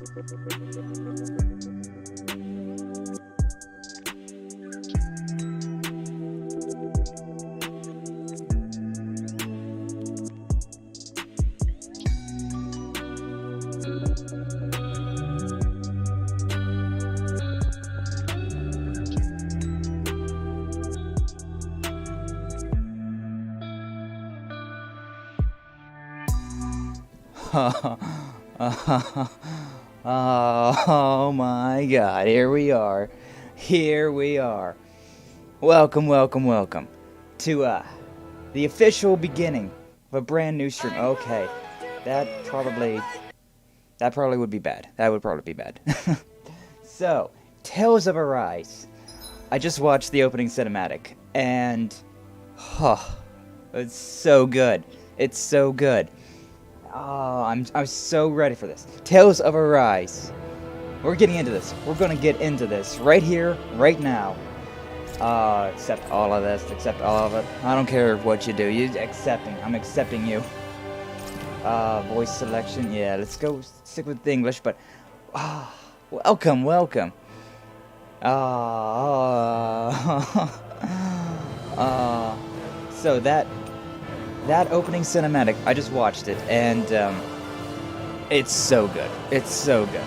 Oh my god, here we are. Here we are. Welcome, welcome, welcome to the official beginning of a brand new stream. Okay. That probably would be bad. That would probably be bad. So, Tales of Arise. I just watched the opening cinematic and it's so good. It's so good. Oh, I'm so ready for this. Tales of Arise. We're getting into this. We're gonna get into this right here, right now. Accept all of this. Accept all of it. I don't care what you do. You accepting. I'm accepting you. Voice selection. Yeah, let's go stick with the English. But welcome, welcome. So that opening cinematic, I just watched it, and it's so good. It's so good.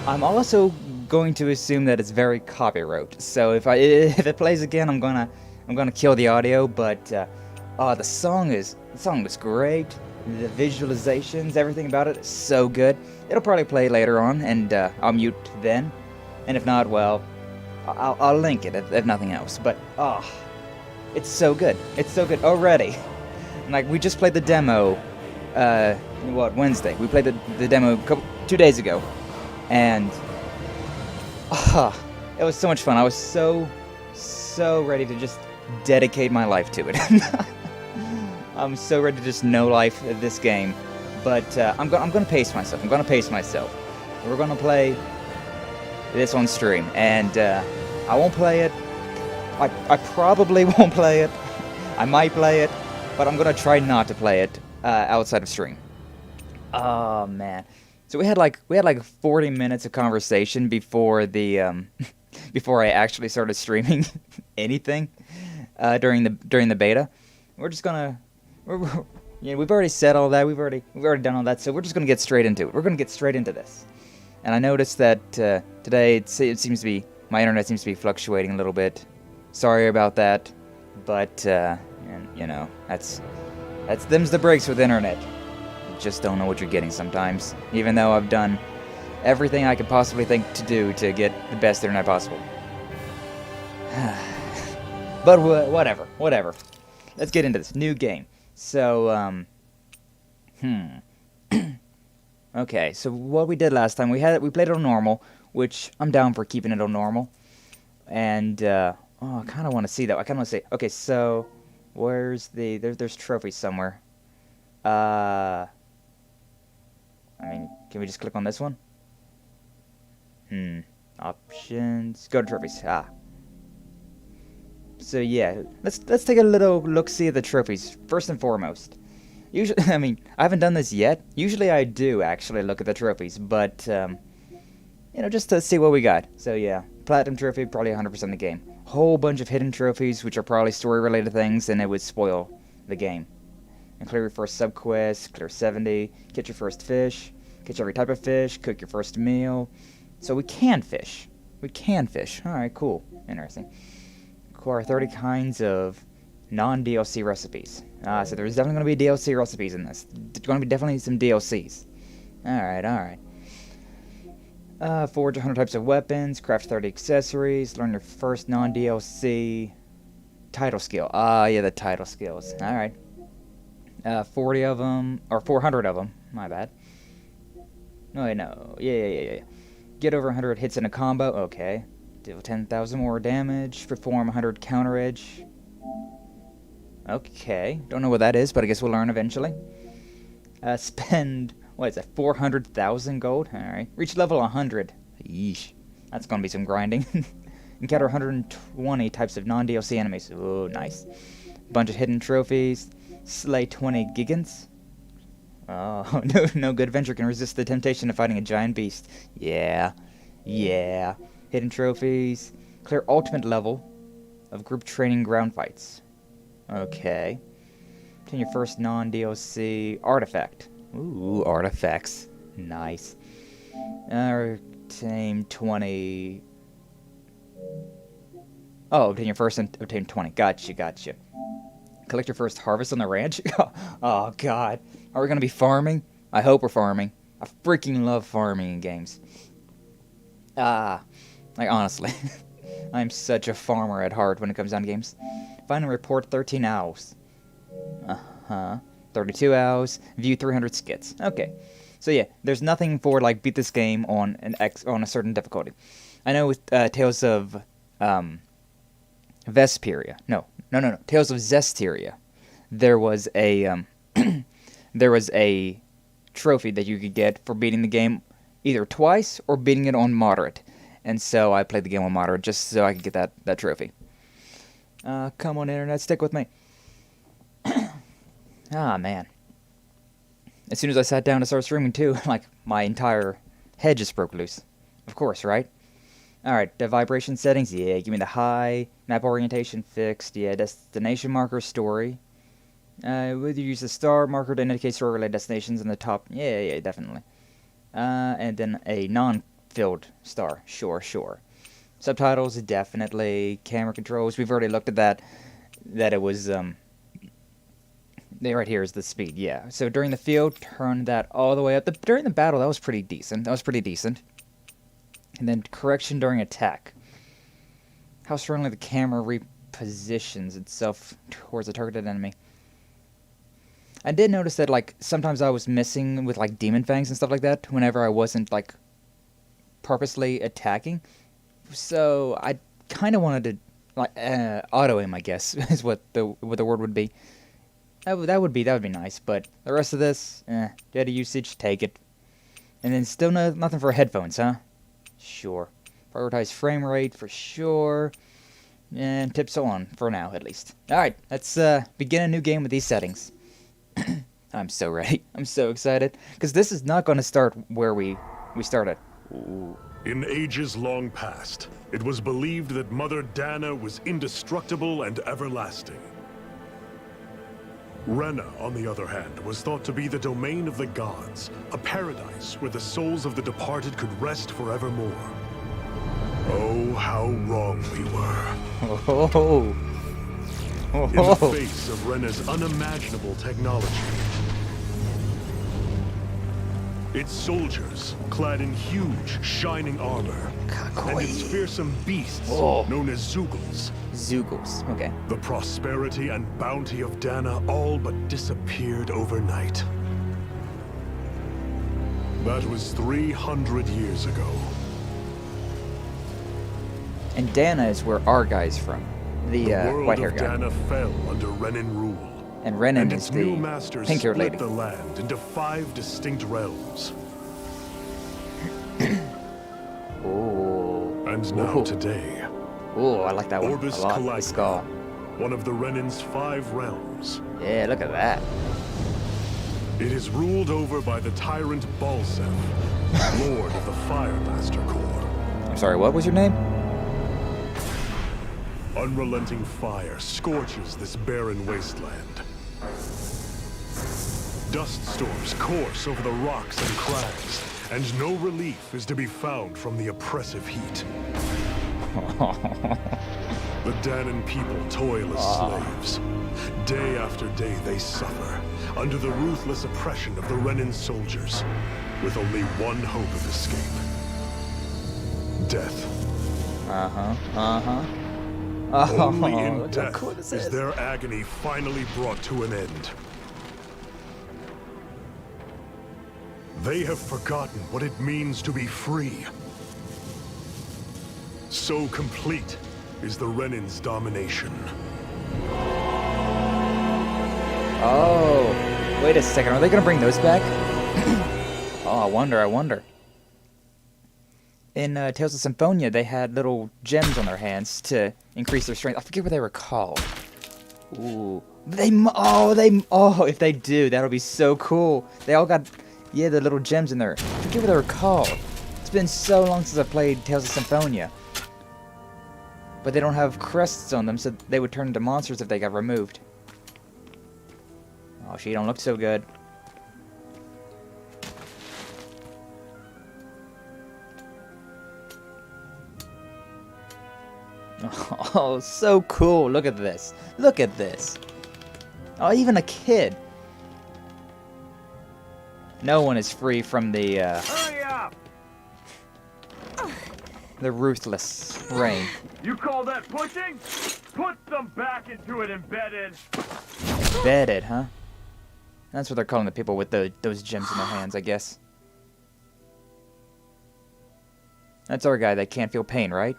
I'm also going to assume that it's very copyright. So if it plays again, I'm gonna kill the audio. But the song is great. The visualizations, everything about it is so good. It'll probably play later on, and I'll mute then. And if not, well, I'll link it if nothing else. But it's so good. It's so good already. Like, we just played the demo, Wednesday? We played the demo 2 days ago, and it was so much fun. I was so ready to just dedicate my life to it. I'm so ready to just know life of this game, but I'm gonna pace myself. We're gonna play this on stream, and I won't play it. I probably won't play it. I might play it. But I'm gonna try not to play it outside of stream. Oh man! So we had like 40 minutes of conversation before the before I actually started streaming anything during the beta. We're just gonna we've already said all that. We've already done all that. So we're just gonna get straight into it. We're gonna get straight into this. And I noticed that today it seems to be my internet seems to be fluctuating a little bit. Sorry about that, but. And, you know, that's them's the breaks with internet. You just don't know what you're getting sometimes, even though I've done everything I could possibly think to do to get the best internet possible. But whatever. Let's get into this new game. So, okay, so what we did last time, we played it on normal, which I'm down for keeping it on normal. And, I kind of want to see that. I kind of want to say, okay, so... Where's there's trophies somewhere. I mean, can we just click on this one? Options. Go to trophies. So yeah, let's take a little look-see at the trophies, first and foremost. Usually, I mean, I haven't done this yet. Usually I do actually look at the trophies, but, just to see what we got. So yeah, Platinum trophy, probably 100% of the game. Whole bunch of hidden trophies, which are probably story-related things, and it would spoil the game. And clear your first sub-quest, clear 70, get your first fish, catch every type of fish, cook your first meal. So we can fish. Alright, cool. Interesting. Acquire 30 kinds of non-DLC recipes. So there's definitely going to be DLC recipes in this. There's going to be definitely some DLCs. Alright. Forge 100 types of weapons, craft 30 accessories, learn your first non-DLC title skill. Yeah, the title skills. Alright. 40 of them, or 400 of them, my bad. No, wait, no. Yeah. Get over 100 hits in a combo, okay. Deal 10,000 more damage, perform 100 counter edge. Okay, don't know what that is, but I guess we'll learn eventually. Spend... What is that, 400,000 gold? Alright. Reach level 100. Yeesh. That's gonna be some grinding. Encounter 120 types of non-DLC enemies. Ooh, nice. Bunch of hidden trophies. Slay 20 gigants. Oh, no good adventure can resist the temptation of fighting a giant beast. Yeah. Yeah. Hidden trophies. Clear ultimate level of group training ground fights. Okay. Obtain your first non-DLC artifact. Ooh, artifacts. Nice. Obtain 20... Oh, obtain your first and obtain 20. Gotcha. Collect your first harvest on the ranch? Oh, God. Are we going to be farming? I hope we're farming. I freaking love farming in games. Like, honestly. I'm such a farmer at heart when it comes down to games. Find and report 13 owls. 32 owls. View 300 skits. Okay. So, yeah. There's nothing for, like, beat this game on on a certain difficulty. I know with Tales of... Vesperia. No. Tales of Zestiria. There was a trophy that you could get for beating the game either twice or beating it on moderate. And so I played the game on moderate just so I could get that trophy. Come on, internet, stick with me. Ah, man. As soon as I sat down to start streaming too, like, my entire head just broke loose. Of course, right? Alright, the vibration settings, yeah, give me the high. Map orientation fixed, yeah, destination marker story. Whether you use the star marker to indicate story-related destinations in the top, yeah, definitely. And then a non-filled star, sure. Subtitles, definitely. Camera controls, we've already looked at that it was, right here is the speed, yeah. So during the field, turn that all the way up. During the battle, that was pretty decent. And then correction during attack. How strongly the camera repositions itself towards a targeted enemy. I did notice that, like, sometimes I was missing with, like, demon fangs and stuff like that whenever I wasn't, like, purposely attacking. So I kind of wanted to, like, auto aim, I guess, is what the word would be. That would be nice, but the rest of this, data usage, take it. And then still nothing for headphones, huh? Sure. Prioritize frame rate for sure. And tips on, for now at least. Alright, let's begin a new game with these settings. I'm so ready. I'm so excited. Because this is not going to start where we started. Ooh. In ages long past, it was believed that Mother Dahna was indestructible and everlasting. Rena, on the other hand, was thought to be the domain of the gods, a paradise where the souls of the departed could rest forevermore. Oh, how wrong we were. In the face of Rena's unimaginable technology, its soldiers, clad in huge, shining armor, and its fearsome beasts, known as Zeugles. Zeugles, okay. The prosperity and bounty of Dahna all but disappeared overnight. That was 300 years ago. And Dahna is where our guy's from. The white-haired guy. The world of Dahna fell under Renan rule. And Renan its is the new masters pink-haired lady. split the land into 5 distinct realms. Ooh. And now today, ooh, I like that one Orbis a lot. Calagna, The skull. one of the Renan's 5 realms. Yeah, look at that. It is ruled over by the tyrant Balsef, lord of the Firemaster Corps. I'm sorry, what was your name? Unrelenting fire scorches this barren wasteland. Dust storms course over the rocks and crags, and no relief is to be found from the oppressive heat. The Dahnan people toil as slaves. Day after day they suffer, under the ruthless oppression of the Renan soldiers, with only one hope of escape. Death. Only in death is their agony finally brought to an end. They have forgotten what it means to be free. So complete is the Renan's domination. Oh, wait a second. Are they going to bring those back? Oh, I wonder. In Tales of Symphonia, they had little gems on their hands to increase their strength. I forget what they were called. Ooh. If they do, that'll be so cool. They all got, yeah, the little gems in there. I forget what they were called. It's been so long since I played Tales of Symphonia. But they don't have crests on them, so they would turn into monsters if they got removed. Oh, she don't look so good. Oh, so cool. Look at this. Look at this. Oh, even a kid. No one is free from the, Hurry up! the ruthless rain. You call that pushing? Put some back into it, embedded. Embedded, huh? That's what they're calling the people with those gems in their hands, I guess. That's our guy that can't feel pain, right?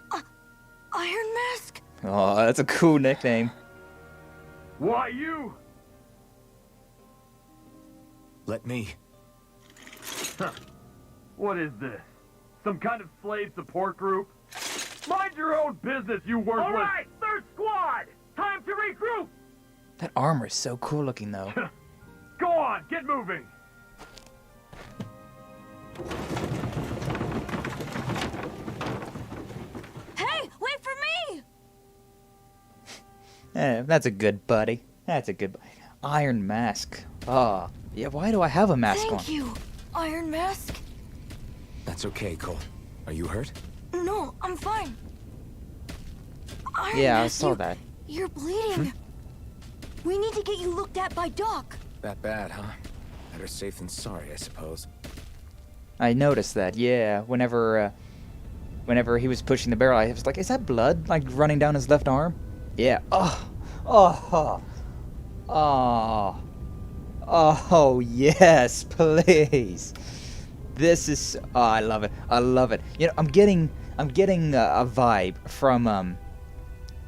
Iron Mask? Oh, that's a cool nickname. Why you? Let me. Huh. What is this? Some kind of slave support group? Mind your own business, you worthless. All right, third squad. Time to regroup. That armor is so cool looking, though. Go on, get moving. Hey, wait for me! That's a good buddy. That's a good Iron Mask. Ah, yeah, why do I have a mask on? Thank you, Iron Mask. That's okay, Cole. Are you hurt? No, I'm fine. Iron Yeah, I Mask, saw that. You're bleeding. We need to get you looked at by Doc. That bad, huh? Better safe than sorry, I suppose. I noticed that, yeah. Whenever he was pushing the barrel, I was like, is that blood, like, running down his left arm? Yeah. Oh, yes, please. This is, oh, I love it. I love it. You know, I'm getting a vibe from,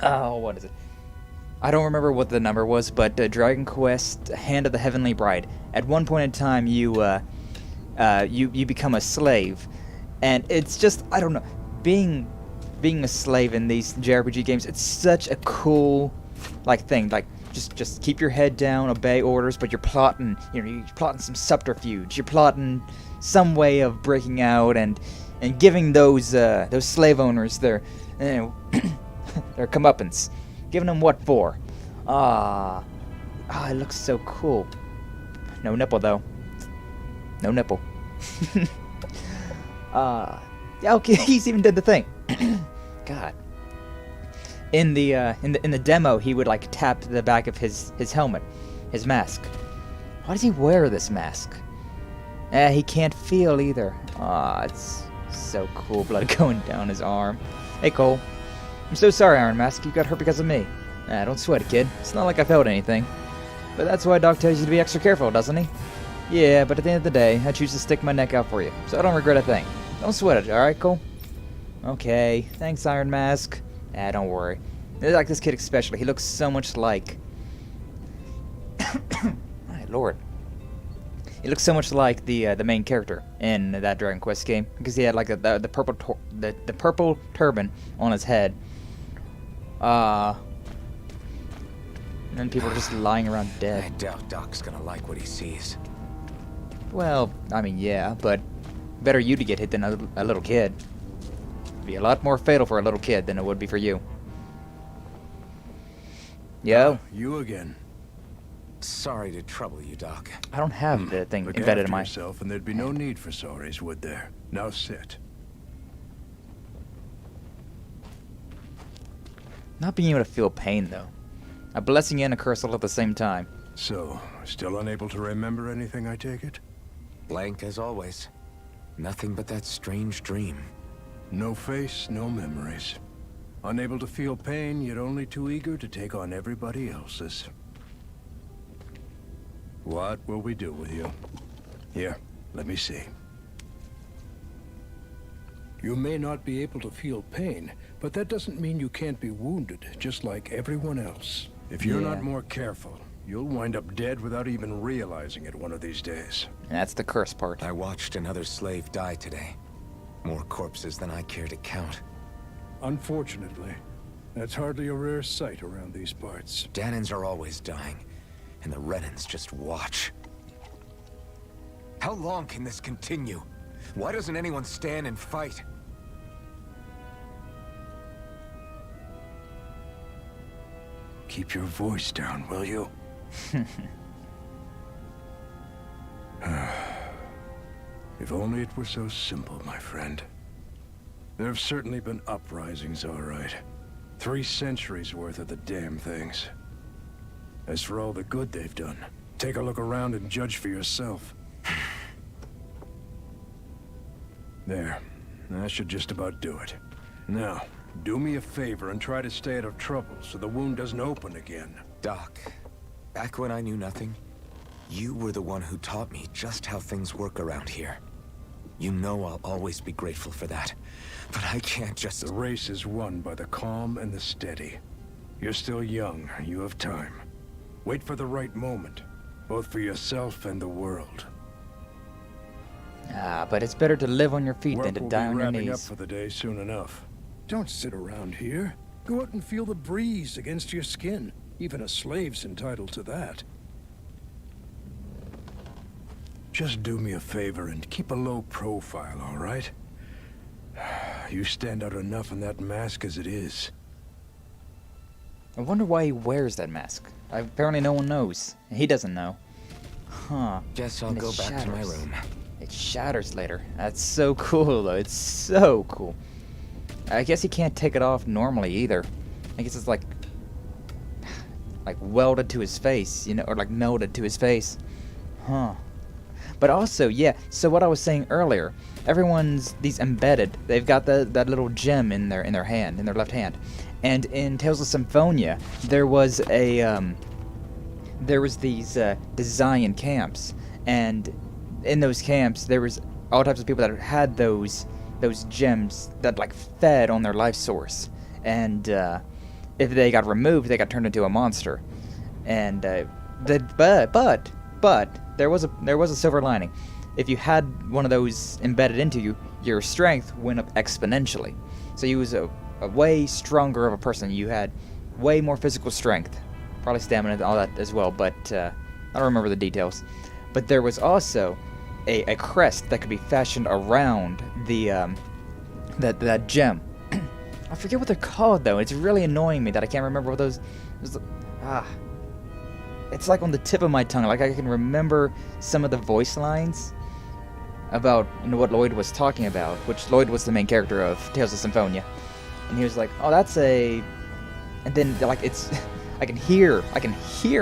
oh, what is it? I don't remember what the number was, but Dragon Quest: Hand of the Heavenly Bride. At one point in time, you become a slave, and it's just, I don't know, being a slave in these JRPG games. It's such a cool, like, thing. Like, just keep your head down, obey orders, but you're plotting. You know, you're plotting some subterfuge. You're plotting some way of breaking out and giving those slave owners their their comeuppance. Giving them what for? It looks so cool. No nipple though. No nipple. Yeah, okay, he's even did the thing. God. In the demo, he would like tap the back of his helmet, his mask. Why does he wear this mask? He can't feel either. It's so cool. Blood going down his arm. Hey, Cole. I'm so sorry, Iron Mask. You got hurt because of me. Don't sweat it, kid. It's not like I felt anything. But that's why Doc tells you to be extra careful, doesn't he? Yeah, but at the end of the day, I choose to stick my neck out for you, so I don't regret a thing. Don't sweat it, alright, Cole? Okay, thanks, Iron Mask. Don't worry. I like this kid especially. He looks so much like... My lord. He looks so much like the main character in that Dragon Quest game, because he had like the purple turban on his head. And then people are just lying around I dead. doubt Doc's gonna like what he sees. Well, I mean, yeah, but better you to get hit than a little kid. It'd be a lot more fatal for a little kid than it would be for you. Yo, You again. Sorry to trouble you, Doc. I don't have the thing Look embedded after in my... yourself, and there'd be no need for sorries, would there? Now sit. Not being able to feel pain, though. A blessing and a curse all at the same time. So, still unable to remember anything, I take it? Blank as always. Nothing but that strange dream. No face, no memories. Unable to feel pain, yet only too eager to take on everybody else's. What will we do with you? Here, let me see. You may not be able to feel pain, but that doesn't mean you can't be wounded, just like everyone else. If you're Yeah. not more careful, you'll wind up dead without even realizing it one of these days. That's the curse part. I watched another slave die today. More corpses than I care to count. Unfortunately, that's hardly a rare sight around these parts. Danans are always dying, and the Renans just watch. How long can this continue? Why doesn't anyone stand and fight? Keep your voice down, will you? If only it were so simple, my friend. There have certainly been uprisings, all right. 3 centuries worth of the damn things. As for all the good they've done, take a look around and judge for yourself. There. That should just about do it. Now, do me a favor and try to stay out of trouble so the wound doesn't open again. Doc, back when I knew nothing, you were the one who taught me just how things work around here. You know I'll always be grateful for that. But I can't just... The race is won by the calm and the steady. You're still young. You have time. Wait for the right moment, both for yourself and the world. But it's better to live on your feet than Work to will die be on your wrapping up knees. for the day soon enough. Don't sit around here. Go out and feel the breeze against your skin. Even a slave's entitled to that. Just do me a favor and keep a low profile, all right? You stand out enough in that mask as it is. I wonder why he wears that mask. Apparently no one knows. He doesn't know. Huh. Guess I'll And it go back to my shatters. room. It shatters later. That's so cool, though. It's so cool. I guess he can't take it off normally, either. I guess it's like welded to his face, you know, or like melded to his face. Huh. But also, yeah, so what I was saying earlier, everyone's these embedded. They've got that little gem in their hand, in their left hand. And in Tales of Symphonia, there was these design camps, and in those camps there was all types of people that had those gems that like fed on their life source, and if they got removed, they got turned into a monster. And but there was a silver lining. If you had one of those embedded into you, your strength went up exponentially. So you was a way stronger of a person. You had way more physical strength, probably stamina and all that as well. But I don't remember the details. But there was also a crest that could be fashioned around the that gem. I forget what they're called though. It's really annoying me that I can't remember what those. It's like on the tip of my tongue. Like I can remember some of the voice lines about what Lloyd was talking about, which Lloyd was the main character of Tales of Symphonia, and he was like, "Oh, that's a," and then like it's, I can hear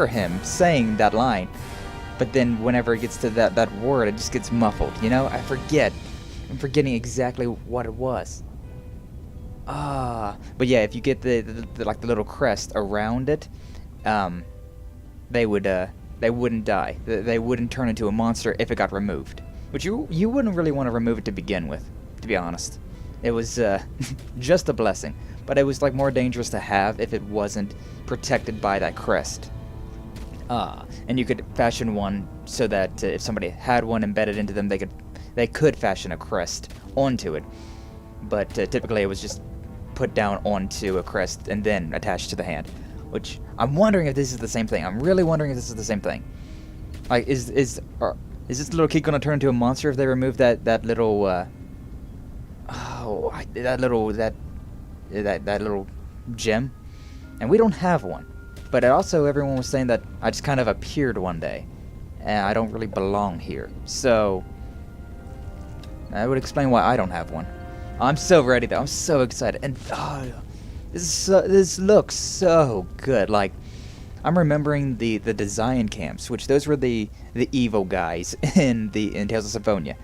him saying that line, but then whenever it ggets to that word, it just gets muffled. You know, I'm forgetting exactly what it was. But yeah, if you get the little crest around it, they wouldn't die. They wouldn't turn into a monster if it got removed. Which you wouldn't really want to remove it to begin with, to be honest. It was just a blessing, but it was like more dangerous to have if it wasn't protected by that crest. And you could fashion one so that if somebody had one embedded into them, they could fashion a crest onto it. But typically it was just put down onto a crest and then attached to the hand. Which I'm wondering if this is the same thing. I'm really wondering if this is the same thing. Like, is this little kid gonna turn into a monster if they remove that little that little gem? And we don't have one. But also everyone was saying that I just kind of appeared one day, and I don't really belong here. So that would explain why I don't have one. I'm so ready though. I'm so excited, and this looks so good. Like, I'm remembering the design camps, which those were the evil guys in Tales of Symphonia,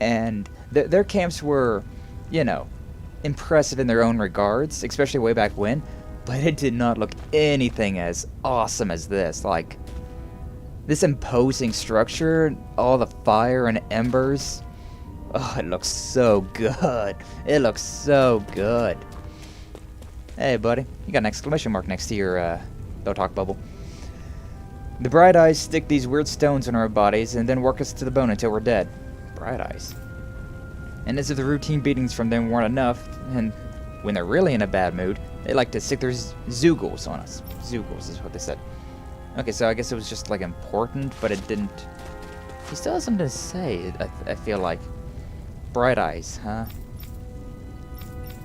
and their camps were, you know, impressive in their own regards, especially way back when. But it did not look anything as awesome as this. Like, this imposing structure, all the fire and embers. Oh, it looks so good. It looks so good. Hey, buddy. You got an exclamation mark next to your don't talk bubble. The Bright Eyes stick these weird stones in our bodies and then work us to the bone until we're dead. Bright Eyes. And as if the routine beatings from them weren't enough, and when they're really in a bad mood, they like to stick their Zeugles on us. Zeugles is what they said. Okay, so I guess it was just, like, important, but it didn't... He still has something to say, I feel like. Bright eyes, huh?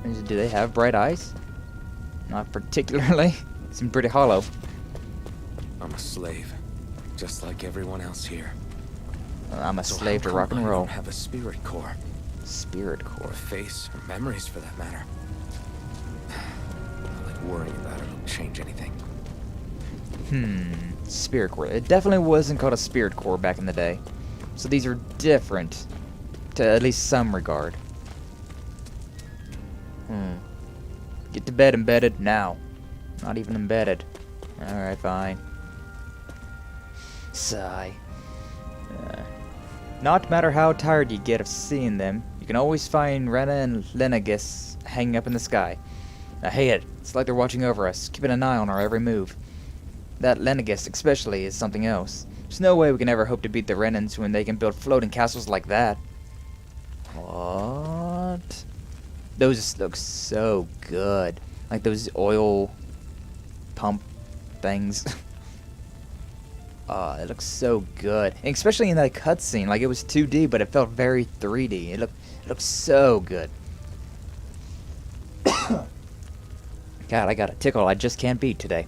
Do they have bright eyes? Not particularly. Seem pretty hollow. I'm a slave, just like everyone else here. I'm a So slave how to rock come and I roll. don't have a spirit core, Spirit or core. a face, or memories for that matter. Not like worrying about it'll change anything. Spirit core. It definitely wasn't called a spirit core back in the day. So these are different, to at least some regard. Get to bed embedded now. Not even embedded. Alright, fine. Sigh. Not matter how tired you get of seeing them, you can always find Rena and Lenegus hanging up in the sky. I hate it. It's like they're watching over us, keeping an eye on our every move. That Lenegus especially is something else. There's no way we can ever hope to beat the Renans when they can build floating castles like that. What? Those look so good. Like those oil pump things. Oh, it looks so good. And especially in that cutscene. Like it was 2D, but it felt very 3D. It looked so good. God, I got a tickle I just can't beat today.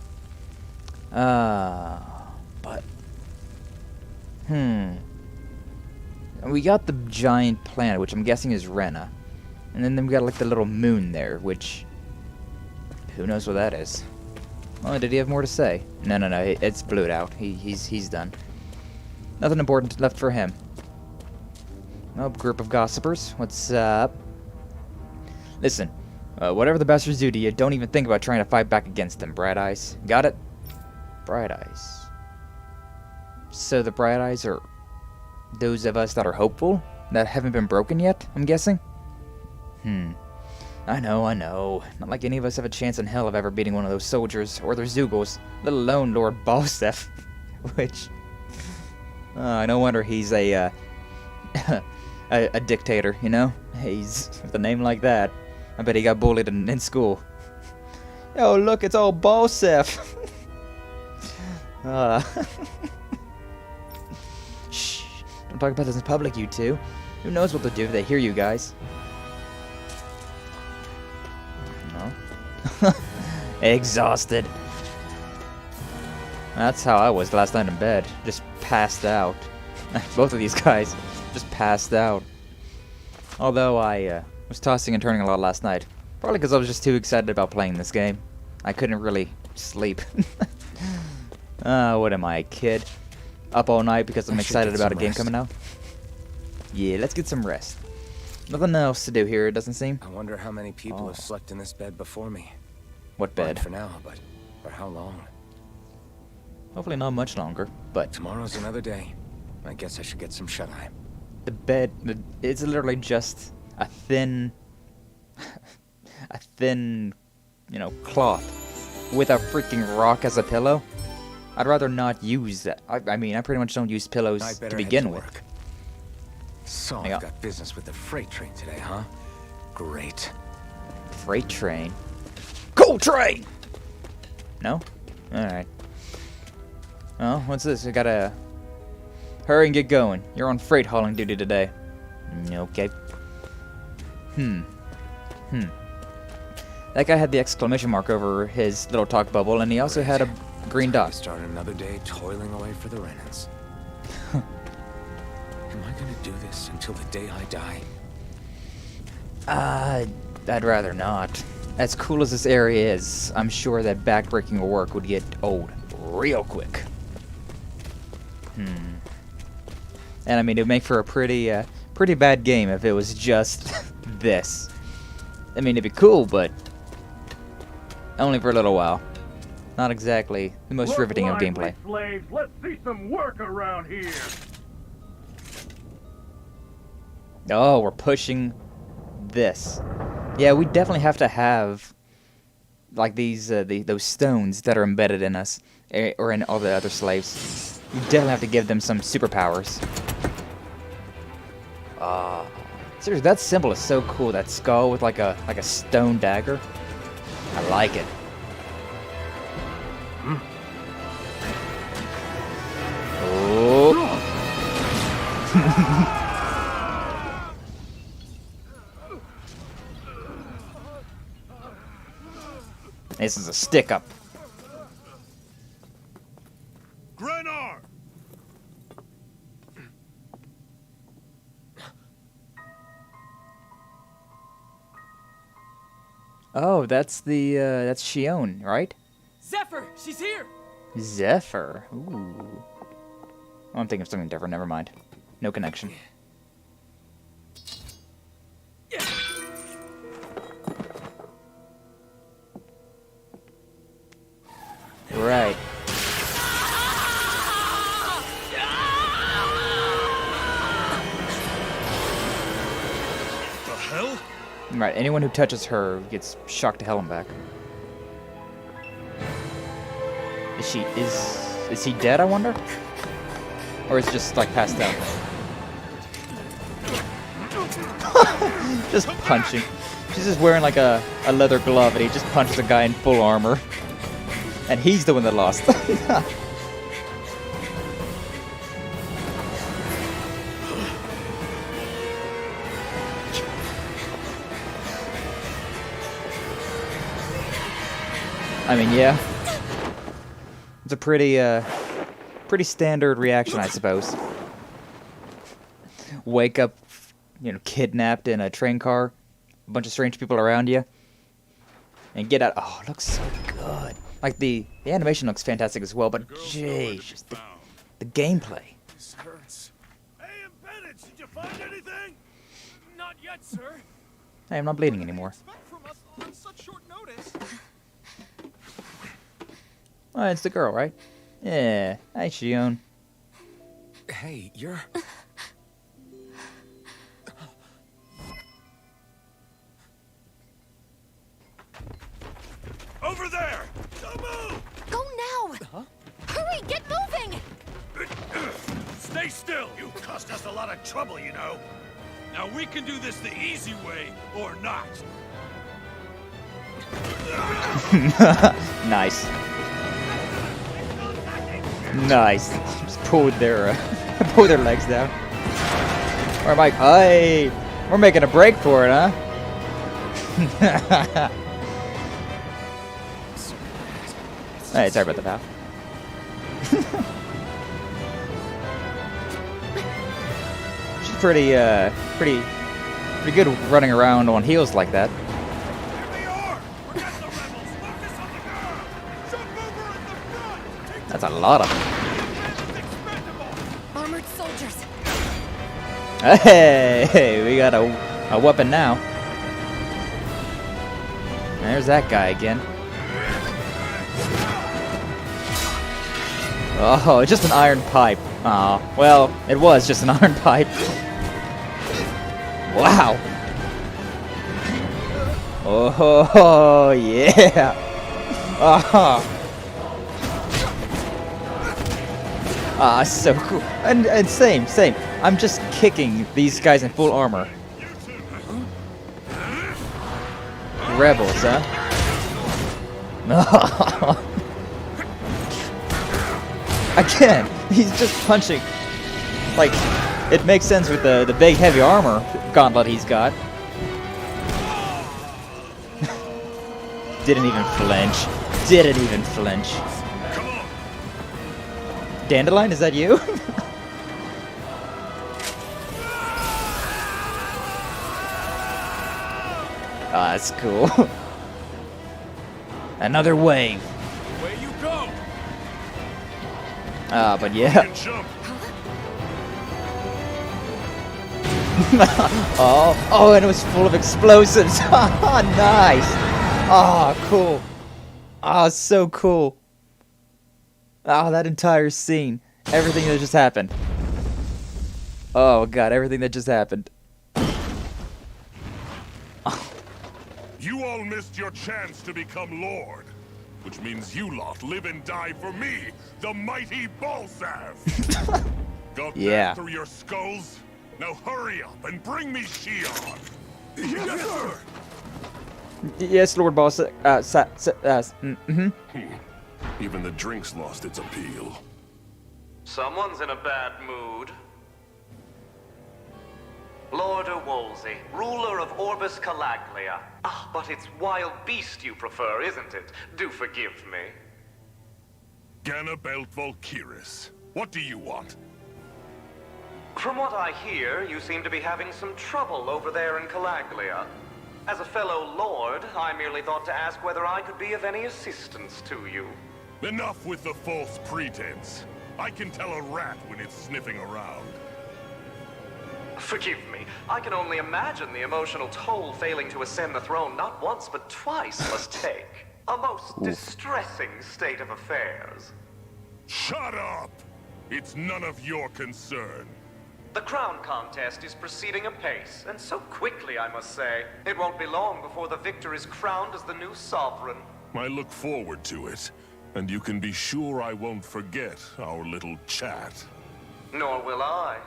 But... We got the giant planet, which I'm guessing is Rena. And then we got like the little moon there, which... Who knows what that is? Oh, did he have more to say? No, it's blued out. He's done. Nothing important left for him. Oh, group of gossipers. What's up? Listen, whatever the bastards do to you, don't even think about trying to fight back against them, Bright Eyes. Got it? Bright Eyes. So the Bright Eyes are those of us that are hopeful? That haven't been broken yet, I'm guessing? I know. Not like any of us have a chance in hell of ever beating one of those soldiers or their Zeugles, let alone Lord Balsef. Which... no wonder he's a dictator, you know? He's with a name like that. I bet he got bullied in school. Oh, look, it's all Balsef. Shh. Don't talk about this in public, you two. Who knows what they'll do if they hear you guys. No. Exhausted. That's how I was last night in bed. Just passed out. Both of these guys just passed out. Although I was tossing and turning a lot last night. Probably because I was just too excited about playing this game. I couldn't really sleep. What am I, a kid? Up all night because I'm excited about a game coming out? Yeah, let's get some rest. Nothing else to do here, it doesn't seem. I wonder how many people have slept in this bed before me. What bed? Not for now, but for how long? Hopefully not much longer, but... Tomorrow's another day. I guess I should get some shut-eye. The bed, it's literally just a thin... you know, cloth with a freaking rock as a pillow. I'd rather not use that. I mean, I pretty much don't use pillows to begin with. So I've got business with the freight train today, huh? Great. Freight train? Coal train! No? Alright. Oh, what's this? I gotta... Hurry and get going. You're on freight hauling duty today. Okay. That guy had the exclamation mark over his little talk bubble, and he also had a green dot. Start another day toiling away for the Renans. Am I gonna do this until the day I die? I'd rather not. As cool as this area is, I'm sure that backbreaking work would get old real quick. And I mean, it'd make for a pretty bad game if it was just this. I mean, it'd be cool, but only for a little while. Not exactly the most riveting of gameplay. Slaves, let's see some work around here. Oh, we're pushing this. Yeah, we definitely have to have like these those stones that are embedded in us or in all the other slaves. We definitely have to give them some superpowers. Seriously, that symbol is so cool. That skull with like a stone dagger. I like it. This is a stick up. Grenar! Oh, that's that's Shion, right? Zephyr, she's here. Zephyr. Ooh. Oh, I'm thinking of something different. Never mind. No connection. Right. The hell? Right. Anyone who touches her gets shocked to hell and back. Is he dead? I wonder. Or is just like passed out? Just punching. She's just wearing like a leather glove, and he just punches a guy in full armor. And he's the one that lost. I mean, yeah. It's a pretty standard reaction, I suppose. Wake up, kidnapped in a train car, a bunch of strange people around you, and get out. Oh, it looks so good. Like the animation looks fantastic as well, but jeez, the gameplay. This hurts. Hey, Embedded, did you find anything? Not yet, sir. Hey, I'm not bleeding anymore. Expect from us on such short notice. Oh, it's the girl, right? Yeah. Hi, Shion. Hey, you're... Over there! Don't move! Go now! Huh? Hurry, get moving! Stay still! You cost us a lot of trouble, you know. Now we can do this the easy way, or not. Nice. Nice. Just pulled their pulled their legs down. Or Mike, hey, we're making a break for it, huh? Hey, sorry about the pal. She's pretty good running around on heels like that. Here they are! Forget the rebels! Focus on the girl! Jump over at the front! Take That's a lot of them. the expendable! Armored soldiers. Hey, we got a weapon now. There's that guy again. Oh, it's just an iron pipe. Aw, well, it was just an iron pipe. Wow. Oh, yeah. So cool. And same. I'm just kicking these guys in full armor. Rebels, huh? Again, he's just punching. Like, it makes sense with the big heavy armor gauntlet he's got. Didn't even flinch. Dandelion, is that you? Ah, that's cool. Another wave. Away you go! Ah, but yeah. Jump! Oh, and it was full of explosives. Nice. Ah, cool. Ah, so cool. Ah, that entire scene. Everything that just happened. Oh, God, everything that just happened. You all missed your chance to become Lord. Which means you lot live and die for me, the mighty Balsav! Got Yeah. that through your skulls? Now hurry up and bring me Shion! Yes, sir! Yes, Lord Boss. Even the drink's lost its appeal. Someone's in a bad mood. Lord Wolsey, ruler of Orbis Calaglia. Ah, but it's wild beast you prefer, isn't it? Do forgive me. Ganabelt Volkiris. What do you want? From what I hear, you seem to be having some trouble over there in Calaglia. As a fellow lord, I merely thought to ask whether I could be of any assistance to you. Enough with the false pretense. I can tell a rat when it's sniffing around. Forgive me, I can only imagine the emotional toll failing to ascend the throne not once but twice must take. A most distressing state of affairs. Shut up! It's none of your concern. The crown contest is proceeding apace, and so quickly, I must say. It won't be long before the victor is crowned as the new sovereign. I look forward to it, and you can be sure I won't forget our little chat. Nor will I.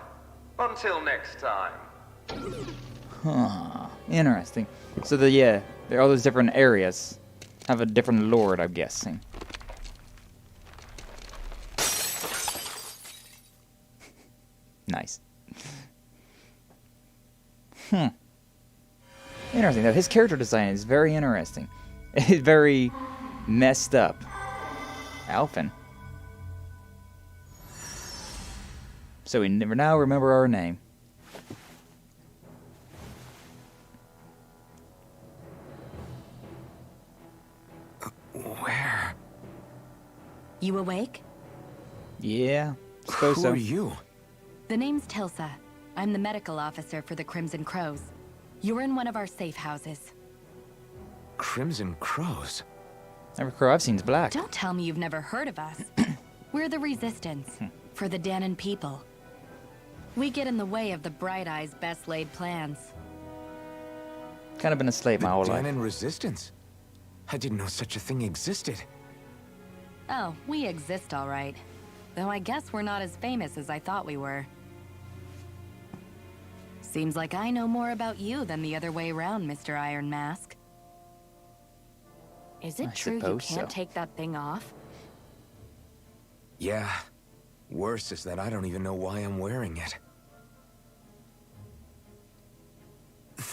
Until next time. Huh. Interesting. So there are all those different areas. Have a different lord, I'm guessing. Nice. Interesting. Though his character design is very interesting. It's very messed up. Alphen. So we never now remember our name. Where? You awake? Yeah, suppose Who so. are you? The name's Tilsa. I'm the medical officer for the Crimson Crows. You're in one of our safe houses. Crimson Crows? Every crow I've seen is black. Don't tell me you've never heard of us. We're the Resistance, for the Dahnan people. We get in the way of the Bright Eye's best laid plans. Kind of been a slave my whole life. Dahnan Resistance? I didn't know such a thing existed. Oh, we exist all right. Though I guess we're not as famous as I thought we were. Seems like I know more about you than the other way around, Mr. Iron Mask. Is it I true you suppose can't so. take that thing off? Yeah. Worse is that I don't even know why I'm wearing it.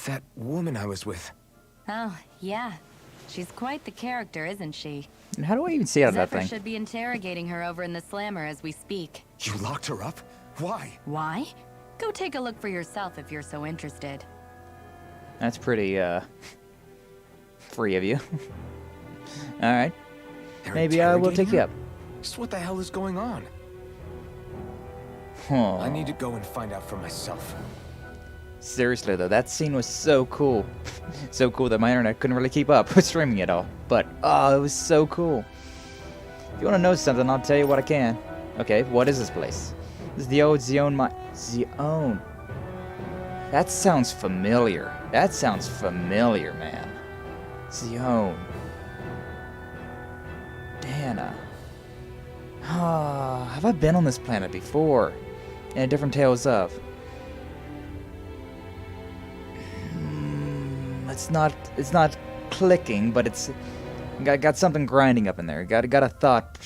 That woman I was with. Oh, yeah. She's quite the character, isn't she? And how do I even see out of that Zephyr thing? should be interrogating her over in the slammer as we speak. You locked her up? Why? Why? Go take a look for yourself if you're so interested. That's pretty, free of you. Alright. They're Maybe I will interrogating take you her? up. Just what the hell is going on? Huh. I need to go and find out for myself. Seriously though, that scene was so cool. So cool that my internet couldn't really keep up with streaming it all. But, oh, it was so cool. If you want to know something, I'll tell you what I can. Okay, what is this place? This is the old Zion Zion. That sounds familiar. That sounds familiar, man. Zion. Dahna. Ah, have I been on this planet before? In different tales of. It's not clicking, but it's got something grinding up in there. Got a thought,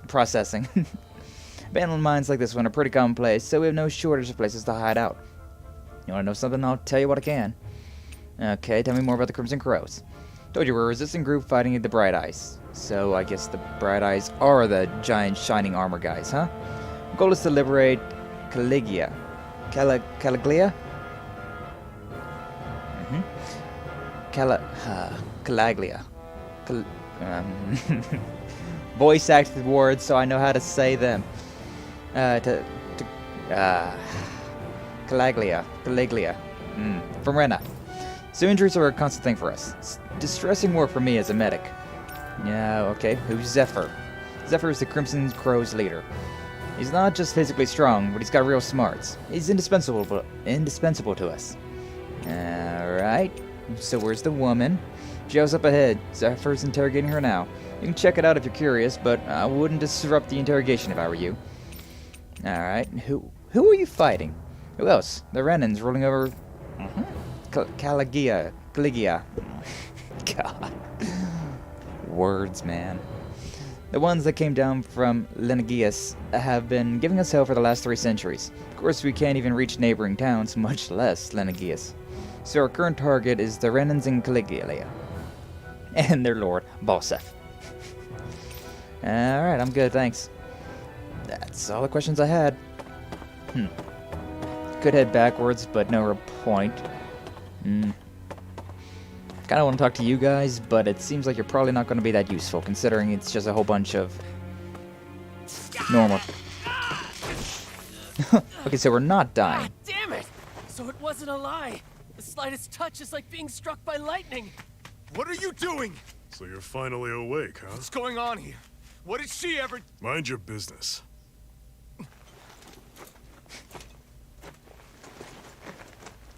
processing. Abandoned mines like this one are pretty commonplace, so we have no shortage of places to hide out. You want to know something? I'll tell you what I can. Okay, tell me more about the Crimson Crows. Told you we're a resistant group fighting the Bright Eyes. So I guess the Bright Eyes are the giant shining armor guys, huh? The goal is to liberate Calaglia. Calaglia? Calaglia. Voice acted words, so I know how to say them. Calaglia. From Rena. So injuries are a constant thing for us. It's distressing work for me as a medic. Yeah, okay. Who's Zephyr? Zephyr is the Crimson Crow's leader. He's not just physically strong, but he's got real smarts. He's indispensable to us. Alright. So where's the woman? Jail's up ahead. Zephyr's interrogating her now. You can check it out if you're curious, but I wouldn't disrupt the interrogation if I were you. Alright. Who are you fighting? Who else? The Renans rolling over... Caligula. God. Words, man. The ones that came down from Lenegius have been giving us hell for the last 3 centuries. Of course, we can't even reach neighboring towns, much less Lenegius. So our current target is the Renans in Caligula. And their lord, Balsef. Alright, I'm good, thanks. That's all the questions I had. Could head backwards, but no real point. Kinda want to talk to you guys, but it seems like you're probably not going to be that useful, considering it's just a whole bunch of normal. Okay, so we're not dying. Damn it! So it wasn't a lie. The slightest touch is like being struck by lightning. What are you doing? So you're finally awake, huh? What's going on here? What did she ever... Mind your business.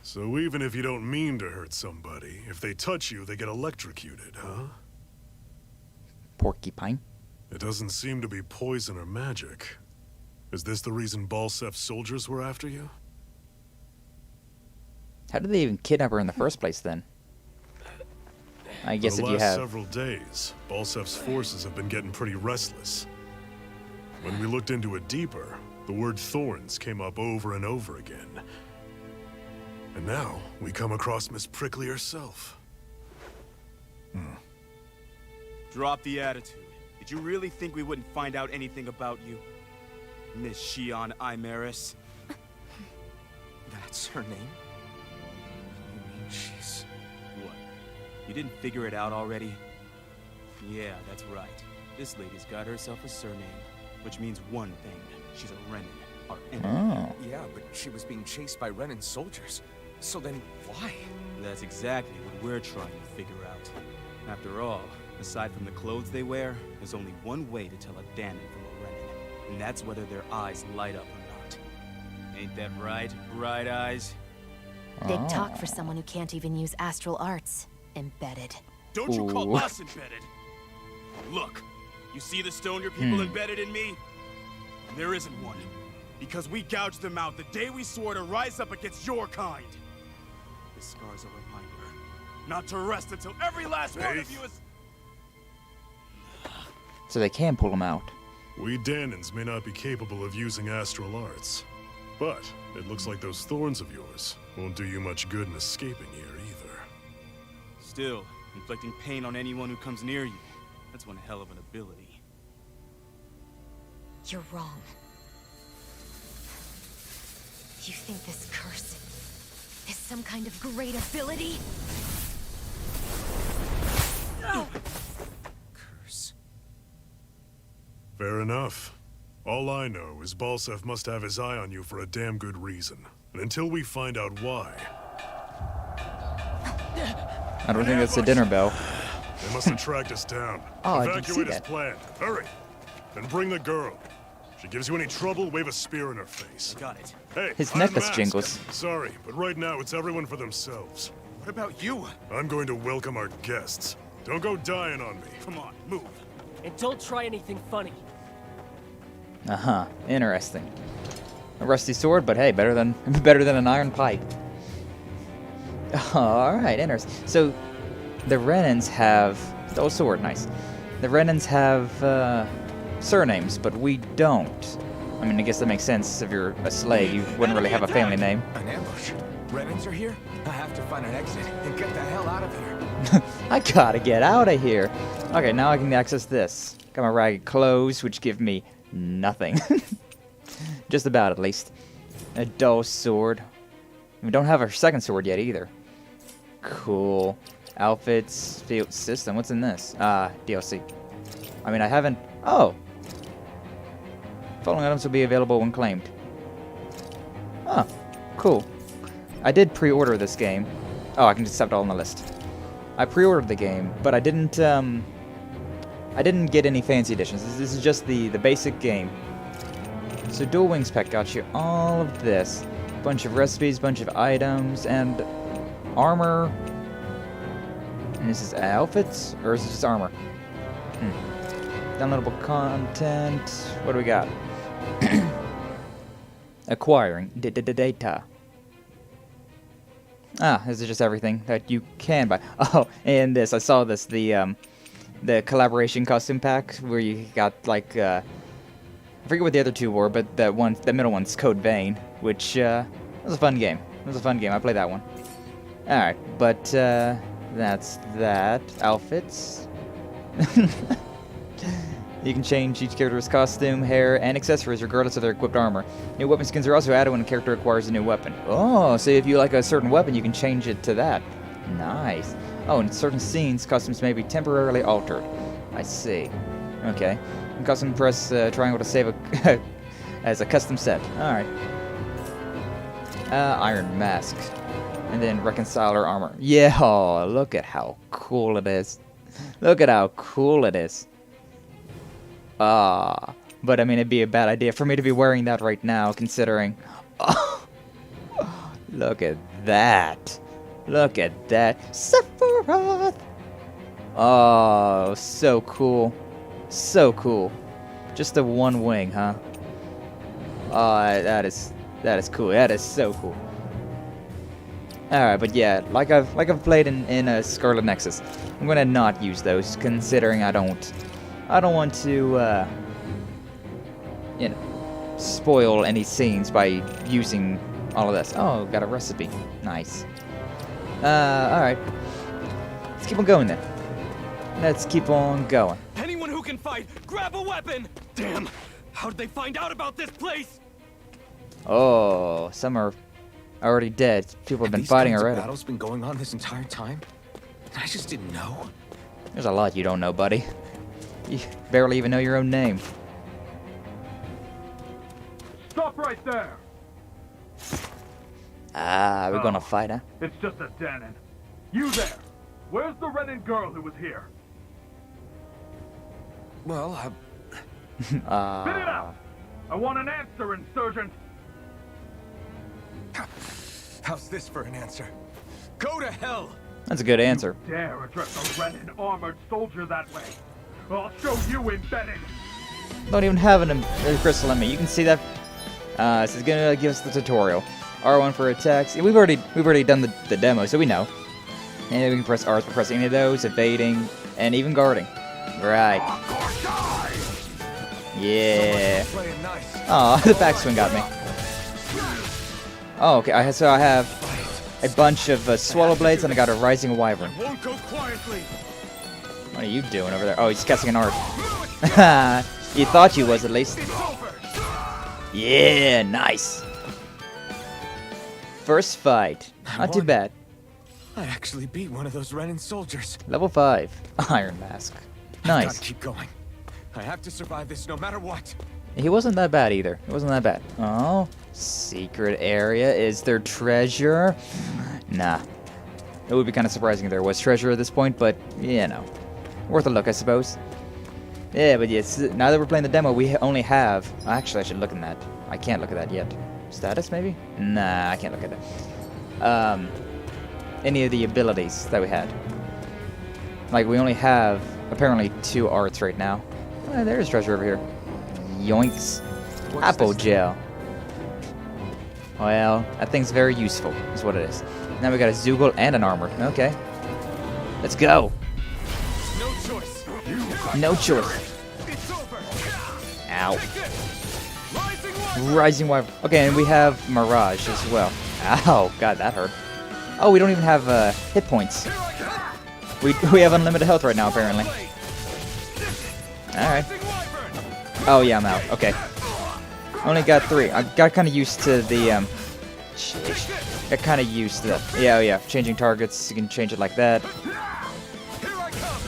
So even if you don't mean to hurt somebody, if they touch you, they get electrocuted, huh? Porcupine. It doesn't seem to be poison or magic. Is this the reason Balsef's soldiers were after you? How did they even kidnap her in the first place, then? I guess if you have... For the last several days, Balsef's forces have been getting pretty restless. When we looked into it deeper, the word thorns came up over and over again. And now, we come across Miss Prickly herself. Drop the attitude. Did you really think we wouldn't find out anything about you? Miss Shion Imaris? That's her name? You mean she's... What? You didn't figure it out already? Yeah, that's right. This lady's got herself a surname, which means one thing. She's a Renan, our enemy. Oh. Yeah, but she was being chased by Renan soldiers. So then, why? That's exactly what we're trying to figure out. After all, aside from the clothes they wear, there's only one way to tell a Dahna from a Renan, and that's whether their eyes light up or not. Ain't that right, Bright Eyes? Big talk for someone who can't even use astral arts. Embedded. Don't you call us embedded! Look, you see the stone your people embedded in me? There isn't one. Because we gouged them out the day we swore to rise up against your kind. This scar's a reminder, not to rest until every last one of you is... So they can pull them out. We Dahnans may not be capable of using astral arts, but it looks like those thorns of yours won't do you much good in escaping here either. Still, inflicting pain on anyone who comes near you, that's one hell of an ability. You're wrong. You think this curse is some kind of great ability? Curse. Fair enough. All I know is Balsef must have his eye on you for a damn good reason. And until we find out why... I don't think that's the dinner bell. They must have tracked us down. Oh, I didn't see Evacuate as that. planned. Hurry! And bring the girl. If she gives you any trouble, wave a spear in her face. Got it. Hey, His necklace unmask. jingles. Sorry, but right now it's everyone for themselves. What about you? I'm going to welcome our guests. Don't go dying on me. Come on, move. And don't try anything funny. Interesting. A rusty sword, but hey, better than an iron pipe. Alright, interesting. So, the Renans have... Oh, sword, nice. The Renans have, surnames, but we don't. I mean, I guess that makes sense. If you're a slave, you wouldn't really have a family name. An ambush. Renans are here? I have to find an exit and get the hell out of here. I gotta get out of here. Okay, now I can access this. Got my ragged clothes, which give me nothing. Just about, at least. A dull sword. We don't have our second sword yet, either. Cool. Outfits, field system. What's in this? DLC. I mean, I haven't... Oh! Following items will be available when claimed. Oh, cool. I did pre-order this game. Oh, I can just accept all on the list. I pre-ordered the game, but I didn't get any fancy editions. This is just the basic game. So Dual Wings Pack got you all of this. Bunch of recipes, bunch of items, and armor. And this is outfits? Or is it just armor? Downloadable content. What do we got? Acquiring data. This is just everything that you can buy. Oh, and this. I saw this. The the collaboration costume pack where you got like I forget what the other two were, but the middle one's Code Vein, which was a fun game. It was a fun game. I played that one. All right, but that's that. Outfits. You can change each character's costume, hair, and accessories regardless of their equipped armor. New weapon skins are also added when a character acquires a new weapon. Oh, so if you like a certain weapon, you can change it to that. Nice. Oh, in certain scenes, costumes may be temporarily altered. I see. Okay. In custom, press triangle to save a as a custom set. Alright. Iron Mask. And then Reconciler Armor. Yeah, oh, look at how cool it is. Look at how cool it is. But I mean, it'd be a bad idea for me to be wearing that right now, considering... Oh, look at that. Look at that. Sephiroth! Oh, so cool. So cool. Just the one wing, huh? Oh, that is cool. That is so cool. Alright, but yeah, like I've played in Scarlet Nexus, I'm gonna not use those, considering I don't want to you know, spoil any scenes by using all of this. Oh, got a recipe. Nice. Alright. Let's keep on going then. Let's keep on going. Anyone who can fight, grab a weapon! Damn! How did they find out about this place? Oh, some are already dead. People have been fighting already. Battle's been going on this entire time? I just didn't know. There's a lot you don't know, buddy. You barely even know your own name. Stop right there! Ah, we're gonna fight, huh? It's just a Dahna. You there! Where's the Renan girl who was here? Well, Spit it out! I want an answer, insurgent! how's this for an answer? Go to hell! That's a good answer. You dare address a Renan armored soldier that way? I'll show you embedded! Don't even have a crystal in me. You can see that. This is gonna give us the tutorial. R1 for attacks. Yeah, we've already done the demo, so we know. And we can press R for pressing any of those, evading, and even guarding. Right. Yeah. Oh, the backswing got me. Oh, okay. So I have a bunch of swallow blades, and I got a rising wyvern. Won't go quietly. What are you doing over there? Oh, he's casting an art. You thought you was at least. Yeah, nice. First fight. Not too bad. I actually beat one of those Renan soldiers. Level 5. Iron Mask. Nice. Gotta keep going. I have to survive this no matter what. He wasn't that bad either. It wasn't that bad. Oh, secret area. Is there treasure? Nah. It would be kind of surprising if there was treasure at this point, but, you know. Worth a look, I suppose. Yeah, but yes, now that we're playing the demo, we only have... Actually, I should look at that. I can't look at that yet. Status, maybe? Nah, I can't look at that. Any of the abilities that we had. Like, we only have, apparently, 2 arts right now. There's treasure over here. Yoinks. Apple gel. Well, that thing's very useful, is what it is. Now we got a Zoogle and an armor. Okay. Let's go. No choice. No choice. It's over. Ow. Rising Wyvern. Okay, and we have Mirage as well. Ow, God, that hurt. Oh, we don't even have hit points. We have unlimited health right now, apparently. Alright. Oh, yeah, I'm out. Okay. Only got 3. I got kind of used to the, got kind of used to that. Yeah, oh, yeah. Changing targets. You can change it like that.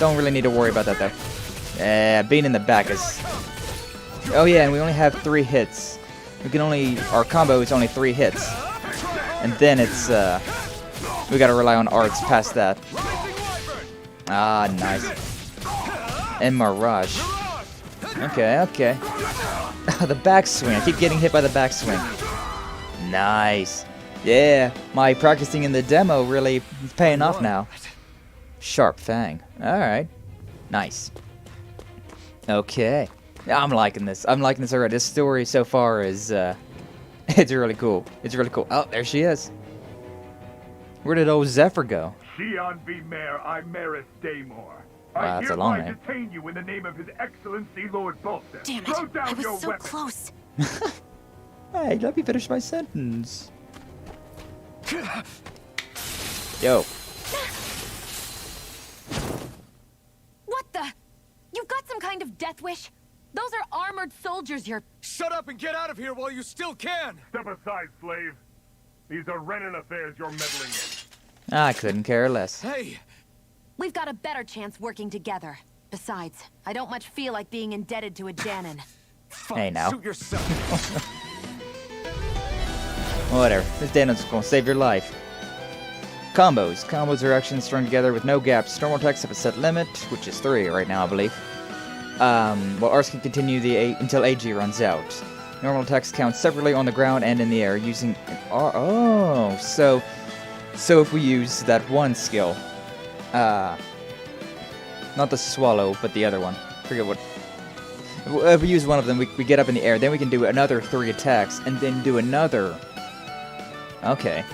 Don't really need to worry about that, though. Being in the back is... Oh, yeah, and we only have 3 hits. We can only... Our combo is only 3 hits. And then it's, we gotta rely on arts past that. Ah, nice. And Mirage. Okay, okay. The backswing. I keep getting hit by the backswing. Nice. Yeah, my practicing in the demo really is paying off now. Sharp Fang. Alright. Nice. Okay. I'm liking this. I'm liking this already. This story so far is, it's really cool. It's really cool. Oh, there she is. Where did old Zephyr go? Shion V. Mayor Imeris Daymore. Wow, that's a long name. detain you in the name of His Excellency Lord Bolster. Damn it! Throw down I was your so weapon. close. Hey, let me finish my sentence. Yo. What the? You've got some kind of death wish? Those are armored soldiers you're... Shut up and get out of here while you still can! Step aside, slave. These are Renan affairs you're meddling in. I couldn't care less. Hey! We've got a better chance working together. Besides, I don't much feel like being indebted to a Danon. Hey, now. Shoot yourself! Whatever. This Danon's gonna save your life. Combos. Combos are actions strung together with no gaps. Normal attacks have a set limit, which is 3 right now, I believe. While Rs can continue until AG runs out. Normal attacks count separately on the ground and in the air using an R. Oh, so if we use that one skill, not the swallow, but the other one. Forget what. If we use one of them, we get up in the air. Then we can do another 3 attacks, and then do another. Okay.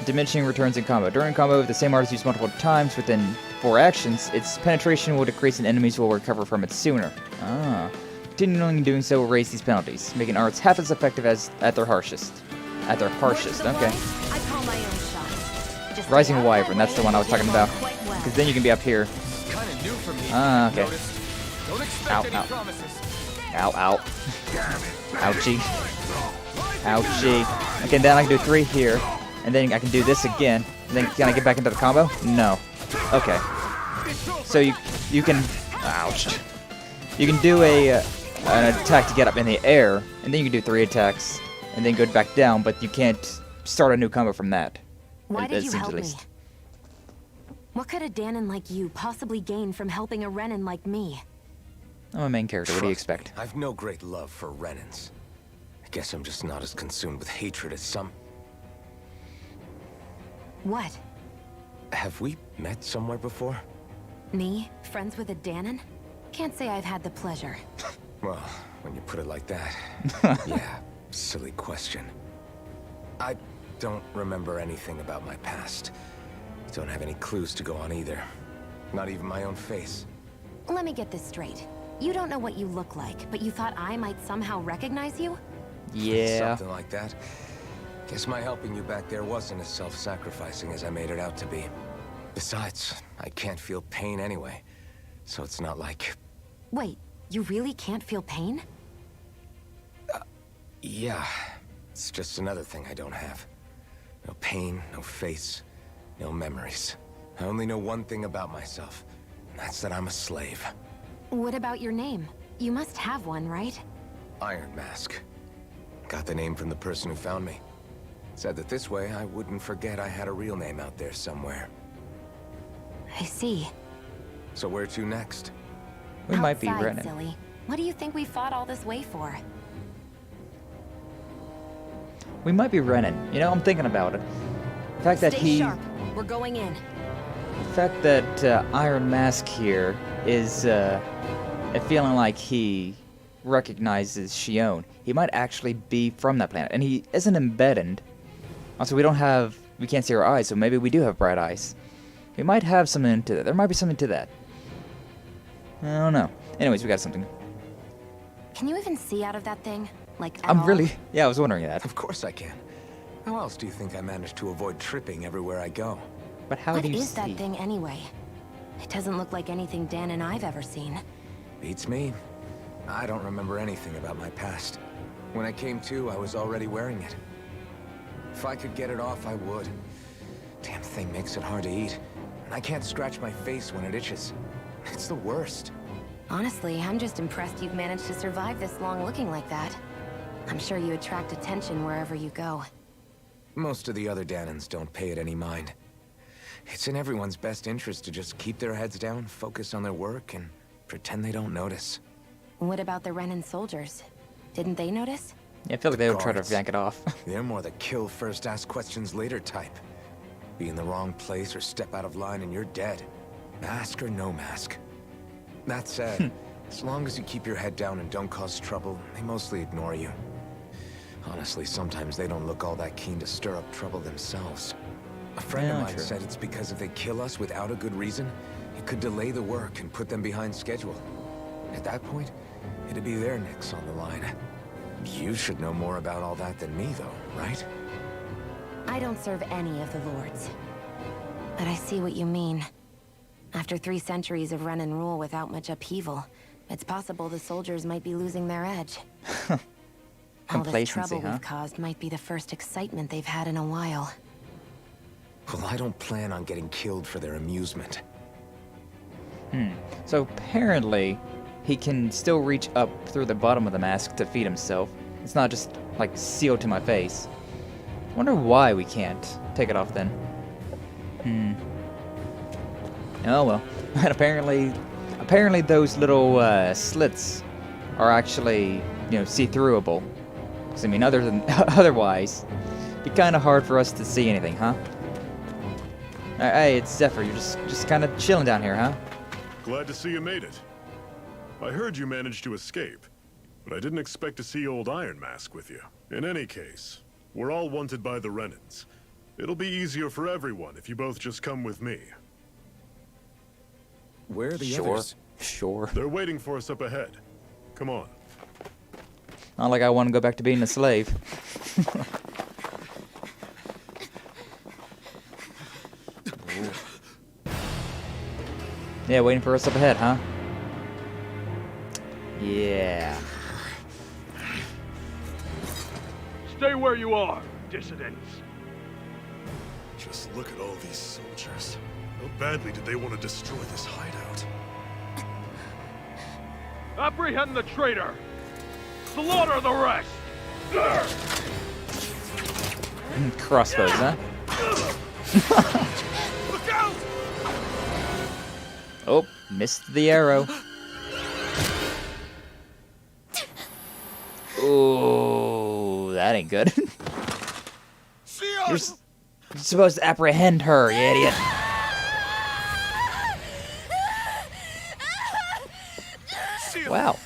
Diminishing returns in combo. During combo, if the same art is used multiple times within 4 actions, its penetration will decrease and enemies will recover from it sooner. Ah. Continuing doing so will raise these penalties, making arts half as effective as at their harshest. Okay. I call my own shot. Just Rising get out of Wyvern, my that's the way one I was and talking get about. along quite well. Because then you can be up here. Kinda new for me. Ah, okay. Don't expect Ow, any ow. promises. Ow. Ouchie. Okay, then I can do 3 here. And then I can do this again. And then can I get back into the combo? No. Okay. So you can... Ouch. You can do an attack to get up in the air. And then you can do 3 attacks. And then go back down. But you can't start a new combo from that. Why It did you seems help at me? least. What could a Danon like you possibly gain from helping a Renan like me? I'm a main character. What do you Trust me, expect? I've no great love for Renans. I guess I'm just not as consumed with hatred as some. What? Have we met somewhere before? Me? Friends with a Danon? Can't say I've had the pleasure. Well, when you put it like that, yeah, silly question. I don't remember anything about my past. Don't have any clues to go on either. Not even my own face. Let me get this straight. You don't know what you look like, but you thought I might somehow recognize you? Yeah. Something like that. Guess my helping you back there wasn't as self-sacrificing as I made it out to be. Besides, I can't feel pain anyway. So it's not like... Wait, you really can't feel pain? Yeah. It's just another thing I don't have. No pain, no face, no memories. I only know one thing about myself. And that's that I'm a slave. What about your name? You must have one, right? Iron Mask. Got the name from the person who found me. Said that this way I wouldn't forget I had a real name out there somewhere. I see. So where to next? We might be Outside, Renan. silly. What do you think we fought all this way for? We might be Renan. You know, I'm thinking about it. The fact that Stay sharp. We're going in. The fact that Iron Mask here is feeling like he recognizes Shion. He might actually be from that planet, and he isn't embedded. Also, we can't see our eyes, so maybe we do have bright eyes. We might have something to that. There might be something to that. I don't know. Anyways, we got something. Can you even see out of that thing? Like, at I'm all? really... Yeah, I was wondering that. Of course I can. How else do you think I managed to avoid tripping everywhere I go? But how What do you is see? that thing anyway? It doesn't look like anything Dan and I've ever seen. Beats me. I don't remember anything about my past. When I came to, I was already wearing it. If I could get it off, I would. Damn thing makes it hard to eat. And I can't scratch my face when it itches. It's the worst. Honestly, I'm just impressed you've managed to survive this long looking like that. I'm sure you attract attention wherever you go. Most of the other Danons don't pay it any mind. It's in everyone's best interest to just keep their heads down, focus on their work, and pretend they don't notice. What about the Renan soldiers? Didn't they notice? Yeah, I feel like they would try to Guards. yank it off. They're more the kill first, ask questions later type. Be in the wrong place or step out of line and you're dead. Mask or no mask. That said, as long as you keep your head down and don't cause trouble, they mostly ignore you. Honestly, sometimes they don't look all that keen to stir up trouble themselves. A friend Yeah, of mine true. said it's because if they kill us without a good reason, it could delay the work and put them behind schedule. At that point, it'd be their necks on the line. You should know more about all that than me, though, right? I don't serve any of the lords. But I see what you mean. After 3 centuries of run and rule without much upheaval, it's possible the soldiers might be losing their edge. All this Complacency, trouble huh? we've caused might be the first excitement they've had in a while. Well, I don't plan on getting killed for their amusement. So apparently, he can still reach up through the bottom of the mask to feed himself. It's not just, like, sealed to my face. Wonder why we can't take it off then. Oh well. And apparently those little slits are actually, you know, see-throughable. 'Cause I mean, otherwise, it'd be kind of hard for us to see anything, huh? Hey, it's Zephyr. You're just kind of chilling down here, huh? Glad to see you made it. I heard you managed to escape, but I didn't expect to see old Iron Mask with you. In any case, we're all wanted by the Renans. It'll be easier for everyone if you both just come with me. Where are the Sure. others? Sure. They're waiting for us up ahead. Come on. Not like I want to go back to being a slave. Yeah, waiting for us up ahead, huh? Yeah. Stay where you are, dissidents. Just look at all these soldiers. How badly did they want to destroy this hideout? Apprehend the traitor. Slaughter the rest. Crossbows, huh? Look out! Oh, missed the arrow. Ooh, that ain't good. You're supposed to apprehend her, you idiot. Wow.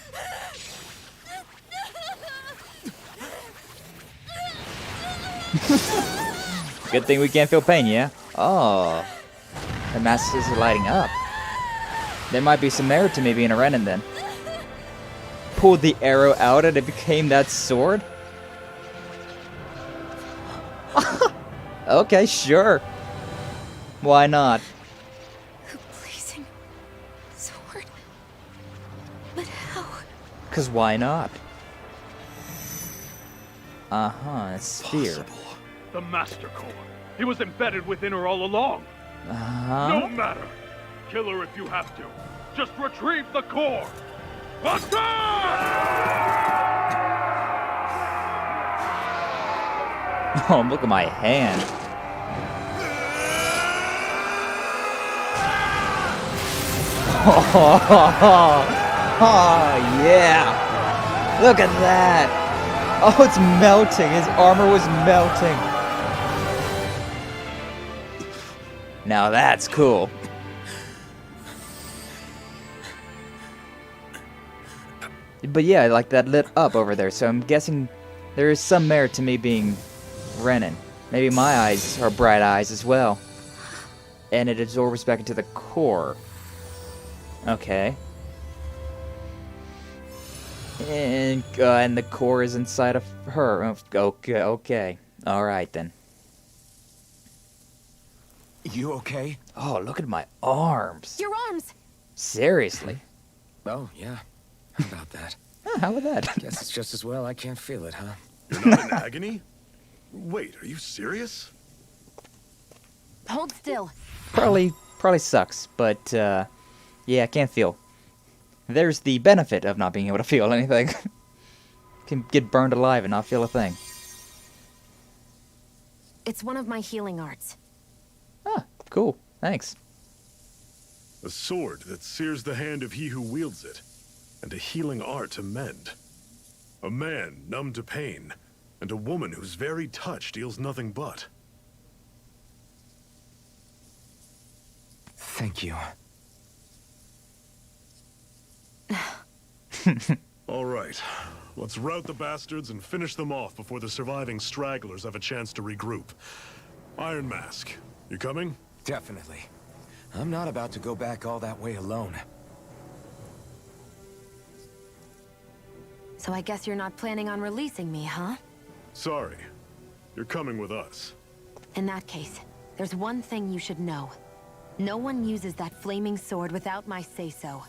Good thing we can't feel pain, yeah? Oh. The mask is lighting up. There might be some merit to me being a Renan then. Pulled the arrow out and it became that sword? Okay, sure. Why not? Blazing sword. But how? 'Cause why not? Uh-huh, a sphere. The Master Core. He was embedded within her all along. Uh-huh. No matter. Kill her if you have to. Just retrieve the core. Attack! Oh, look at my hand. Oh, yeah. Look at that. Oh, it's melting. His armor was melting. Now that's cool. But yeah, like that lit up over there, so I'm guessing there is some merit to me being Renan. Maybe my eyes are bright eyes as well. And it absorbs back into the core. Okay. And the core is inside of her. Okay. Alright then. You okay? Oh, look at my arms. Your arms! Seriously. Oh, yeah. How about that? Oh, how about that? Guess it's just as well I can't feel it, huh? You're not in agony? Wait, are you serious? Hold still. Probably sucks, but yeah, I can't feel. There's the benefit of not being able to feel anything. Can get burned alive and not feel a thing. It's one of my healing arts. Ah, cool. Thanks. A sword that sears the hand of he who wields it, and a healing art to mend. A man numb to pain, and a woman whose very touch deals nothing but. Thank you. All right, let's rout the bastards and finish them off before the surviving stragglers have a chance to regroup. Iron Mask, You coming? Definitely. I'm not about to go back all that way alone. So I guess you're not planning on releasing me, huh? Sorry. You're coming with us. In that case, there's one thing you should know. No one uses that flaming sword without my say-so.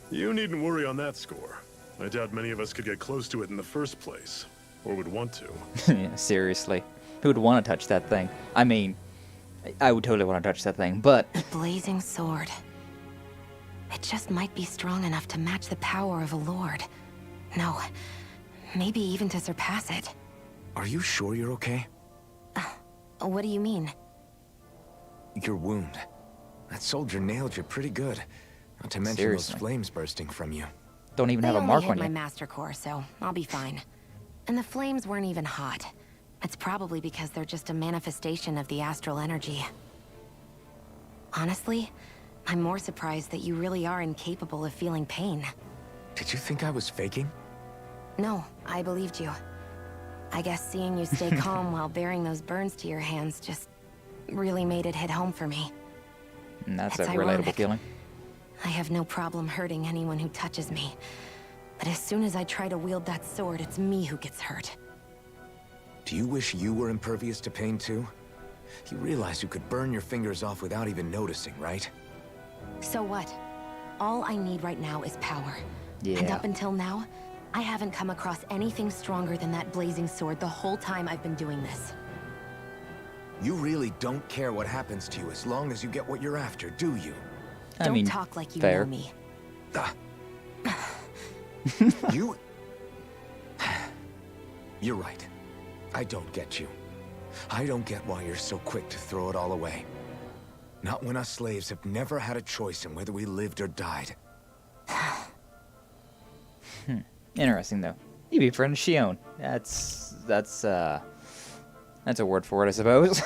You needn't worry on that score. I doubt many of us could get close to it in the first place. Or would want to. Yeah, seriously. Who would want to touch that thing? I mean, I would totally want to touch that thing, but... A blazing sword. It just might be strong enough to match the power of a lord. No, maybe even to surpass it. Are you sure you're okay? What do you mean? Your wound. That soldier nailed you pretty good. Not to mention Seriously. those flames bursting from you. Don't even They have a only mark hit on my you. master core, so I'll be fine. And the flames weren't even hot. It's probably because they're just a manifestation of the astral energy. Honestly, I'm more surprised that you really are incapable of feeling pain. Did you think I was faking? No, I believed you. I guess seeing you stay calm while bearing those burns to your hands just really made it hit home for me. And that's a It's relatable ironic. feeling. I have no problem hurting anyone who touches me. But as soon as I try to wield that sword, it's me who gets hurt. Do you wish you were impervious to pain too? You realize you could burn your fingers off without even noticing, right? So what? All I need right now is power. And Yeah. up until now, I haven't come across anything stronger than that blazing sword the whole time I've been doing this. You really don't care what happens to you as long as you get what you're after, do you? I Don't mean, talk like you fair. know me. Ah. You... You're right. I don't get you. I don't get why you're so quick to throw it all away. Not when us slaves have never had a choice in whether we lived or died. Interesting, though. You befriended Shion. That's a word for it, I suppose.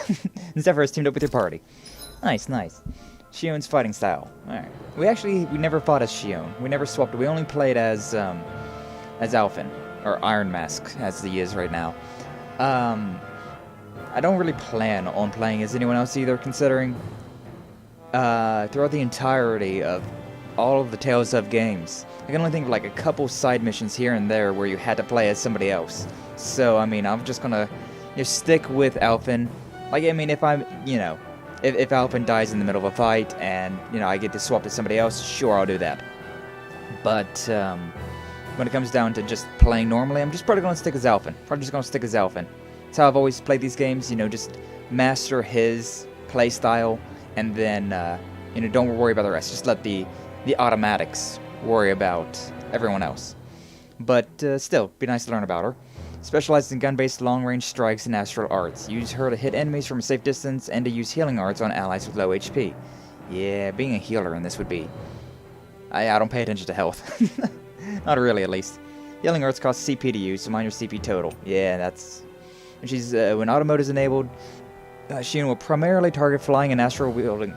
Zephyros teamed up with your party. Nice, nice. Shion's fighting style. Alright. We never fought as Shion. We never swapped. We only played as Alphen. Or Iron Mask, as he is right now. I don't really plan on playing as anyone else either, considering throughout the entirety of all of the Tales of games, I can only think of like a couple side missions here and there where you had to play as somebody else. So, I mean, I'm just gonna stick with Alphen. Like, I mean, if I'm, if Alphen dies in the middle of a fight and, I get to swap to somebody else, sure, I'll do that. But, when it comes down to just playing normally, I'm just probably gonna stick as Alphen. That's how I've always played these games, just master his play style, and then, don't worry about the rest. Just let the automatics worry about everyone else. But still, be nice to learn about her. Specializes in gun-based long-range strikes and astral arts. Use her to hit enemies from a safe distance and to use healing arts on allies with low HP. Yeah, being a healer in this would be... I don't pay attention to health. Not really, at least. Healing arts cost CP to use, so mind your CP total. Yeah, that's... when auto mode is enabled, Shion will primarily target flying and astral wielding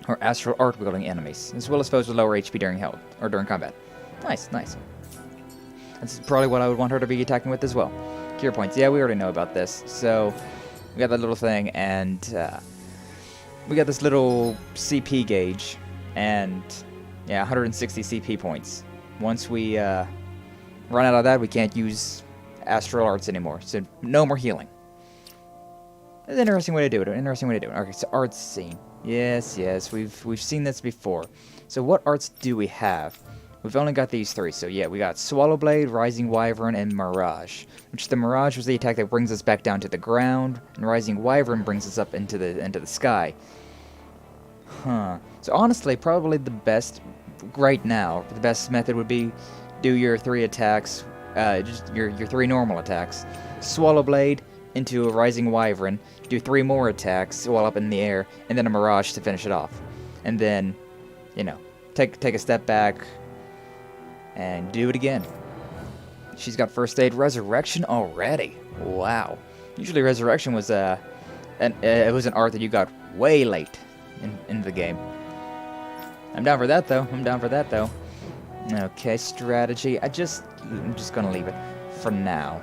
or astral art wielding enemies, as well as foes with lower HP during combat. Nice, nice. That's probably what I would want her to be attacking with as well. Cure points. Yeah, we already know about this. So we got that little thing, and we got this little CP gauge, and yeah, 160 CP points. Once we run out of that, we can't use astral arts anymore. So no more healing. That's an interesting way to do it. Okay, so arts scene. Yes, we've seen this before. So what arts do we have? We've only got these three. So yeah, we got Swallow Blade, Rising Wyvern, and Mirage. Which the Mirage was the attack that brings us back down to the ground, and Rising Wyvern brings us up into the sky. Huh. So honestly, probably the best right now, the best method would be do your three attacks, just your three normal attacks. Swallow Blade into a Rising Wyvern, do 3 more attacks while up in the air, and then a Mirage to finish it off. And then, take a step back and do it again. She's got First Aid Resurrection already. Wow. Usually Resurrection was it was an art that you got way late in the game. I'm down for that though. Okay, strategy. I'm just gonna leave it for now.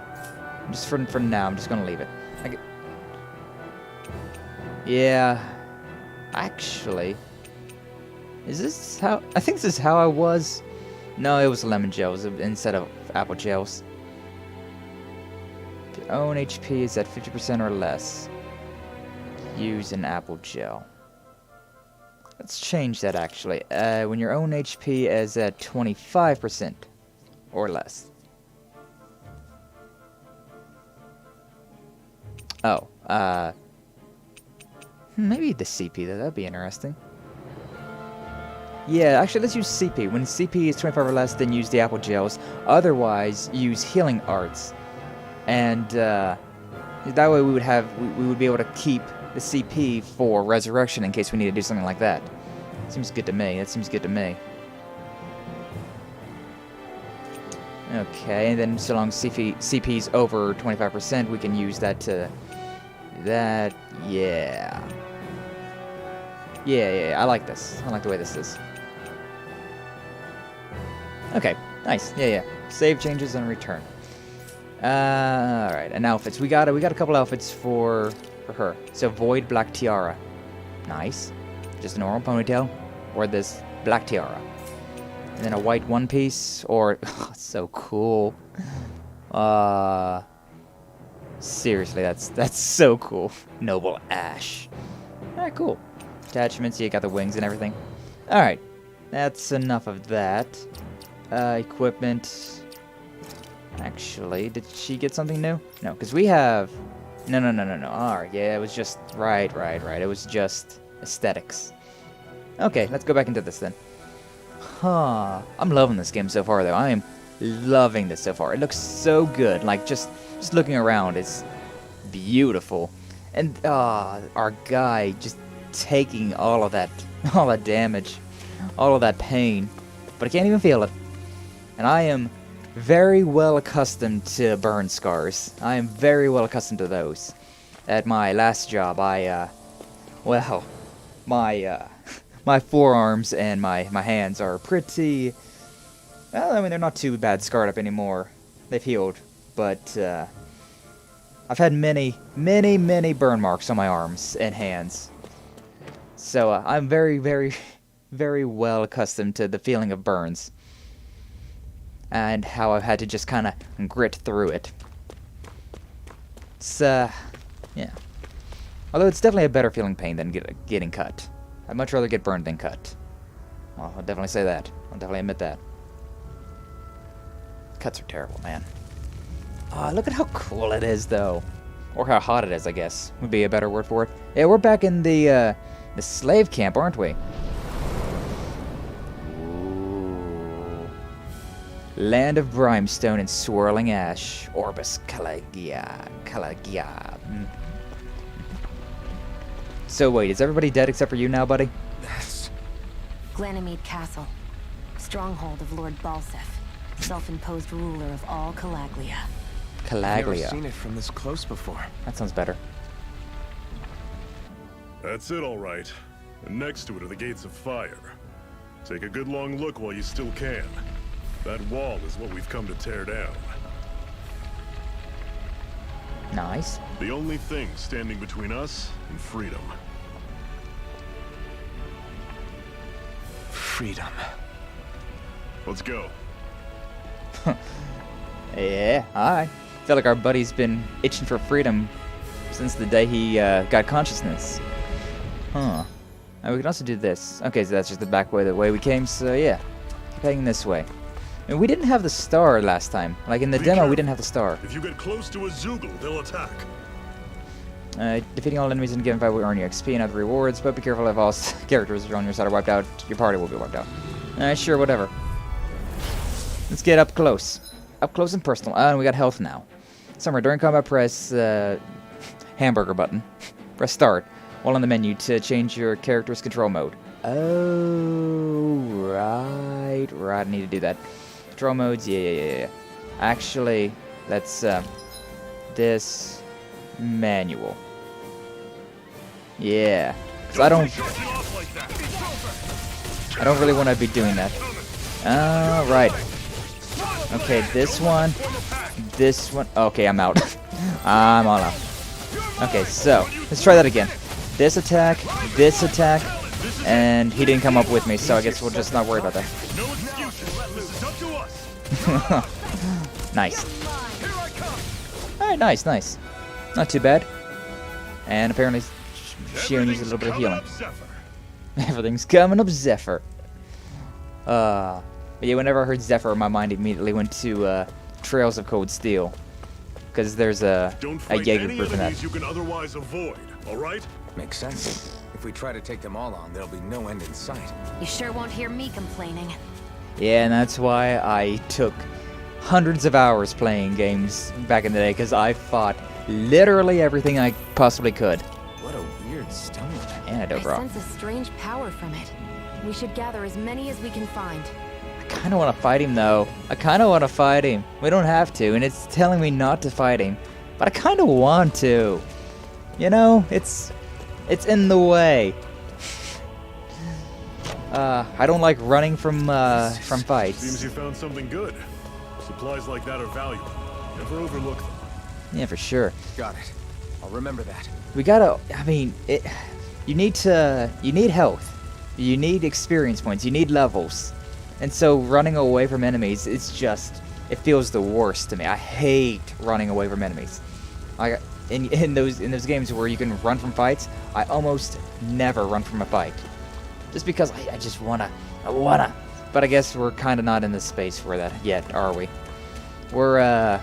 For now, I'm just gonna leave it. Yeah. Actually, is this how... I think this is how I was. No, it was lemon gels instead of apple gels. If your own HP is at 50% or less, use an apple gel. Let's change that, actually. When your own HP is at 25% or less. Oh, maybe the CP, that'd be interesting. Yeah, actually, let's use CP. When CP is 25 or less, then use the apple gels. Otherwise, use healing arts. And, that way we would be able to keep the CP for resurrection in case we need to do something like that. Seems good to me. That seems good to me. Okay, and then so long as CP's over 25%, we can use that to... That... Yeah. Yeah, I like this. I like the way this is. Okay, nice. Yeah. Save changes and return. Alright, and outfits. We got a couple outfits for her. So Void Black Tiara. Nice. Just a normal ponytail. Or this black tiara. And then a white one piece. Or so cool. Seriously, that's so cool. Noble Ash. Alright, cool. Attachments, you got the wings and everything. Alright. That's enough of that. Equipment. Actually, did she get something new? No, because we have... No. Alright, yeah, it was just... Right. It was just aesthetics. Okay, let's go back into this then. Huh. I'm loving this game so far, though. I am loving this so far. It looks so good. Like, just looking around, it's beautiful. And, our guy just taking all of that damage, all of that pain. But I can't even feel it. And I am very well accustomed to burn scars. I am very well accustomed to those. At my last job, well, my forearms and my hands are pretty... Well, I mean, they're not too bad scarred up anymore. They've healed. But, I've had many burn marks on my arms and hands. So, I'm very, very well accustomed to the feeling of burns. And how I've had to just kind of grit through it. It's, yeah. Although it's definitely a better feeling pain than getting cut. I'd much rather get burned than cut. Well, I'll definitely say that. I'll definitely admit that. Cuts are terrible, man. Look at how cool it is, though. Or how hot it is, I guess. Would be a better word for it. Yeah, we're back in the slave camp, aren't we? Ooh. Land of brimstone and swirling ash. Orbis Calagia. So wait, is everybody dead except for you now, buddy? Glanamede Castle. Stronghold of Lord Balsef. Self-imposed ruler of all Calaglia. I've never seen it from this close before. That sounds better. That's it, all right. And next to it are the gates of fire. Take a good long look while you still can. That wall is what we've come to tear down. Nice. The only thing standing between us and freedom. Freedom. Let's go. Yeah, alright. I feel like our buddy's been itching for freedom since the day he got consciousness. Huh. And we can also do this. Okay, so that's just the back way, the way we came, so yeah. Keep heading this way. And we didn't have the star last time. Like in the demo, we didn't have the star. If you get close to a Zoogle, they'll attack. Defeating all enemies in a given fight will earn you XP and other rewards, but be careful if all characters on your side are wiped out, your party will be wiped out. Sure, whatever. Let's get up close. Up close and personal. And we got health now. Somewhere during combat, press hamburger button. Press start while on the menu to change your character's control mode. Oh, right. I need to do that. Control modes, yeah. Actually, let's, this manual. Yeah. So I don't really want to be doing that. Right. Okay, this one. Okay, I'm out. I'm all out. Okay, so let's try that again. this attack, and he didn't come up with me, so I guess we'll just not worry about that. No excuses. This is up to us. Nice. Alright, nice, nice. Not too bad. And apparently Shion needs a little bit of healing. Everything's coming up, Zephyr. But yeah, whenever I heard Zephyr, my mind immediately went to Trails of Cold Steel. Because there's a Jaeger group in that. You can otherwise avoid, all right? Makes sense. If we try to take them all on, there'll be no end in sight. You sure won't hear me complaining. Yeah, and that's why I took hundreds of hours playing games back in the day, because I fought literally everything I possibly could. What a weird stone. Antidote, I bro. sense a strange power from it. We should gather as many as we can find. I kind of want to fight him, though. I kind of want to fight him. We don't have to, and it's telling me not to fight him. But I kind of want to. You know, it's in the way. I don't like running from fights. Seems you found something good. Supplies like that are valuable. Never overlook them. Yeah, for sure. Got it. I'll remember that. We gotta. I mean, you need health. You need experience points. You need levels. And so running away from enemies, it feels the worst to me. I hate running away from enemies. Like in those games where you can run from fights, I almost never run from a fight. Just because I just wanna. But I guess we're kind of not in the space for that yet, are we? We're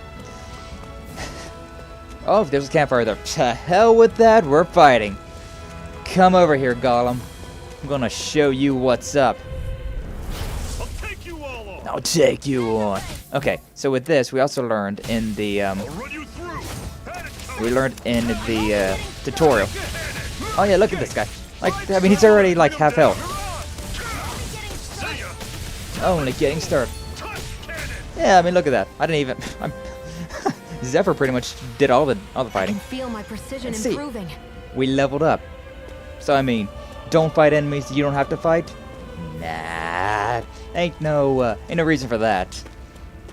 Oh, if there's a campfire there. To hell with that, we're fighting. Come over here, Gollum. I'm gonna show you what's up. I'll take you on. Okay, so with this, we also learned in the tutorial. Oh yeah, look at this guy. Like, I mean, he's already like half health. Only getting started. Yeah, I mean, look at that. I didn't even. Zephyr pretty much did all the fighting. I can feel my precision Let's see. improving. We leveled up. So I mean, don't fight enemies you don't have to fight. Nah, ain't no reason for that.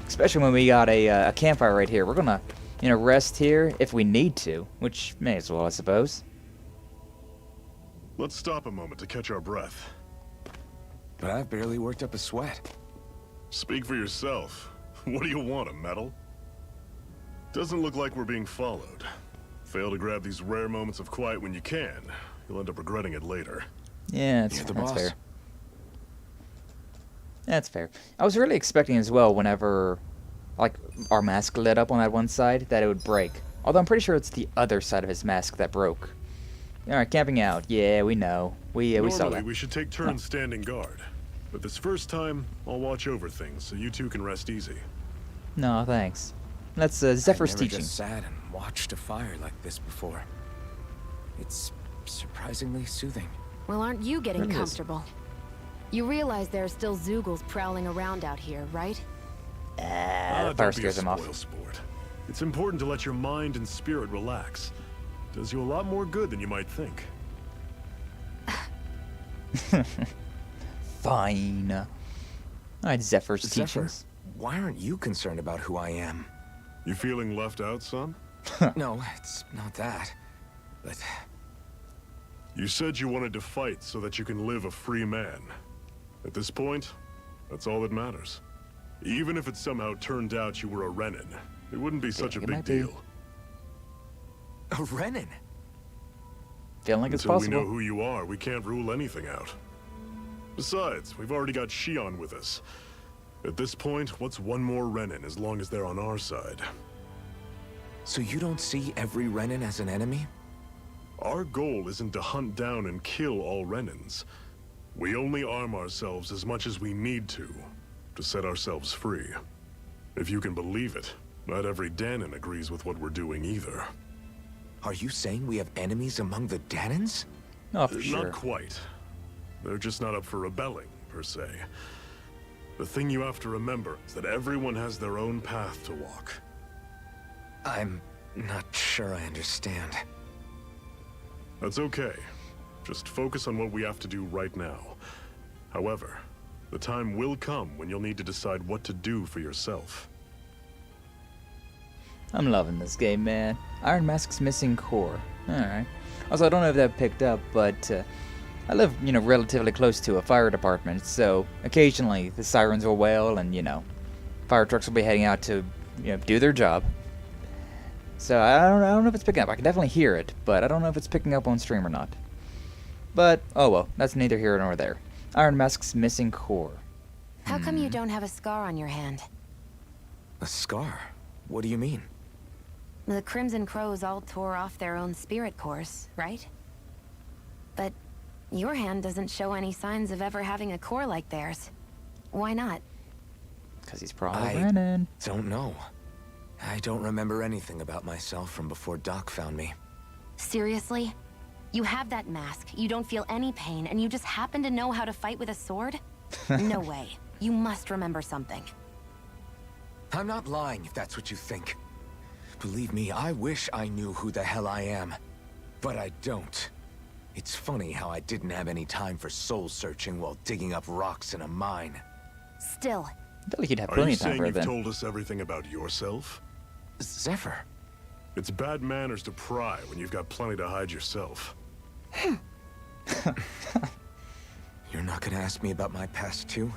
Especially when we got a campfire right here. We're gonna, rest here if we need to, which may as well, I suppose. Let's stop a moment to catch our breath. But I've barely worked up a sweat. Speak for yourself. What do you want, a medal? Doesn't look like we're being followed. Fail to grab these rare moments of quiet when you can. You'll end up regretting it later. Yeah, that's boss. fair. That's fair. I was really expecting as well whenever, like, our mask lit up on that one side, that it would break. Although I'm pretty sure it's the other side of his mask that broke. Alright, camping out. Yeah, we know. We saw that. Normally, we should take turns standing guard. But this first time, I'll watch over things so you two can rest easy. No, thanks. That's Zephyr's I've never teaching. just sat and watched a fire like this before. It's surprisingly soothing. Well, aren't you getting It is. comfortable? You realize there are still Zoogles prowling around out here, right? The Don't fire be a scares him off. spoilsport. It's important to let your mind and spirit relax. Does you a lot more good than you might think. Fine. Alright, Zephyr's Zephyr, teachings. why aren't you concerned about who I am? You feeling left out, son? No, it's not that. But You said you wanted to fight so that you can live a free man. At this point, that's all that matters. Even if it somehow turned out you were a Renan, it wouldn't be such a it big might be. deal. a Renan. Feeling like it's Until we possible. know who you are, we can't rule anything out. Besides, we've already got Shion with us. At this point, what's one more Renan as long as they're on our side? So you don't see every Renan as an enemy? Our goal isn't to hunt down and kill all Renans. We only arm ourselves as much as we need to set ourselves free. If you can believe it, not every Dahnan agrees with what we're doing either. Are you saying we have enemies among the Dahnans? Oh, for sure. Not quite. They're just not up for rebelling, per se. The thing you have to remember is that everyone has their own path to walk. I'm not sure I understand. That's okay. Just focus on what we have to do right now. However, the time will come when you'll need to decide what to do for yourself. I'm loving this game, man. Iron Mask's missing core. Alright. Also, I don't know if that picked up, but I live, relatively close to a fire department, so occasionally the sirens will wail and, fire trucks will be heading out to, do their job. So I don't know if it's picking up. I can definitely hear it, but I don't know if it's picking up on stream or not. But, oh well, that's neither here nor there. Iron Mask's missing core. How come you don't have a scar on your hand? A scar? What do you mean? The Crimson Crows all tore off their own spirit cores, right? But your hand doesn't show any signs of ever having a core like theirs. Why not? Because he's probably Renan. Don't know. I don't remember anything about myself from before Doc found me. Seriously? You have that mask, you don't feel any pain, and you just happen to know how to fight with a sword? No way. You must remember something. I'm not lying if that's what you think. Believe me, I wish I knew who the hell I am. But I don't. It's funny how I didn't have any time for soul searching while digging up rocks in a mine. Still. I feel like you'd have Are plenty you of time saying for it you've then. told us everything about yourself? Zephyr. It's bad manners to pry when you've got plenty to hide yourself. You're not gonna ask me about my past too?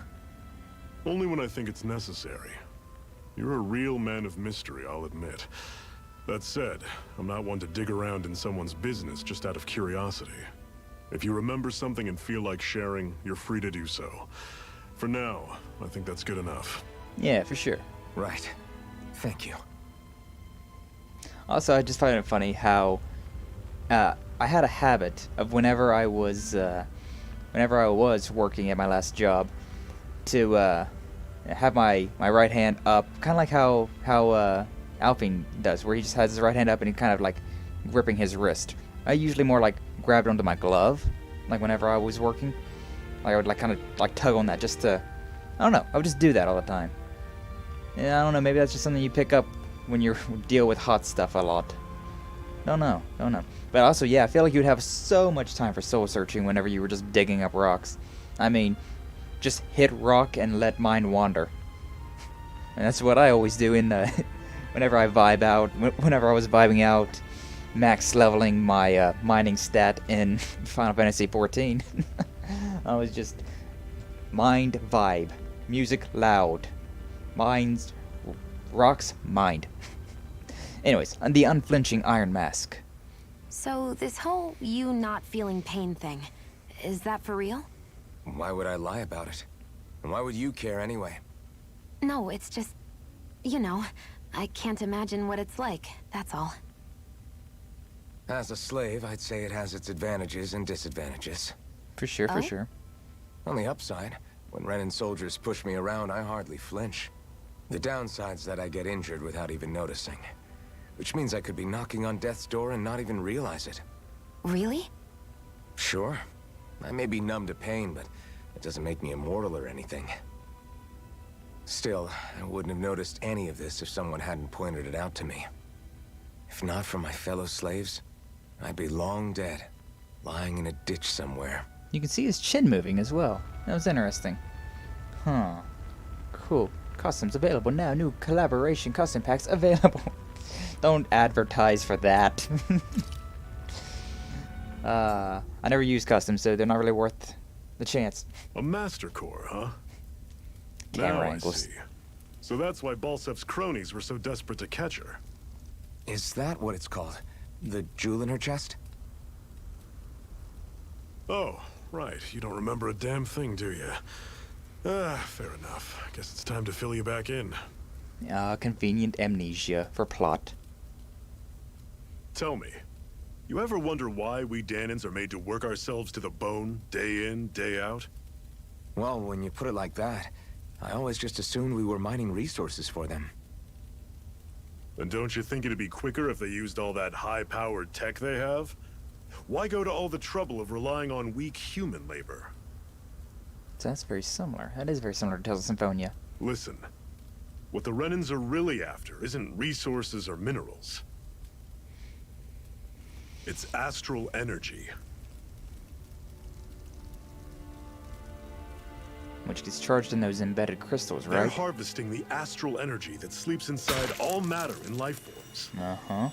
Only when I think it's necessary. You're a real man of mystery, I'll admit. That said, I'm not one to dig around in someone's business just out of curiosity. If you remember something and feel like sharing, you're free to do so. For now, I think that's good enough. Yeah, for sure. Right. Thank you. Also, I just find it funny how I had a habit of whenever I was working at my last job to have my right hand up, kind of like how Alpine does, where he just has his right hand up and he kind of like gripping his wrist. I usually more like grab it onto my glove, like whenever I was working. Like I would like kind of like tug on that just to, I don't know, I would just do that all the time. Yeah, I don't know, maybe that's just something you pick up when you deal with hot stuff a lot. Don't know. But also, yeah, I feel like you'd have so much time for soul searching whenever you were just digging up rocks. I mean, just hit rock and let mind wander. And that's what I always do in whenever I vibe out, whenever I was vibing out, max leveling my mining stat in Final Fantasy XIV. I was just mind vibe, music loud, minds, rocks, mind. Anyways, the unflinching Iron Mask. So this whole you not feeling pain thing, is that for real? Why would I lie about it? And why would you care anyway? No, it's just, I can't imagine what it's like, that's all. As a slave, I'd say it has its advantages and disadvantages. For sure, for sure. On the upside, when Renan soldiers push me around, I hardly flinch. The downside's that I get injured without even noticing. Which means I could be knocking on death's door and not even realize it. Really? Sure. I may be numb to pain, but it doesn't make me immortal or anything. Still, I wouldn't have noticed any of this if someone hadn't pointed it out to me. If not for my fellow slaves, I'd be long dead, lying in a ditch somewhere. You can see his chin moving as well. That was interesting. Huh. Cool. Costumes available now. New collaboration costume packs available. Don't advertise for that. I never use customs, so they're not really worth the chance. A master core, huh? Camera Now angles. I see. So that's why Balsef's cronies were so desperate to catch her. Is that what it's called? The jewel in her chest? Oh, right. You don't remember a damn thing, do you? Fair enough. Guess it's time to fill you back in. Convenient amnesia for plot. Tell me, you ever wonder why we Dahnans are made to work ourselves to the bone, day in, day out? Well, when you put it like that, I always just assumed we were mining resources for them. And don't you think it'd be quicker if they used all that high-powered tech they have? Why go to all the trouble of relying on weak human labor? So that's very similar. That is very similar to Tales of Symphonia. Listen, what the Renans are really after isn't resources or minerals. It's astral energy. Which gets charged in those embedded crystals, They're right? harvesting the astral energy that sleeps inside all matter in life forms. Uh-huh.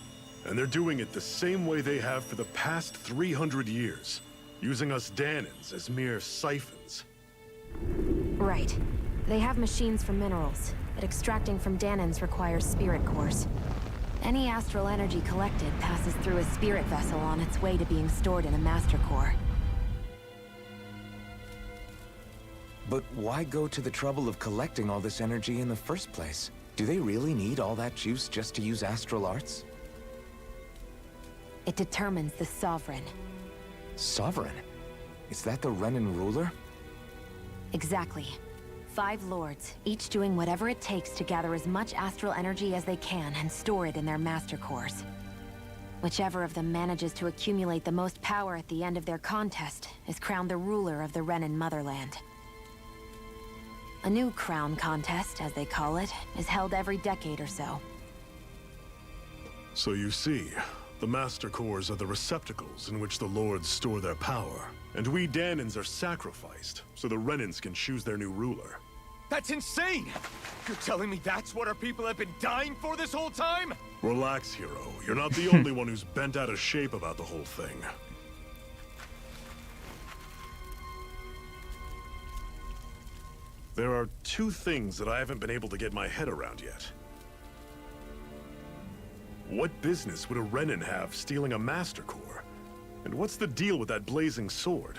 And they're doing it the same way they have for the past 300 years, using us Dahnans as mere siphons. Right. They have machines for minerals, but extracting from Dahnans requires spirit cores. Any astral energy collected passes through a spirit vessel on its way to being stored in a master core. But why go to the trouble of collecting all this energy in the first place? Do they really need all that juice just to use astral arts? It determines the Sovereign. Sovereign? Is that the Renan ruler? Exactly. 5 lords, each doing whatever it takes to gather as much astral energy as they can and store it in their master cores. Whichever of them manages to accumulate the most power at the end of their contest is crowned the ruler of the Renan motherland. A new crown contest, as they call it, is held every decade or so. So you see, the Master Cores are the receptacles in which the Lords store their power. And we Dahnans are sacrificed, so the Renans can choose their new ruler. That's insane! You're telling me that's what our people have been dying for this whole time? Relax, hero. You're not the only one who's bent out of shape about the whole thing. There are 2 things that I haven't been able to get my head around yet. What business would a Renan have stealing a Master Core? And what's the deal with that blazing sword?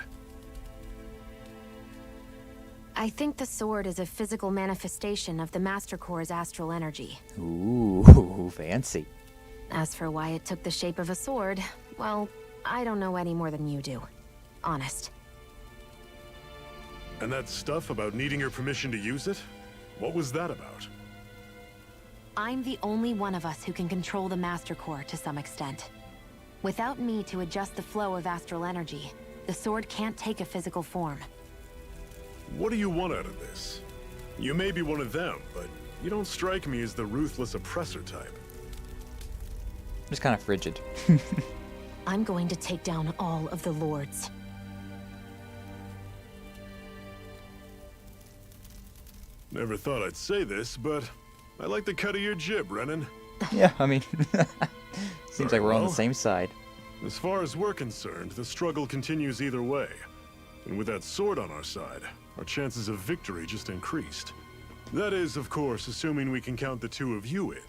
I think the sword is a physical manifestation of the Master Core's astral energy. Ooh, fancy. As for why it took the shape of a sword, well, I don't know any more than you do. Honest. And that stuff about needing your permission to use it? What was that about? I'm the only one of us who can control the Master Core to some extent. Without me to adjust the flow of astral energy, the sword can't take a physical form. What do you want out of this? You may be one of them, but you don't strike me as the ruthless oppressor type. Just kind of frigid. I'm going to take down all of the lords. Never thought I'd say this, but I like the cut of your jib, Renan. Yeah, I mean, seems like we're on the Well, same side. As far as we're concerned, the struggle continues either way. And with that sword on our side, our chances of victory just increased. That is, of course, assuming we can count the 2 of you in.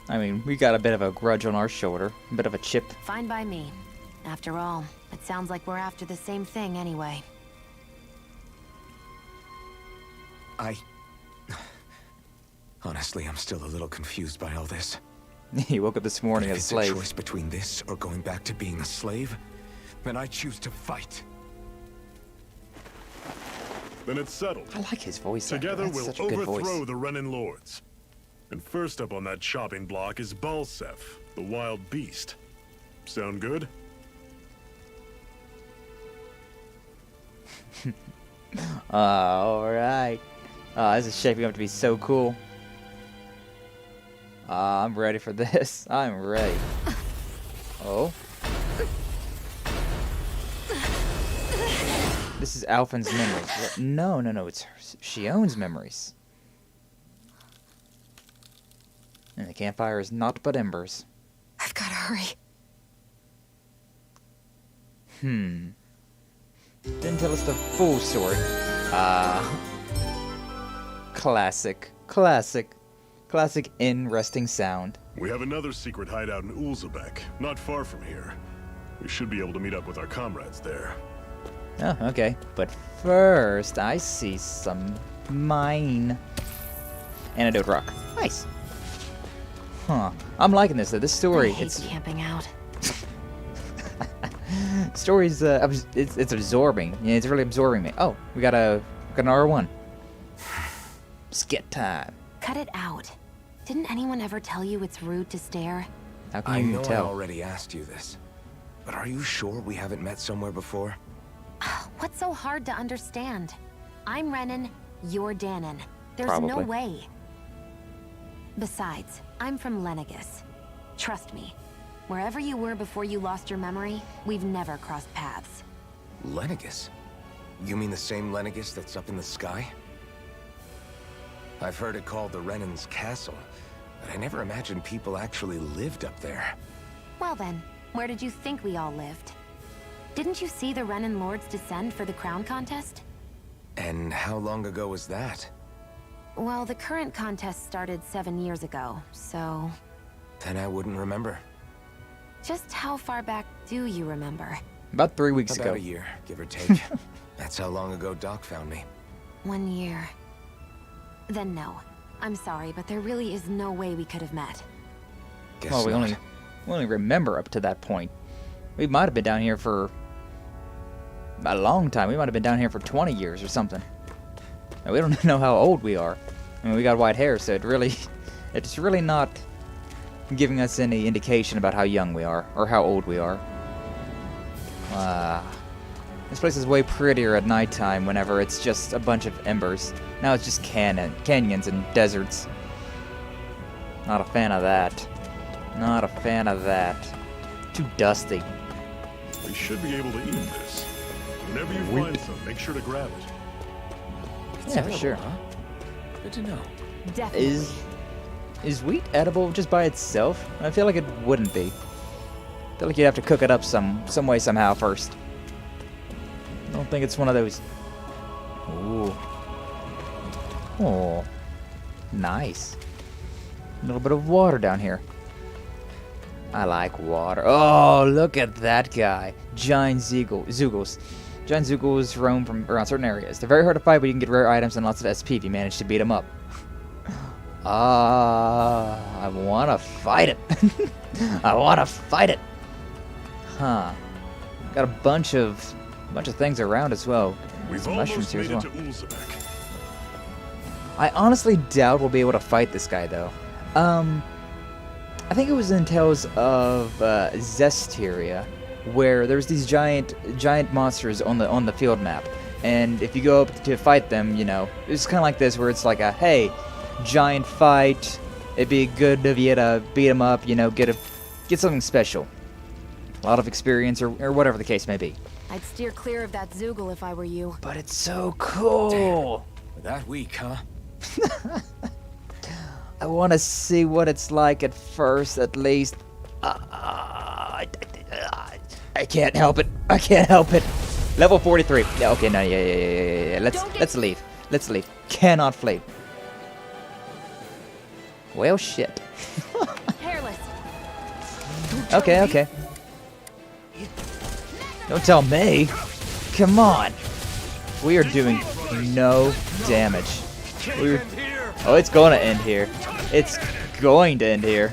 I mean, we got a bit of a grudge on our shoulder, a bit of a chip. Fine by me. After all, it sounds like we're after the same thing anyway. Honestly, I'm still a little confused by all this. He woke up this morning But as if a it's slave. a choice between this or going back to being a slave, then I choose to fight. Then it's settled. I like his voice. actor. Together That's we'll such a good overthrow voice. the Renan Lords. And first up on that chopping block is Balsef, the wild beast. Sound good? Alright. This is shaping up to be so cool. I'm ready for this. I'm ready. Oh. This is Alphen's memories. What? No, it's her. Shionne's memories. And the campfire is naught but embers. I've gotta hurry. Didn't tell us the full story. Classic in-resting sound. We have another secret hideout in Ulzebek, not far from here. We should be able to meet up with our comrades there. Oh, okay. But first, I see some mine. Antidote rock. Nice. Huh. I'm liking this, though. This story, I hate it's... camping out. Story's, it's absorbing. Yeah, it's really absorbing me. Oh, we got an R1. Skit time. Cut it out. Didn't anyone ever tell you it's rude to stare? How can I you know I tell? already asked you this, but are you sure we haven't met somewhere before? What's so hard to understand? I'm Renan, you're Dahnan. There's no Probably. way. Besides, I'm from Lenegus. Trust me, wherever you were before you lost your memory, we've never crossed paths. Lenegus? You mean the same Lenegus that's up in the sky? I've heard it called the Renan's Castle, but I never imagined people actually lived up there. Well then, where did you think we all lived? Didn't you see the Renan Lords descend for the crown contest? And how long ago was that? Well, the current contest started 7 years ago, so... Then I wouldn't remember. Just how far back do you remember? About 3 weeks About ago. a year, give or take. That's how long ago Doc found me. 1 year. Then no. I'm sorry, but there really is no way we could have met. Guess Well, we not. only remember up to that point. We might have been down here for a long time. We might have been down here for 20 years or something. And we don't know how old we are. I mean, we got white hair, so it's really not giving us any indication about how young we are or how old we are. This place is way prettier at nighttime whenever it's just a bunch of embers. Now it's just canyons and deserts. Not a fan of that. Not a fan of that. Too dusty. We should be able to eat this. Whenever you find some, make sure to grab it. Yeah, for sure. Huh? Good to know. Definitely. Is wheat edible just by itself? I feel like it wouldn't be. I feel like you'd have to cook it up some way, somehow first. I don't think it's one of those. Ooh. Oh. Nice. A little bit of water down here. I like water. Oh, look at that guy. Giant Zoogles. Giant Zoogles roam from around certain areas. They're very hard to fight, but you can get rare items and lots of SP if you manage to beat them up. I want to fight it. I want to fight it. Huh. Got a bunch of things around as well. We've Some mushrooms almost here made as it well. to Ulzebek. I honestly doubt we'll be able to fight this guy though. I think it was in Tales of Zestiria, where there's these giant monsters on the field map, and if you go up to fight them, you know, it's kind of like this, where it's like a hey, giant fight. It'd be good of you to beat them up, you know, get something special, a lot of experience or whatever the case may be. I'd steer clear of that Zoogle if I were you. But it's so cool. That weak, huh? I want to see what it's like at first, at least. I can't help it. I can't help it. Level 43. Yeah. Okay. No. Yeah. Let's leave. Let's leave. Cannot flee. Well, shit. Hairless. Okay. Don't tell me. Come on. We are doing no damage. Oh, it's going to end here. It's going to end here.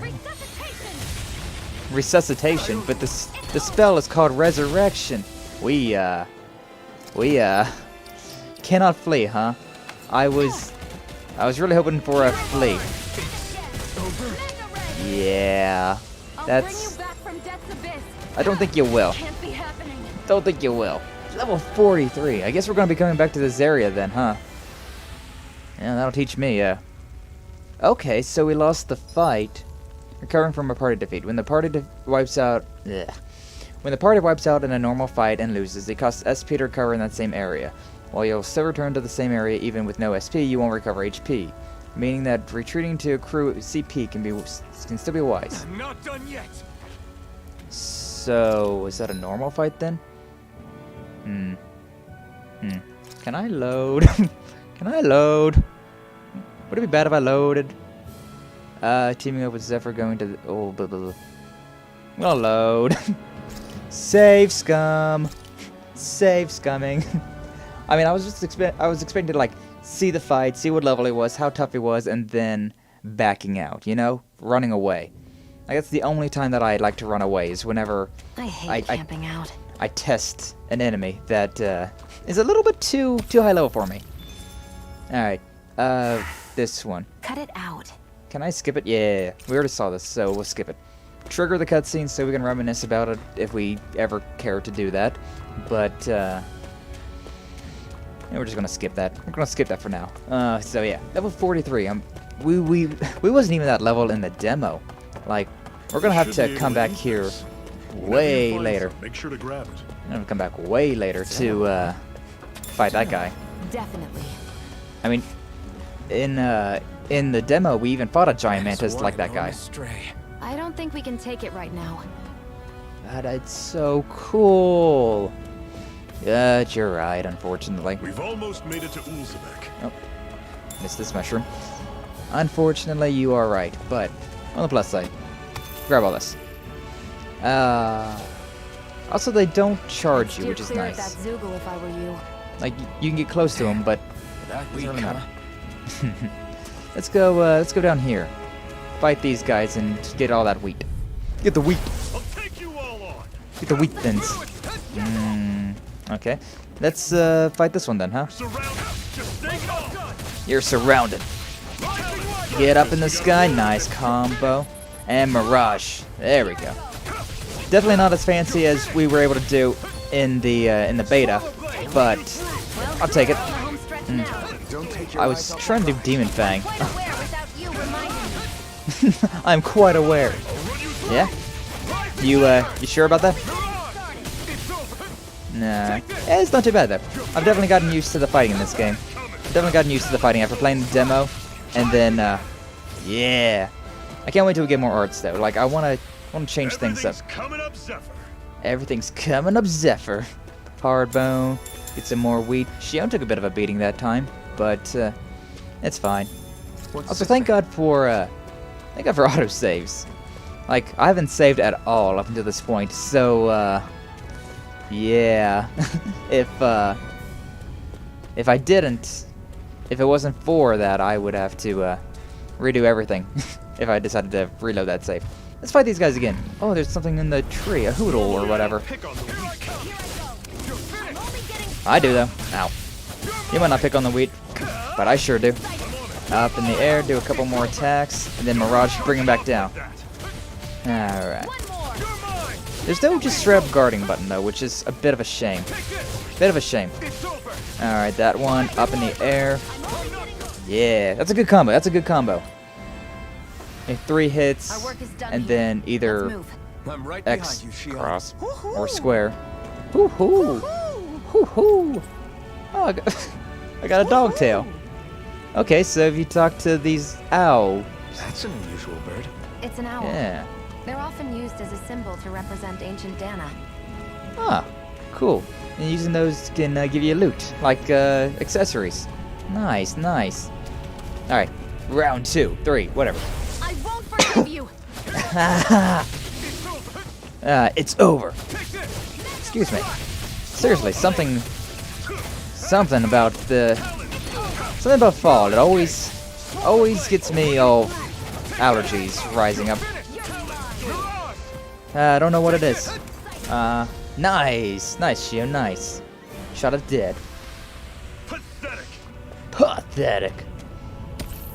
Resuscitation, but the spell is called resurrection. We cannot flee, huh? I was really hoping for a flee. Yeah, that's. I don't think you will. Don't think you will. Level 43. I guess we're gonna be coming back to this area then, huh? Yeah, that'll teach me. Okay, so we lost the fight. Recovering from a party defeat. When the party wipes out in a normal fight and loses, it costs SP to recover in that same area. While you'll still return to the same area even with no SP, you won't recover HP, meaning that retreating to accrue CP can still be wise. I'm not done yet. So, is that a normal fight then? Can I load? Can I load? Would it be bad if I loaded? Teaming up with Zephyr going to the... Oh, blah, blah, blah. Well, load. Save scum. Save scumming. I mean, I was expecting to, like, see the fight, see what level he was, how tough he was, and then backing out, you know? Running away. Like, that's the only time that I like to run away, is whenever I hate camping out. I test an enemy that is a little bit too high level for me. Alright, this one. Cut it out. Can I skip it? Yeah, we already saw this, so we'll skip it. Trigger the cutscene so we can reminisce about it if we ever care to do that. But, yeah, we're just gonna skip that. We're gonna skip that for now. So yeah, level 43. We wasn't even that level in the demo. Like, we're gonna have to come back here way later. Make sure to grab it. I'm gonna come back way later to fight that guy. Definitely. I mean, in in the demo, we even fought a giant mantis like that guy. I don't think we can take it right now. That's so cool. Yeah, you're right, unfortunately. We've almost made it to Ulzebek. Oh, missed this mushroom. Unfortunately, you are right, but on the plus side, grab all this. Also, they don't charge you, which is nice. That Zoogle if I were you. Like, you can get close to them, but doesn't really matter. Let's go down here. Fight these guys and get all that wheat. Get the wheat. I'll take you all on. Get the wheat thins. Okay. Let's fight this one then, huh? You're surrounded. Get up in the sky. Nice combo. And Mirage. There we go. Definitely not as fancy as we were able to do in the beta, but I'll take it. I was trying to do Demon Fang. I'm quite aware. Yeah? You sure about that? Nah. It's not too bad though. I've definitely gotten used to the fighting in this game. Definitely gotten used to the fighting after playing the demo, and then yeah. I can't wait till we get more arts though. Like I wanna change things up. Everything's coming up Zephyr. Hardbone. Get some more wheat. Shion took a bit of a beating that time, but it's fine. Also, thank God for autosaves. Like I haven't saved at all up until this point, so yeah. if I didn't, if it wasn't for that, I would have to redo everything if I decided to reload that save. Let's fight these guys again. Oh, there's something in the tree, a hoodle or whatever. I do though. Ow. You might not pick on the wheat, but I sure do. Up in the air, do a couple more attacks, and then Mirage, bring him back down. Alright. There's no just straight up guarding button though, which is a bit of a shame. Bit of a shame. Alright, that one up in the air. Yeah, that's a good combo. That's a good combo. Okay, 3 hits, and then either X, cross, or square. Hoo-hoo! Hoo-hoo! Oh, I got a dog tail. Okay, so if you talk to these owls... That's an unusual bird. It's an owl. Yeah. They're often used as a symbol to represent ancient Dahna. Ah, cool. And using those can give you loot, like accessories. Nice, nice. Alright, round 2, 3, whatever. I won't forgive you! It's over. Excuse me. Seriously, something about fall. It always gets me all allergies rising up. I don't know what it is. Nice, Shio, nice. Shot it dead. Pathetic.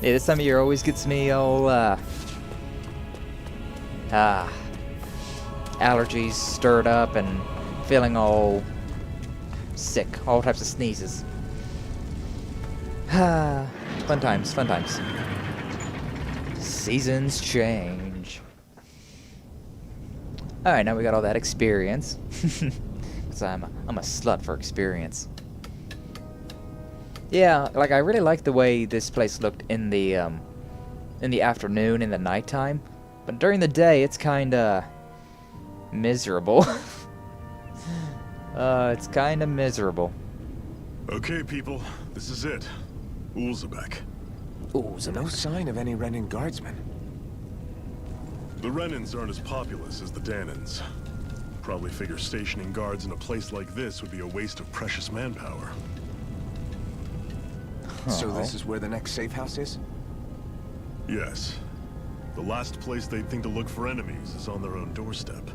Yeah, this time of year always gets me all allergies stirred up and feeling all sick, all types of sneezes. Fun times, fun times. Seasons change. Alright, now we got all that experience. Cause I'm a slut for experience. Yeah, like I really like the way this place looked in the afternoon, in the nighttime. But during the day it's kinda miserable. It's kinda miserable. Okay, people, this is it. Ulzebek. No sign of any Renan guardsmen. The Renans aren't as populous as the Dahnans. Probably figure stationing guards in a place like this would be a waste of precious manpower. So this is where the next safe house is? Yes. The last place they'd think to look for enemies is on their own doorstep.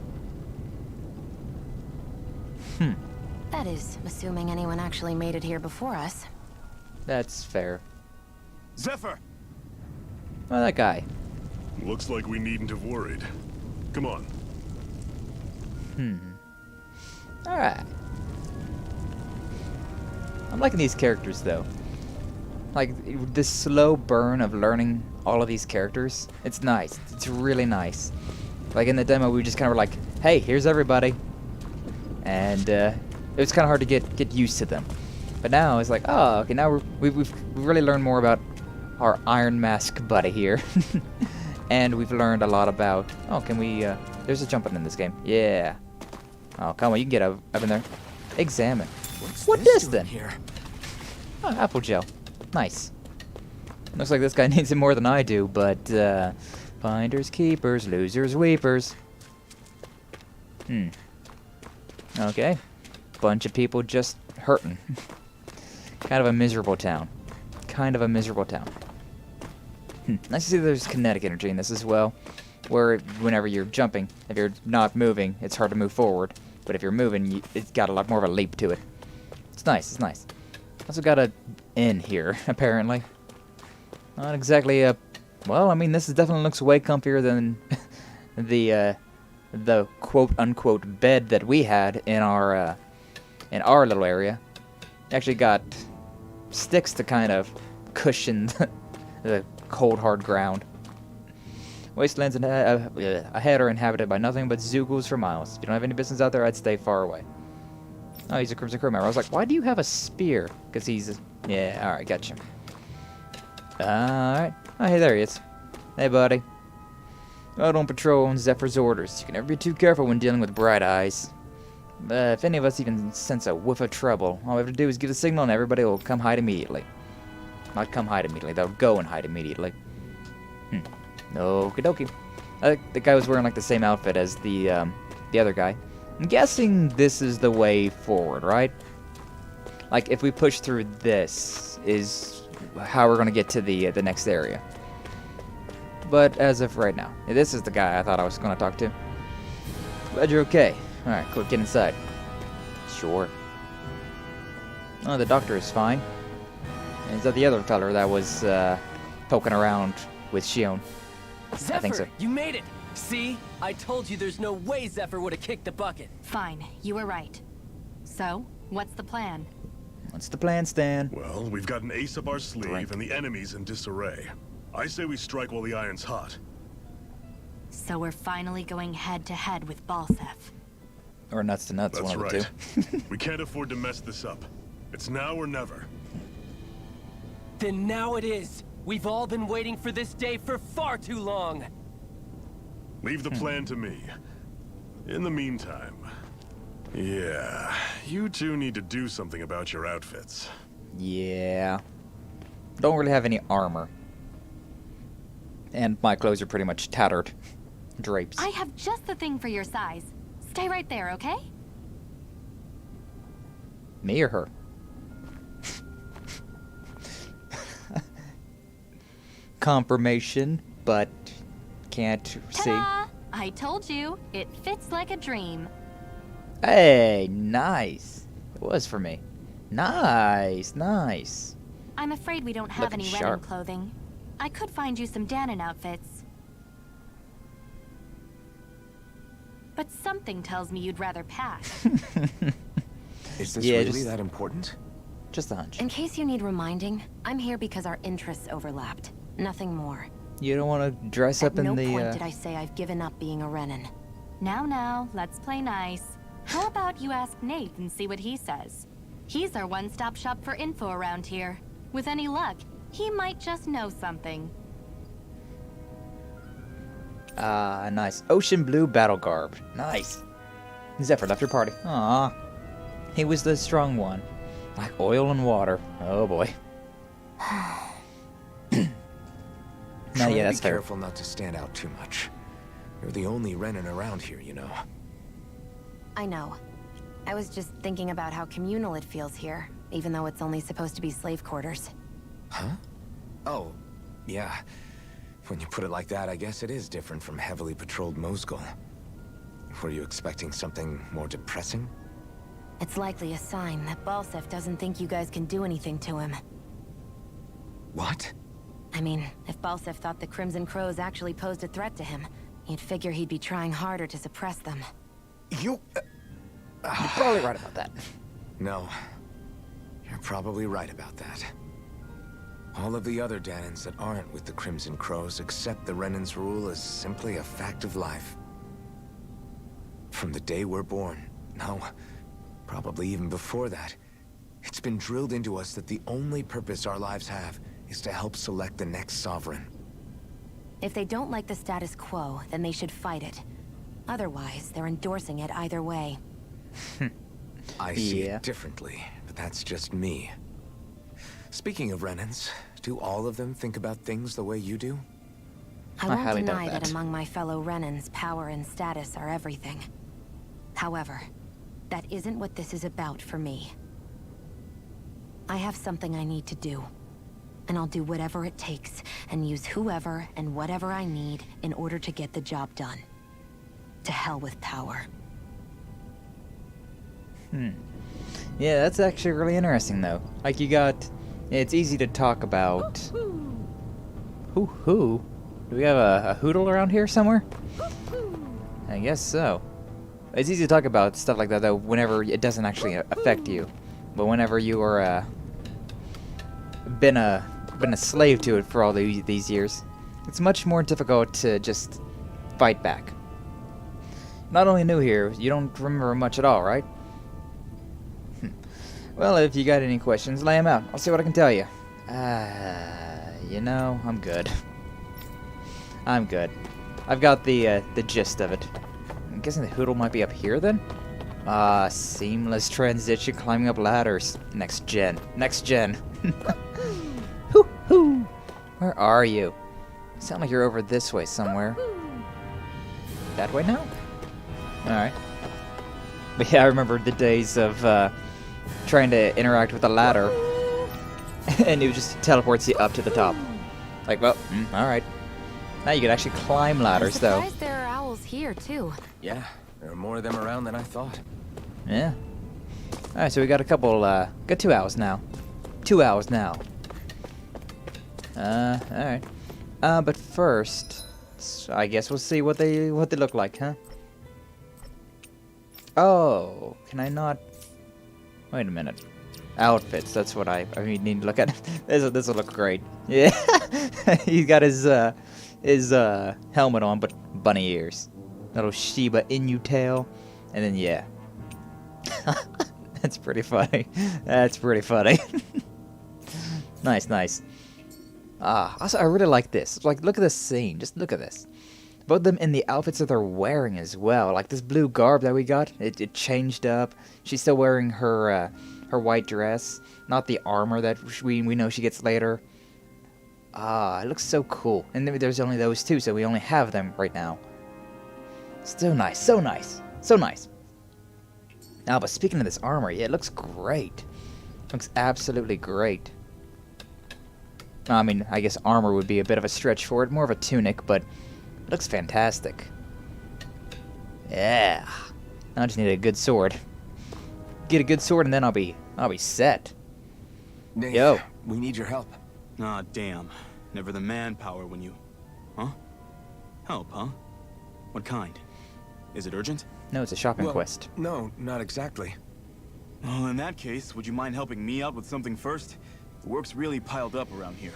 That is, assuming anyone actually made it here before us. That's fair. Zephyr! Oh, that guy. Looks like we needn't have worried. Come on. Alright. I'm liking these characters, though. Like, this slow burn of learning all of these characters, it's nice. It's really nice. Like, in the demo, we just kind of were like, hey, here's everybody. And, it was kind of hard to get used to them. But now, it's like, oh, okay, now we've really learned more about our Iron Mask buddy here. And we've learned a lot about... Oh, can we... There's a jump button in this game. Yeah. Oh, come on, you can get up in there. Examine. What is this Here? Oh, apple gel. Nice. Looks like this guy needs it more than I do, but, finders, keepers, losers, weepers. Okay. Bunch of people just hurting. Kind of a miserable town. Kind of a miserable town. Nice to see there's kinetic energy in this as well, where whenever you're jumping, if you're not moving, it's hard to move forward. But if you're moving, it's got a lot more of a leap to it. It's nice, it's nice. Also got a inn here, apparently. Not exactly a... Well, I mean, this definitely looks way comfier than the quote-unquote bed that we had in our little area. Actually got sticks to kind of cushion the cold, hard ground. Wastelands ahead are inhabited by nothing but Zooglus for miles. If you don't have any business out there, I'd stay far away. Oh, he's a Crimson Crow member. I was like, why do you have a spear? Because he's... Yeah, alright, gotcha. Alright. Oh, hey, there he is. Hey, buddy. I don't patrol on Zephyr's orders. You can never be too careful when dealing with bright eyes. If any of us even sense a whiff of trouble, all we have to do is give a signal and everybody will come hide immediately. Not come hide immediately, they'll go and hide immediately. Okie dokie. I think the guy was wearing like the same outfit as the other guy. I'm guessing this is the way forward, right? Like if we push through this is how we're gonna get to the next area. But as of right now, this is the guy I thought I was gonna talk to. Glad you're okay. Alright, cool, get inside. Sure. Oh, the doctor is fine. Is that the other feller that was poking around with Shion? Zephyr, I think so. You made it! See? I told you there's no way Zephyr would have kicked the bucket. Fine, you were right. So, what's the plan? What's the plan, Stan? Well, we've got an ace up our sleeve and the enemy's in disarray. I say we strike while the iron's hot. So we're finally going head-to-head with Balsef. Or nuts to nuts, That's one right. of the two. We can't afford to mess this up. It's now or never. Then now it is! We've all been waiting for this day for far too long! Leave the plan to me. In the meantime... Yeah, you two need to do something about your outfits. Yeah. Don't really have any armor. And my clothes are pretty much tattered. Drapes. I have just the thing for your size. Stay right there, okay? Me or her? Confirmation, but can't see. Ta-da! I told you, it fits like a dream. Hey, nice. It was for me. Nice, nice. I'm afraid we don't have Looking any sharp. Renan clothing. I could find you some Dahna outfits. But something tells me you'd rather pass. Is this Yeah, really just- that important? Just a hunch. In case you need reminding, I'm here because our interests overlapped. Nothing more. You don't want to dress up At in no the, point did I say I've given up being a Renan. Now, let's play nice. How about you ask Nate and see what he says? He's our one-stop shop for info around here. With any luck, he might just know something. Ah, nice. Ocean blue battle garb. Nice. Zephyr left your party. Aw. He was the strong one. Like oil and water. Oh boy. No, Try yeah, to that's be fair. careful not to stand out too much. You're the only Renan around here, you know. I know. I was just thinking about how communal it feels here, even though it's only supposed to be slave quarters. Huh? Oh, yeah. When you put it like that, I guess it is different from heavily patrolled Mosgul. Were you expecting something more depressing? It's likely a sign that Balsef doesn't think you guys can do anything to him. What? I mean, if Balsef thought the Crimson Crows actually posed a threat to him, you'd figure he'd be trying harder to suppress them. You... You're probably right about that. No. You're probably right about that. All of the other Dahnans that aren't with the Crimson Crows accept the Renan's rule as simply a fact of life. From the day we're born, no, probably even before that, it's been drilled into us that the only purpose our lives have is to help select the next sovereign. If they don't like the status quo, then they should fight it. Otherwise, they're endorsing it either way. I see it differently, but that's just me. Speaking of Renans, do all of them think about things the way you do? I won't deny that among my fellow Renans, power and status are everything. However, that isn't what this is about for me. I have something I need to do. And I'll do whatever it takes, and use whoever and whatever I need in order to get the job done. To hell with power. Yeah, that's actually really interesting, though. Like, you got... It's easy to talk about... Hoo-hoo? Do we have a hoodle around here somewhere? I guess so. It's easy to talk about stuff like that, though, whenever it doesn't actually affect you. But whenever you are, been a slave to it for all these years, it's much more difficult to just fight back. Not only new here, you don't remember much at all, right? Well, if you got any questions, lay them out. I'll see what I can tell you. You know, I'm good. I'm good. I've got the gist of it. I'm guessing the hoodle might be up here, then? Seamless transition climbing up ladders. Next gen. Next gen. Hoo-hoo! Where are you? You sound like you're over this way somewhere. That way now? Alright. But yeah, I remember the days of trying to interact with a ladder. And it just teleports you up to the top. Like, well, alright. Now you can actually climb ladders, though. I'm surprised there are owls here, too. Yeah, there are more of them around than I thought. Yeah. Alright, so we got a couple, got 2 hours now. 2 hours now. Alright. But first, I guess we'll see what they look like, huh? Oh, can I not... Wait a minute. Outfits, that's what I need to look at. This will look great. Yeah. He's got his helmet on, but bunny ears. Little Shiba Inu tail. And then, yeah. That's pretty funny. That's pretty funny. Nice, nice. Also, I really like this. Like, look at this scene. Just look at this. Both of them in the outfits that they're wearing as well. Like this blue garb that we got, it changed up. She's still wearing her white dress, not the armor that we know she gets later. It looks so cool. And there's only those two, so we only have them right now. So nice, so nice, so nice. Now, but speaking of this armor, yeah, it looks great. Looks absolutely great. I mean, I guess armor would be a bit of a stretch for it, more of a tunic, but it looks fantastic. Yeah. Now I just need a good sword. Get a good sword and then I'll be set. Nate, Yo. we need your help. Ah, damn. Never the manpower when you... Huh? Help, huh? What kind? Is it urgent? No, it's a shopping quest. No, not exactly. Well, in that case, would you mind helping me out with something first? The work's really piled up around here.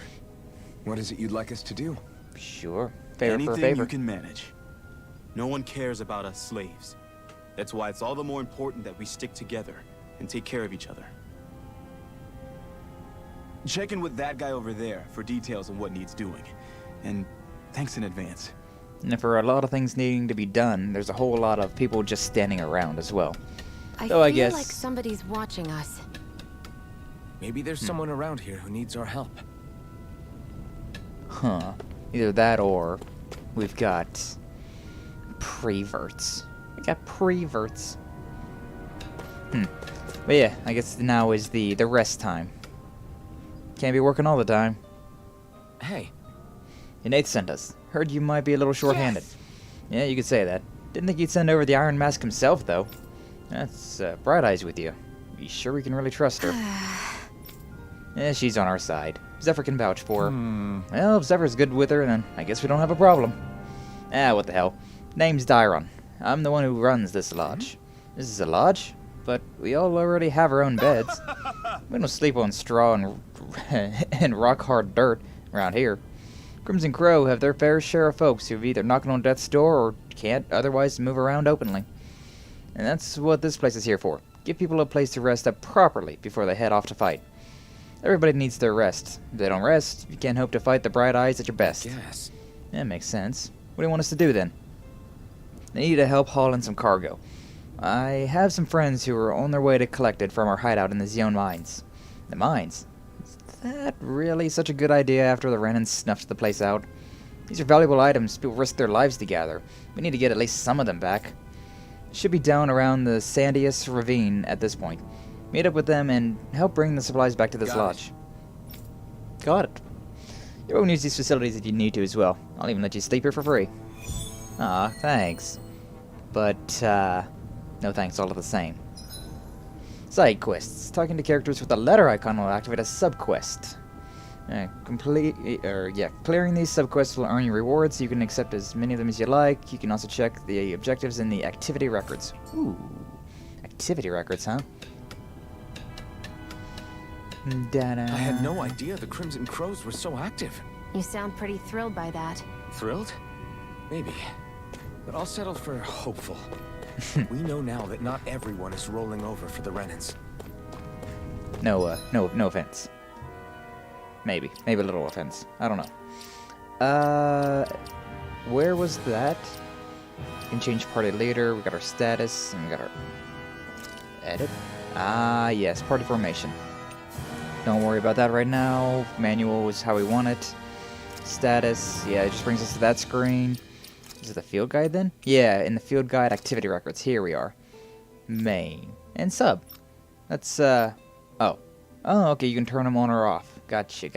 What is it you'd like us to do? Sure. Favor Anything for a favor. you can manage. No one cares about us slaves. That's why it's all the more important that we stick together and take care of each other. Check in with that guy over there for details on what needs doing. And thanks in advance. And for a lot of things needing to be done, there's a whole lot of people just standing around as well. I So I feel guess... like somebody's watching us. Maybe there's someone around here who needs our help. Huh. Either that or we've got preverts. We got preverts. But yeah, I guess now is the rest time. Can't be working all the time. Hey. And Nate sent us. Heard you might be a little short-handed. Yes. Yeah, you could say that. Didn't think you'd send over the Iron Mask himself, though. That's Bright Eyes with you. Be sure we can really trust her. Yeah, she's on our side. Zephyr can vouch for her. Well, if Zephyr's good with her, then I guess we don't have a problem. What the hell. Name's Dairon. I'm the one who runs this lodge. This is a lodge, but we all already have our own beds. We don't sleep on straw and rock-hard dirt around here. Crimson Crow have their fair share of folks who've either knocking on death's door or can't otherwise move around openly. And that's what this place is here for. Give people a place to rest up properly before they head off to fight. Everybody needs their rest. If they don't rest, you can't hope to fight the bright eyes at your best. Yes. That makes sense. What do you want us to do then? I need to help haul in some cargo. I have some friends who are on their way to collect it from our hideout in the Zion mines. The mines? Is that really such a good idea after the Renans snuffed the place out? These are valuable items people risk their lives to gather. We need to get at least some of them back. Should be down around the Sandius Ravine at this point. Meet up with them and help bring the supplies back to this lodge. Got it. You won't use these facilities if you need to as well. I'll even let you sleep here for free. Aw, thanks. But, no thanks all of the same. Side quests. Talking to characters with a letter icon will activate a sub-quest. Clearing these sub-quests will earn you rewards. You can accept as many of them as you like. You can also check the objectives in the activity records. Ooh. Activity records, huh? I had no idea the Crimson Crows were so active. You sound pretty thrilled by that. Thrilled? Maybe. But I'll settle for hopeful. We know now that not everyone is rolling over for the Renans. No offense. Maybe a little offense. I don't know. Where was that? We can change party leader. We got our status, and we got our edit. Ah, yes, party formation. Don't worry about that right now. Manual is how we want it. Status, yeah, it just brings us to that screen. Is it the field guide then? Yeah, in the field guide, activity records. Here we are. Main. And sub. That's, Oh, okay, you can turn them on or off. Gotcha.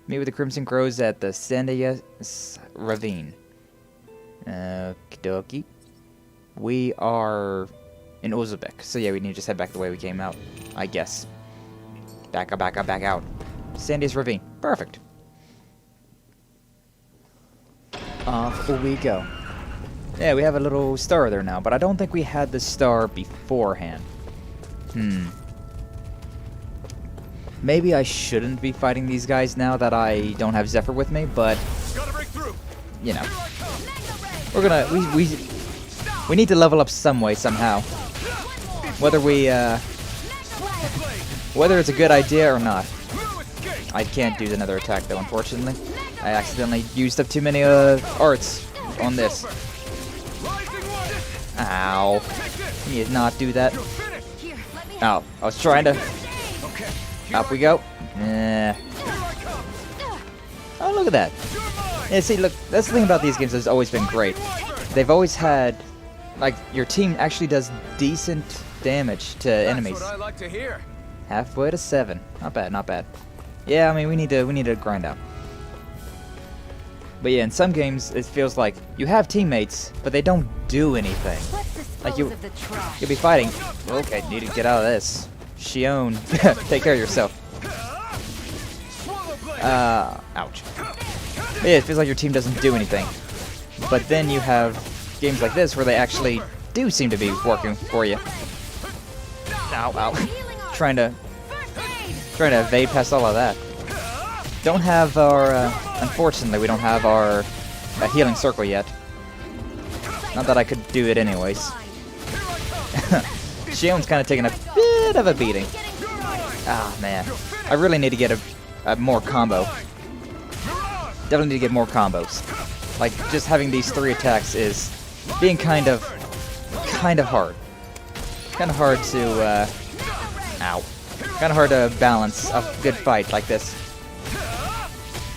Meet with the Crimson Crows at the Sandius Ravine. Okie dokie. We are in Uzbek, so yeah, we need to just head back the way we came out, I guess. Back out. Sandius Ravine. Perfect. Off we go. Yeah, we have a little star there now, but I don't think we had the star beforehand. Maybe I shouldn't be fighting these guys now that I don't have Zephyr with me, but you know, we're gonna we need to level up some way somehow. Whether it's a good idea or not. I can't do another attack though, unfortunately. I accidentally used up too many arts on this. Ow. Can you not do that? Oh, I was trying to... Up we go. Oh, look at that. Yeah, see, look, that's the thing about these games that's always been great. They've always had... Like, your team actually does decent damage to enemies. That's what I like to hear. Halfway to 7. Not bad. Yeah, I mean, we need to grind out. But yeah, in some games, it feels like you have teammates, but they don't do anything. Like you'll be fighting. Okay, need to get out of this. Shion, take care of yourself. Ouch. But yeah, it feels like your team doesn't do anything. But then you have games like this where they actually do seem to be working for you. Ow. Trying to evade past all of that. Don't have our, unfortunately, we don't have our healing circle yet. Not that I could do it anyways. Shion's kind of taking a bit of a beating. Ah, man. I really need to get a more combo. Definitely need to get more combos. Like, just having these 3 attacks is being kind of hard. Kind of hard to, ow. Kind of hard to balance a good fight like this.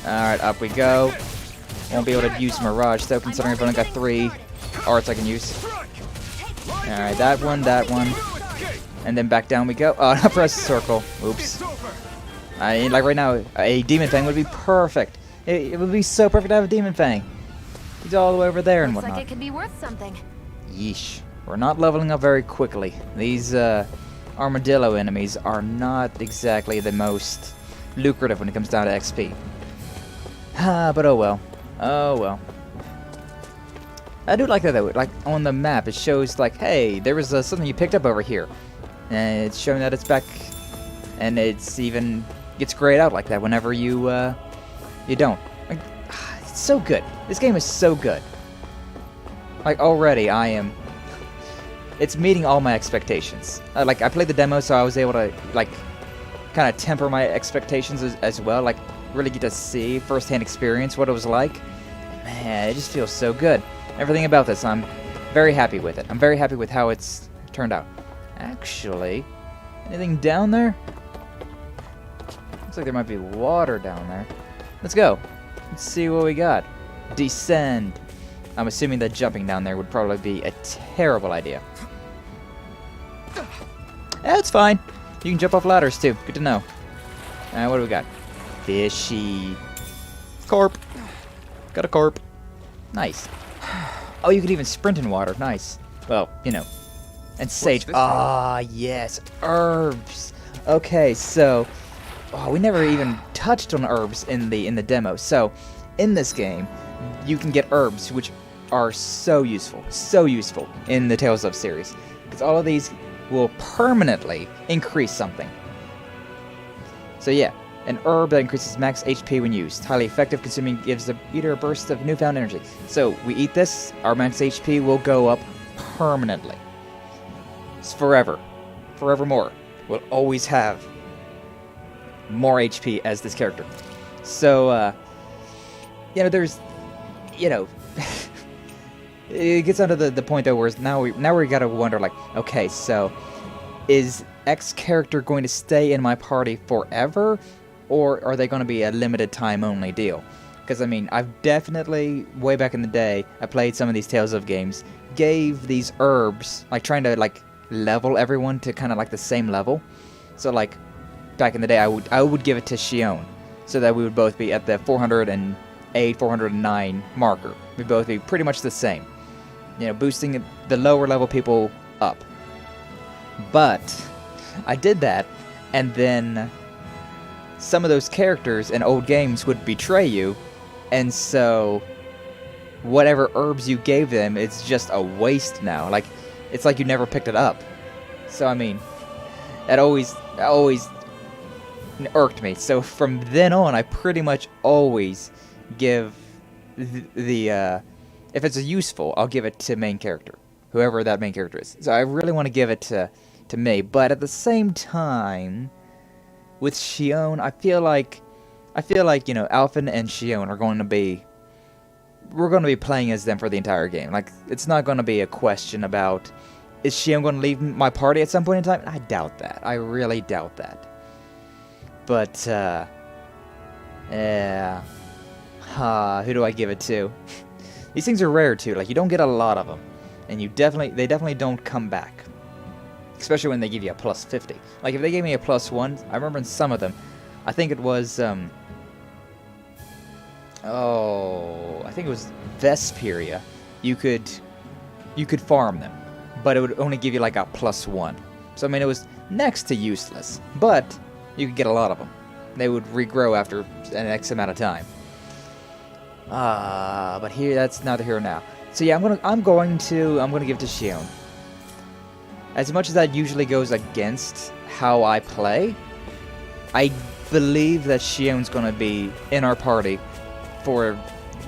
Alright, up we go. Won't be able to use Mirage though, considering I've only got 3 arts I can use. Alright, that one. And then back down we go. Oh, not press circle. Oops. Like right now, a Demon Fang would be perfect. It would be so perfect to have a Demon Fang. He's all the way over there and whatnot. Looks like it could be worth something. Yeesh. We're not leveling up very quickly. These, armadillo enemies are not exactly the most lucrative when it comes down to XP. But oh well. I do like that though. Like on the map, it shows like, hey, there was something you picked up over here, and it's showing that it's back, and it's even gets grayed out like that whenever you don't. Like, it's so good. This game is so good. Like already, it's meeting all my expectations. Like I played the demo, so I was able to like kind of temper my expectations as well, like really get to see firsthand experience what it was like. Man, it just feels so good. Everything about this, I'm very happy with it. I'm very happy with how it's turned out. Actually, anything down there? Looks like there might be water down there. Let's go. Let's see what we got. Descend. I'm assuming that jumping down there would probably be a terrible idea. That's fine. You can jump off ladders too. Good to know. What do we got? Fishy. Corp. Got a corp. Nice. Oh, you could even sprint in water. Nice. Well, you know. And sage. Ah, yes. Herbs. Okay, so... Oh, we never even touched on herbs in the demo. So, in this game, you can get herbs, which are so useful in the Tales of series. Because all of these will permanently increase something. So yeah, an herb that increases max HP when used. Highly effective, consuming gives the eater a burst of newfound energy. So we eat this, our max HP will go up permanently. It's forever. Forevermore. We'll always have more HP as this character. So, you know, there's, you know, it gets onto the point though where now we gotta wonder, like, okay, so is X character going to stay in my party forever, or are they going to be a limited time only deal? Because I mean, I've definitely, way back in the day, I played some of these Tales of games, gave these herbs, like trying to like level everyone to kind of like the same level. So like back in the day, I would give it to Xion, so that we would both be at the 408, 409 marker. We'd both be pretty much the same. You know, boosting the lower level people up. But I did that, and then some of those characters in old games would betray you, and so whatever herbs you gave them, it's just a waste now. Like, it's like you never picked it up. So I mean, that always irked me. So from then on, I pretty much always give the if it's useful, I'll give it to main character, whoever that main character is. So I really want to give it to me, but at the same time, with Xion, I feel like you know, Alphen and Xion are going to be, we're going to be playing as them for the entire game. Like, it's not going to be a question about, is Xion going to leave my party at some point in time? I doubt that. I really doubt that. But yeah, who do I give it to? These things are rare too. Like, you don't get a lot of them, and they definitely don't come back. Especially when they give you a plus 50. Like, if they gave me a plus 1, I remember in some of them, I think it was, I think it was Vesperia. You could farm them, but it would only give you like a plus 1. So I mean, it was next to useless, but you could get a lot of them. They would regrow after an X amount of time. But here, that's neither here nor now. So yeah, I'm going to give it to Xion. As much as that usually goes against how I play, I believe that Xion's going to be in our party for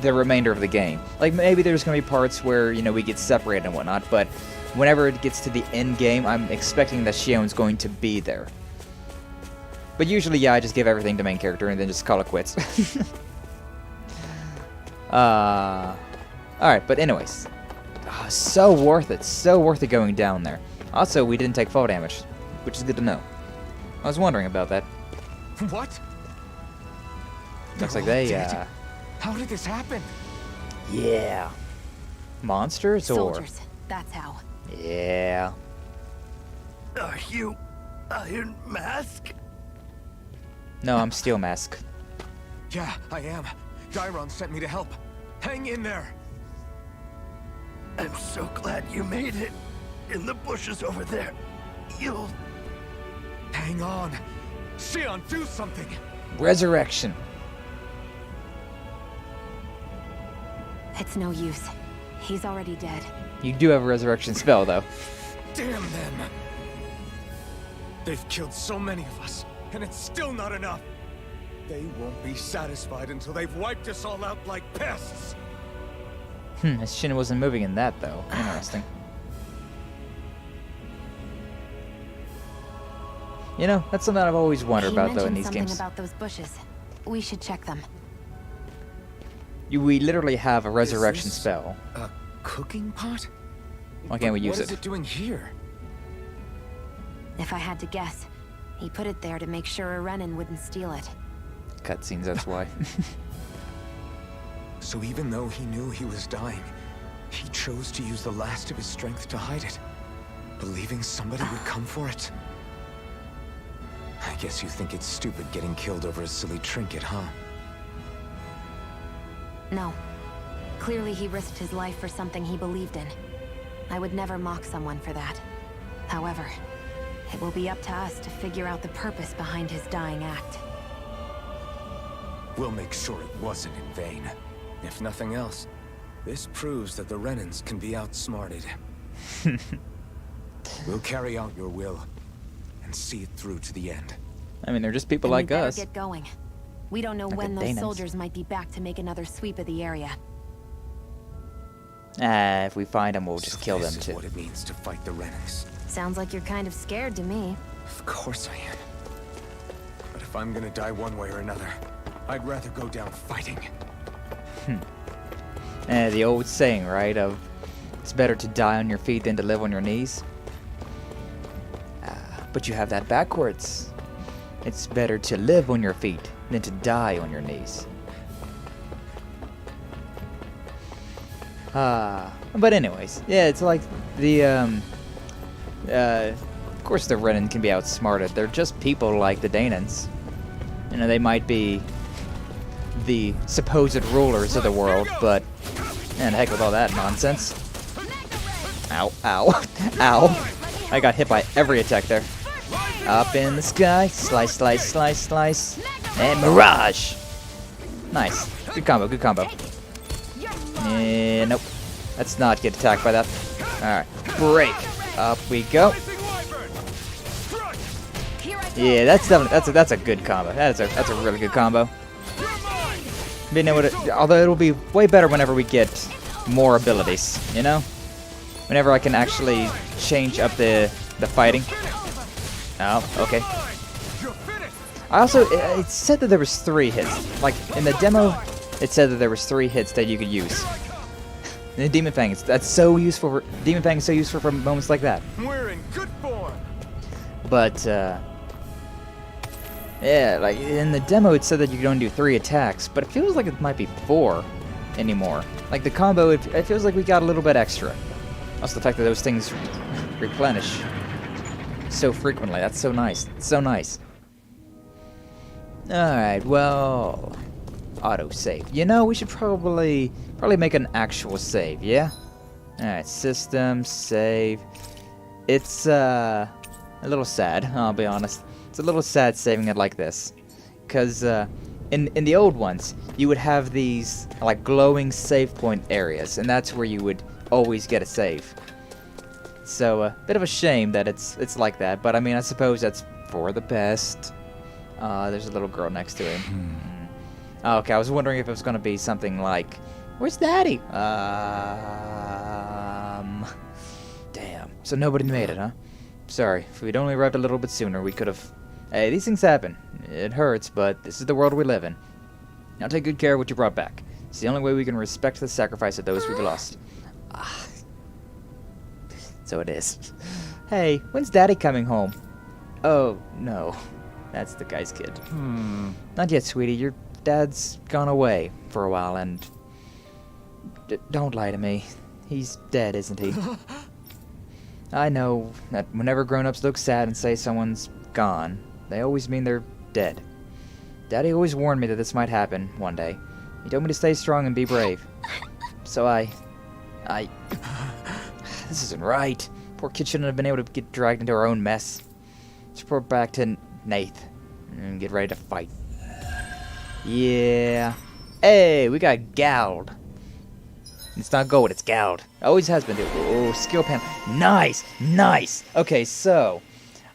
the remainder of the game. Like, maybe there's going to be parts where, you know, we get separated and whatnot, but whenever it gets to the end game, I'm expecting that Xion's going to be there. But usually, yeah, I just give everything to main character and then just call it quits. Alright, but anyways. So worth it going down there. Also, we didn't take fall damage, which is good to know. I was wondering about that. What? Looks like they, How did this happen? Yeah. Monsters or... Soldiers, that's how. Yeah. Are you Iron Mask? No, I'm Steel Mask. Yeah, I am. Gyron sent me to help. Hang in there. I'm so glad you made it. In the bushes over there. You'll... Hang on. Xion, do something! Resurrection. It's no use. He's already dead. You do have a resurrection spell, though. Damn them! They've killed so many of us, and it's still not enough! They won't be satisfied until they've wiped us all out like pests! His shin wasn't moving in that, though. Interesting. You know, that's something I've always wondered He about, though, in mentioned these something games. about those bushes. We should check them. We literally have a resurrection this spell. A cooking pot? Why can't we But use what is it? it doing here? If I had to guess, he put it there to make sure a Renan wouldn't steal it. Cutscenes, that's why. So even though he knew he was dying, he chose to use the last of his strength to hide it, believing somebody would come for it. I guess you think it's stupid getting killed over a silly trinket, huh? No. Clearly he risked his life for something he believed in. I would never mock someone for that. However, it will be up to us to figure out the purpose behind his dying act. We'll make sure it wasn't in vain. If nothing else, this proves that the Renans can be outsmarted. We'll carry out your will and see it through to the end. I mean, they're just people Then we like better us. get going. We don't know Like when the those Dahnans. soldiers might be back to make another sweep of the area. If we find them, we'll just So kill them this is too. what it means to fight the Renans. Sounds like you're kind of scared to me. Of course I am. But if I'm gonna die one way or another, I'd rather go down fighting. The old saying, right, of it's better to die on your feet than to live on your knees. But you have that backwards. It's better to live on your feet than to die on your knees. But anyways, yeah, it's like the, of course the Renan can be outsmarted. They're just people like the Dahnans. You know, they might be the supposed rulers of the world, but, and heck with all that nonsense. Ow, ow, ow. I got hit by every attack there. Up in the sky, slice, slice, slice, slice, and mirage. Nice, good combo, good combo. Nope, let's not get attacked by that. All right, break. Up we go. Yeah, that's definitely that's a good combo. That's a really good combo. Being able to, although it'll be way better whenever we get more abilities. You know, whenever I can actually change up the fighting. Oh, okay. I also, it said that there was 3 hits. Like, in the demo, it said that there was 3 hits that you could use. And the Demon Fang, that's so useful for, Demon Fang is so useful for moments like that. We're in good form. But, yeah, like, in the demo it said that you could only do 3 attacks, but it feels like it might be 4 anymore. Like, the combo, it feels like we got a little bit extra. Also the fact that those things replenish so frequently. That's so nice. It's so nice. Alright, well, autosave. You know, we should probably make an actual save, yeah? Alright, system, save. It's, a little sad, I'll be honest. It's a little sad saving it like this. Because, in the old ones, you would have these, like, glowing save point areas, and that's where you would always get a save. So, a bit of a shame that it's like that, but I mean, I suppose that's for the best. There's a little girl next to him. Oh, okay, I was wondering if it was going to be something like, where's Daddy? Damn. So nobody made it, huh? Sorry, if we'd only arrived a little bit sooner, we could have... Hey, these things happen. It hurts, but this is the world we live in. Now take good care of what you brought back. It's the only way we can respect the sacrifice of those we've lost. So it is. Hey, when's Daddy coming home? Oh, no. That's the guy's kid. Not yet, sweetie. Your dad's gone away for a while, and... don't lie to me. He's dead, isn't he? I know that whenever grown-ups look sad and say someone's gone, they always mean they're dead. Daddy always warned me that this might happen one day. He told me to stay strong and be brave. So I... This isn't right. Poor kid shouldn't have been able to get dragged into her own mess. Let's report back to Nath and get ready to fight. Yeah. Hey, we got Gald. It's not gold, it's Gald. Always has been. Oh, skill panel. Nice, nice. Okay, so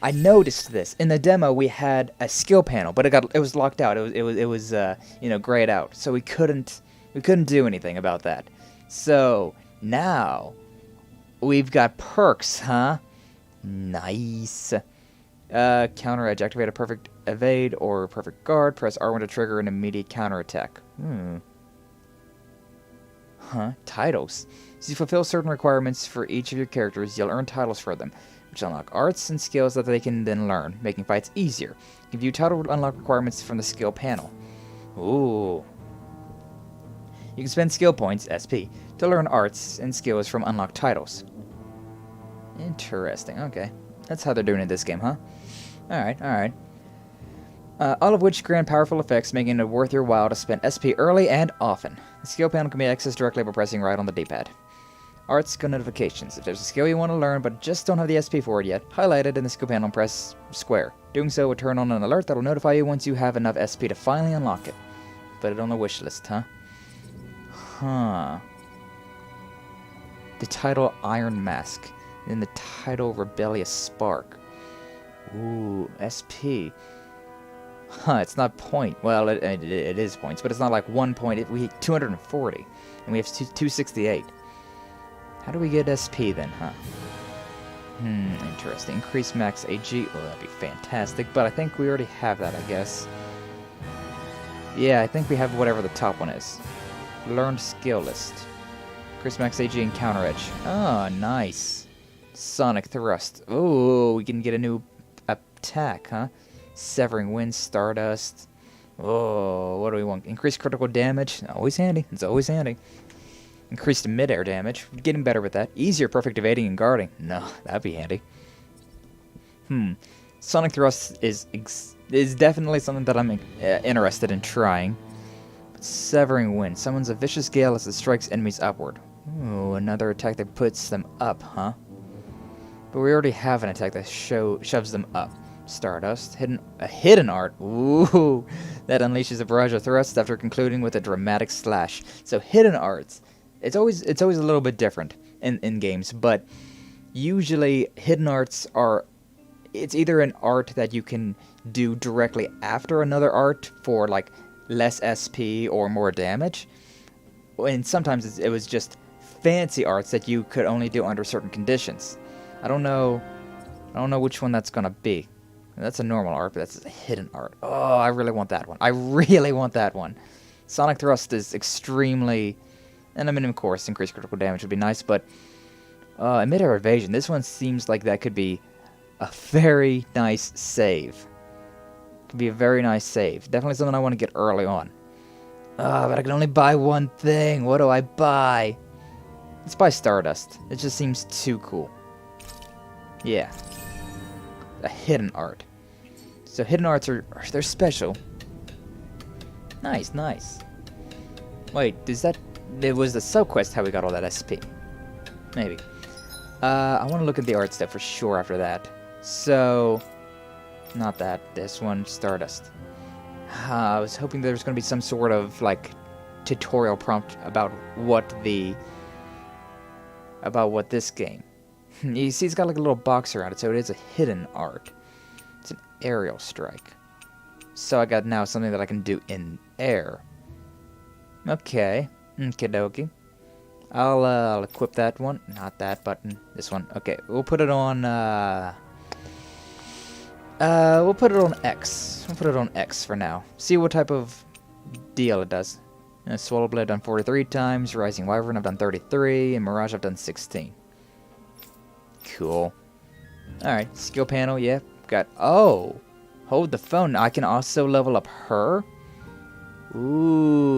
I noticed this in the demo. We had a skill panel, but it was locked out. It was you know, grayed out. So we couldn't do anything about that. So now we've got perks, huh? Nice. Counter edge. Activate a perfect evade or perfect guard. Press R1 to trigger an immediate counter attack. Titles. As you fulfill certain requirements for each of your characters, you'll earn titles for them, which unlock arts and skills that they can then learn, making fights easier. You can view title unlock requirements from the skill panel. Ooh. You can spend skill points, SP, to learn arts and skills from unlocked titles. Interesting, okay. That's how they're doing it this game, huh? Alright, alright. All of which grant powerful effects, making it worth your while to spend SP early and often. The skill panel can be accessed directly by pressing right on the D-pad. Arts, skill notifications. If there's a skill you want to learn but just don't have the SP for it yet, highlight it in the skill panel and press square. Doing so will turn on an alert that will notify you once you have enough SP to finally unlock it. Put it on the wish list, huh? The title Iron Mask. And the title Rebellious Spark. Ooh, SP. It's not point. Well, it is points, but it's not like 1 point. We 240, and we have 268. How do we get SP then, huh? Interesting. Increase max AG. Oh, that'd be fantastic, but I think we already have that, I guess. Yeah, I think we have whatever the top one is. Learned skill list. Increase max AG and counter edge. Oh, nice. Sonic thrust. Oh, we can get a new attack, huh? Severing wind, stardust. Oh, what do we want? Increased critical damage. Always handy. It's always handy. Increased mid-air damage. Getting better with that. Easier perfect evading and guarding. No, that'd be handy. Sonic thrust is definitely something that I'm interested in trying. Severing wind. Summons a vicious gale as it strikes enemies upward. Ooh, another attack that puts them up, huh? But we already have an attack that shoves them up. Stardust. A hidden art. Ooh. That unleashes a barrage of thrusts after concluding with a dramatic slash. So hidden arts. It's always a little bit different in games, but usually hidden arts are... It's either an art that you can do directly after another art for like less SP or more damage. And sometimes it was just fancy arts that you could only do under certain conditions. I don't know which one that's gonna be. That's a normal art, but that's a hidden art. Oh, I really want that one. I really want that one. Sonic Thrust is extremely... And I mean, of course, increased critical damage would be nice, but... mid-air evasion. This one seems like that could be a very nice save. Could be a very nice save. Definitely something I want to get early on. But I can only buy one thing. What do I buy? Let's buy Stardust. It just seems too cool. Yeah. A hidden art. So hidden arts they're special. Nice, nice. Wait, it was the sub-quest how we got all that SP. Maybe. I want to look at the art stuff for sure after that. So, not that. This one, Stardust. I was hoping there was going to be some sort of, like, tutorial prompt about what this game. You see, it's got like a little box around it, so it is a hidden art. It's an aerial strike. So I got now something that I can do in air. Okay. Okie dokie. I'll equip that one. Not that button. This one. Okay, we'll put it on, we'll put it on X. We'll put it on X for now. See what type of deal it does. Swallow Blade I've done 43 times. Rising Wyvern I've done 33. And Mirage I've done 16. Cool. Alright, skill panel, yeah. Got, oh! Hold the phone. I can also level up her? Ooh.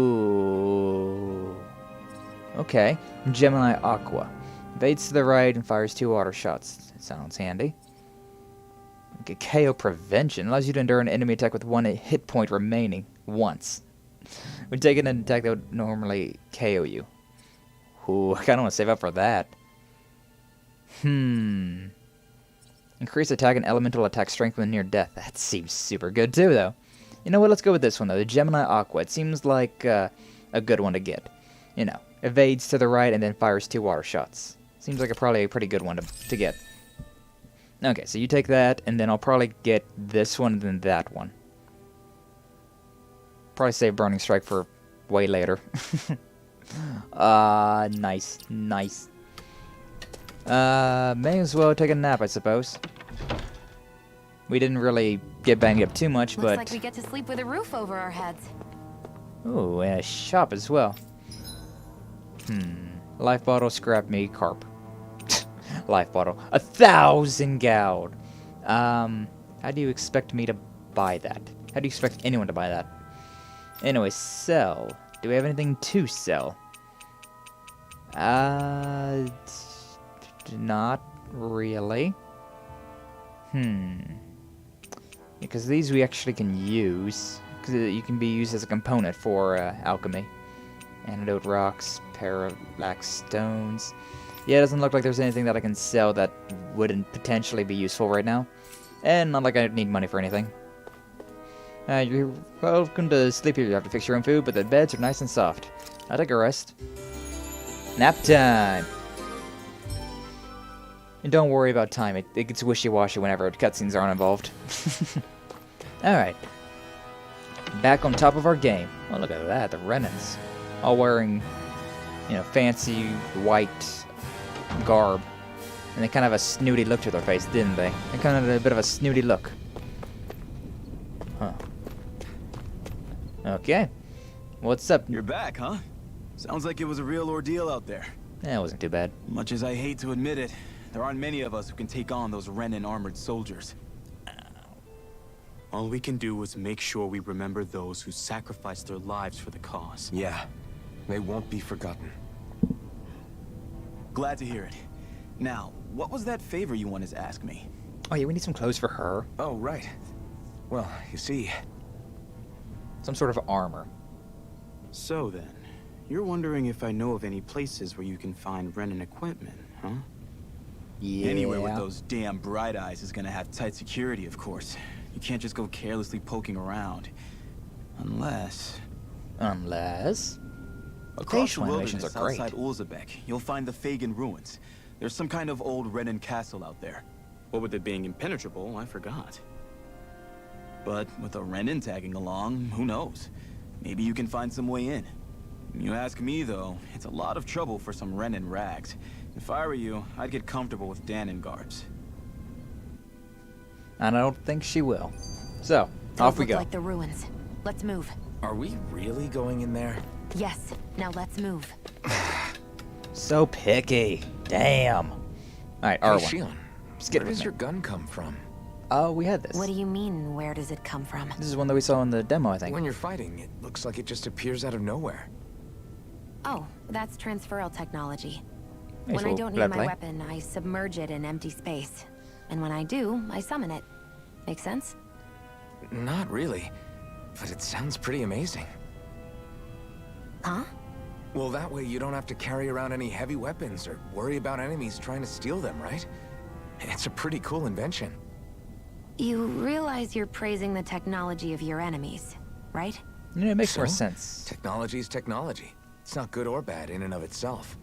Okay. Gemini Aqua. Evades to the right and fires 2 water shots. Sounds handy. Okay, KO Prevention. Allows you to endure an enemy attack with 1 hit point remaining. Once. When taking an attack that would normally KO you. Ooh, I kinda wanna save up for that. Increase attack and elemental attack strength when near death. That seems super good too, though. You know what? Let's go with this one, though. The Gemini Aqua. It seems like a good one to get. You know, evades to the right and then fires 2 water shots. Seems like probably a pretty good one to get. Okay, so you take that, and then I'll probably get this one and then that one. Probably save Burning Strike for way later. Nice, nice. May as well take a nap, I suppose. We didn't really get banged up too much, Looks but... like we get to sleep with a roof over our heads. Ooh, and a shop as well. Life bottle, scrap meat, carp. Life bottle. 1,000 gold. How do you expect me to buy that? How do you expect anyone to buy that? Anyway, sell. Do we have anything to sell? Not really. Because these we actually can use. Because you can be used as a component for alchemy. Antidote rocks, parallax stones. Yeah, it doesn't look like there's anything that I can sell that wouldn't potentially be useful right now. And not like I need money for anything. You're welcome to sleep here. You have to fix your own food, but the beds are nice and soft. I'll take a rest. Nap time! And don't worry about time. It gets wishy-washy whenever cutscenes aren't involved. Alright. Back on top of our game. Oh, look at that. The Renans. All wearing, you know, fancy white garb. And they kind of have a snooty look to their face, didn't they? They kind of had a bit of a snooty look. Huh. Okay. What's up? You're back, huh? Sounds like it was a real ordeal out there. Yeah, it wasn't too bad. Much as I hate to admit it, there aren't many of us who can take on those Renan armored soldiers. All we can do is make sure we remember those who sacrificed their lives for the cause. Yeah, they won't be forgotten. Glad to hear it. Now, what was that favor you wanted to ask me? Oh yeah, we need some clothes for her. Oh, right. Well, you see... Some sort of armor. So then, you're wondering if I know of any places where you can find Renan equipment, huh? Yeah. Anywhere with those damn bright eyes is gonna have tight security, of course. You can't just go carelessly poking around. Unless... Unless... Across Facial the animations wilderness are great. outside Ulzebek, you'll find the Fagin ruins. There's some kind of old Renan castle out there. What with it being impenetrable, I forgot. But with a Renan tagging along, who knows? Maybe you can find some way in. You ask me, though, it's a lot of trouble for some Renan rags. If I were you, I'd get comfortable with Dahnan garbs. And I don't think she will. So, off we Look go. like the ruins. Let's move. Are we really going in there? Yes. Now let's move. So picky. Damn. Alright, Hey, R1. Shion, Just get where it does with your me. gun come from? Oh, we had this. What do you mean, where does it come from? This is one that we saw in the demo, I think. When you're fighting, it looks like it just appears out of nowhere. Oh, that's transferal technology. Nice When I little don't need my play. weapon, I submerge it in empty space. And when I do, I summon it. Make sense? Not really, but it sounds pretty amazing. Huh? Well, that way you don't have to carry around any heavy weapons or worry about enemies trying to steal them, right? It's a pretty cool invention. You realize you're praising the technology of your enemies, right? Yeah, it makes more So, sense. Technology's technology. It's not good or bad in and of itself.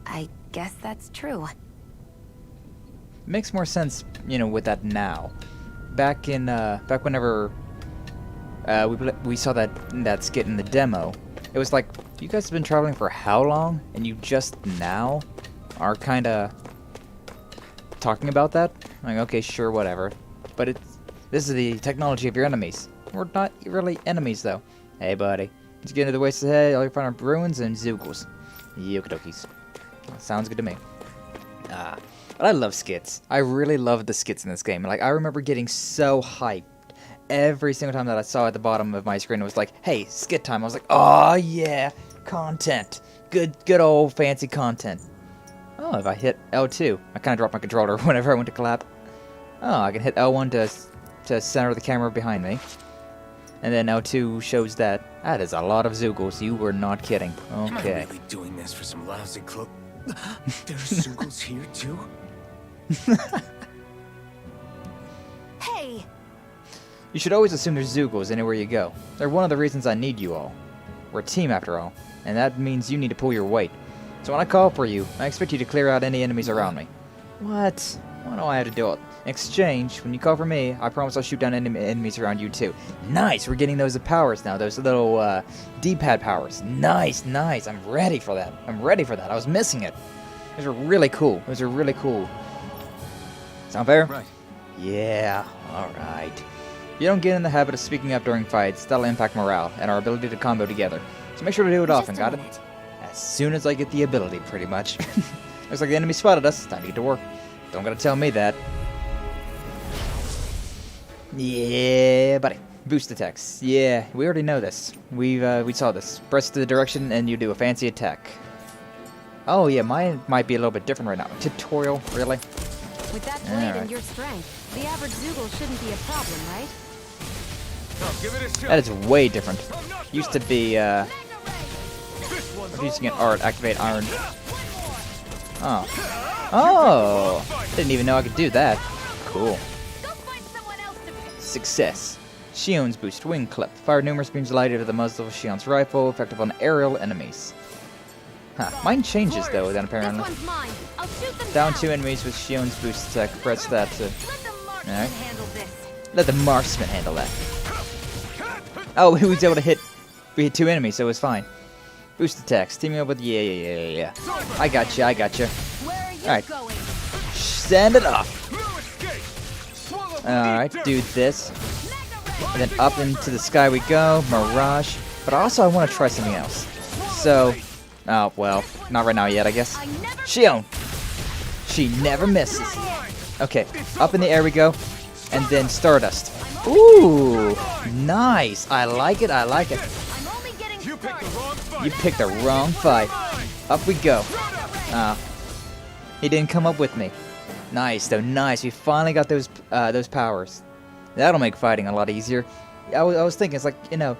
I guess that's true. It makes more sense, you know, with that now. Back whenever we saw that skit in the demo, it was like, you guys have been traveling for how long? And you just now are kind of talking about that? Like, okay, sure, whatever. But this is the technology of your enemies. We're not really enemies, though. Hey, buddy. Let's get into the wastes ahead. All you find are ruins and Zoogles. Yokidokies. Sounds good to me. But I love skits. I really love the skits in this game. Like, I remember getting so hyped every single time that I saw at the bottom of my screen. It was like, hey, skit time. I was like, oh, yeah. Content. Good old fancy content. Oh, if I hit L2, I kind of dropped my controller whenever I went to clap. Oh, I can hit L1 to center the camera behind me. And then L2 shows that is a lot of Zoogles. You were not kidding. Okay. Am I really doing this for some lousy clo- There's Zoogles here too? Hey! You should always assume there's Zoogles anywhere you go. They're one of the reasons I need you all. We're a team after all, and that means you need to pull your weight. So when I call for you, I expect you to clear out any enemies around me. What? Why do I have to do it? In exchange, when you call for me, I promise I'll shoot down enemies around you too. Nice! We're getting those powers now, those little D-pad powers. Nice, nice. I'm ready for that. I was missing it. Those are really cool. Sound fair? Right. Yeah, alright. You don't get in the habit of speaking up during fights, that'll impact morale and our ability to combo together. So make sure to do it often, got it? As soon as I get the ability, pretty much. Looks like the enemy spotted us. Time to get to work. Don't gotta tell me that. Yeah, buddy. Boost attacks. Yeah, we already know this. We saw this. Press the direction and you do a fancy attack. Oh yeah, mine might be a little bit different right now. Tutorial, really? With that blade and your strength, the average Zoogle shouldn't be a problem, right? That is way different. Used to be, using an art, activate iron. Oh. Oh! Didn't even know I could do that. Cool. Success. Shion's boost wing clip. Fire numerous beams of light into the muzzle of Shion's rifle, effective on aerial enemies. Huh. Mine changes though, then apparently. Down 2 enemies with Shion's boost attack. Press that to... Alright. Let the marksman handle that. Oh, he was able to hit... We hit 2 enemies, so it was fine. Boost attacks. Teaming up with... Yeah. I got you. Alright. Send it off. Alright, do this. And then up into the sky we go. Mirage. But also I want to try something else. So... Oh, well. Not right now yet, I guess. Shion! She never misses. Okay. Up in the air we go. And then Stardust. Ooh! Nice! I like it. You picked the wrong fight. Up we go. He didn't come up with me. Nice, though. Nice. We finally got those powers. That'll make fighting a lot easier. I was thinking, it's like, you know,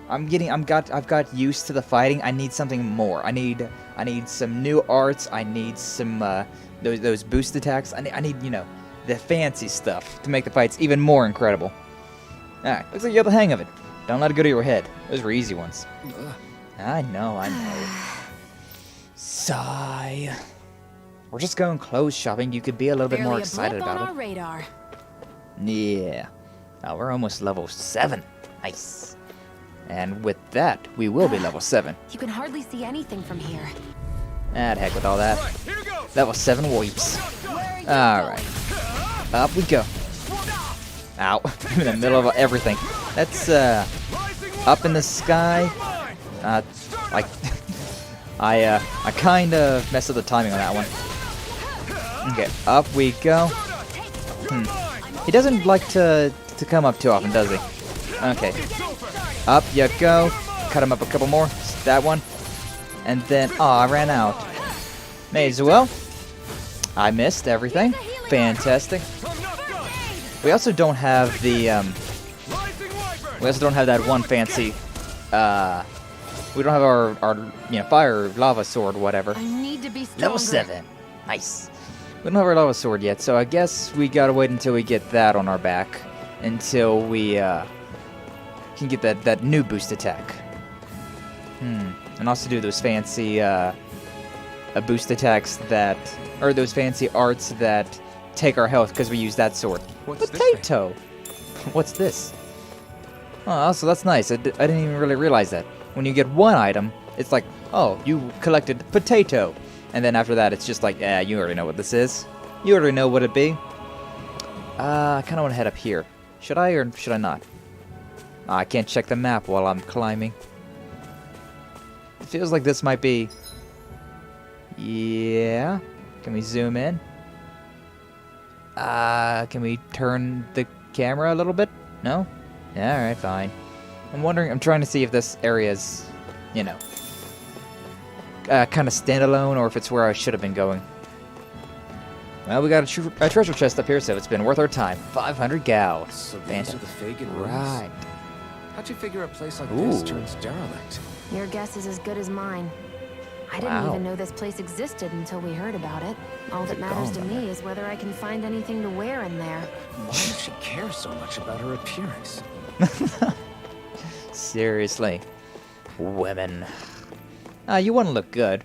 I've got used to the fighting. I need something more. I need some new arts. I need some those boost attacks. I need, you know, the fancy stuff to make the fights even more incredible. All right, looks like you got the hang of it. Don't let it go to your head. Those were easy ones. I know. Sigh. We're just going clothes shopping. You could be a little bit more excited about it. Radar. Yeah. Now we're almost level 7. Nice. And with that, we will be level 7. You can hardly see anything from here. Ah, the heck with all that. Level 7 weeps. Alright. Up we go. Ow. In the middle of everything. That's, up in the sky. I kind of messed up the timing on that one. Okay, up we go. He doesn't like to come up too often, does he? Okay. Up you go. Cut him up a couple more. That one. And then, I ran out. May as well. I missed everything. Fantastic. We also don't have the, we also don't have that one fancy, we don't have our you know, fire lava sword, whatever. I need to be stronger. Level 7. Nice. We don't have our lava sword yet, so I guess we gotta wait until we get that on our back. Until we, can get that new boost attack. And also do those fancy, boost attacks that, or those fancy arts that take our health because we use that sword. Potato! What's this? Oh, so that's nice. I didn't even really realize that. When you get one item, it's like, oh, you collected potato. And then after that, it's just like, yeah, you already know what this is. You already know what it'd be. I kind of want to head up here. Should I or should I not? I can't check the map while I'm climbing. It feels like this might be... Yeah. Can we zoom in? Can we turn the camera a little bit? No? Yeah, alright, fine. I'm trying to see if this area is, you know, kind of standalone, or if it's where I should have been going. Well, we got a treasure chest up here, so it's been worth our time. 500 gal. So these are the Fagin ruins? Right. How'd you figure a place like this turns derelict? Your guess is as good as mine. I didn't even know this place existed until we heard about it. All that matters to me is whether I can find anything to wear in there. Why does she care so much about her appearance? Seriously. Women. You want to look good.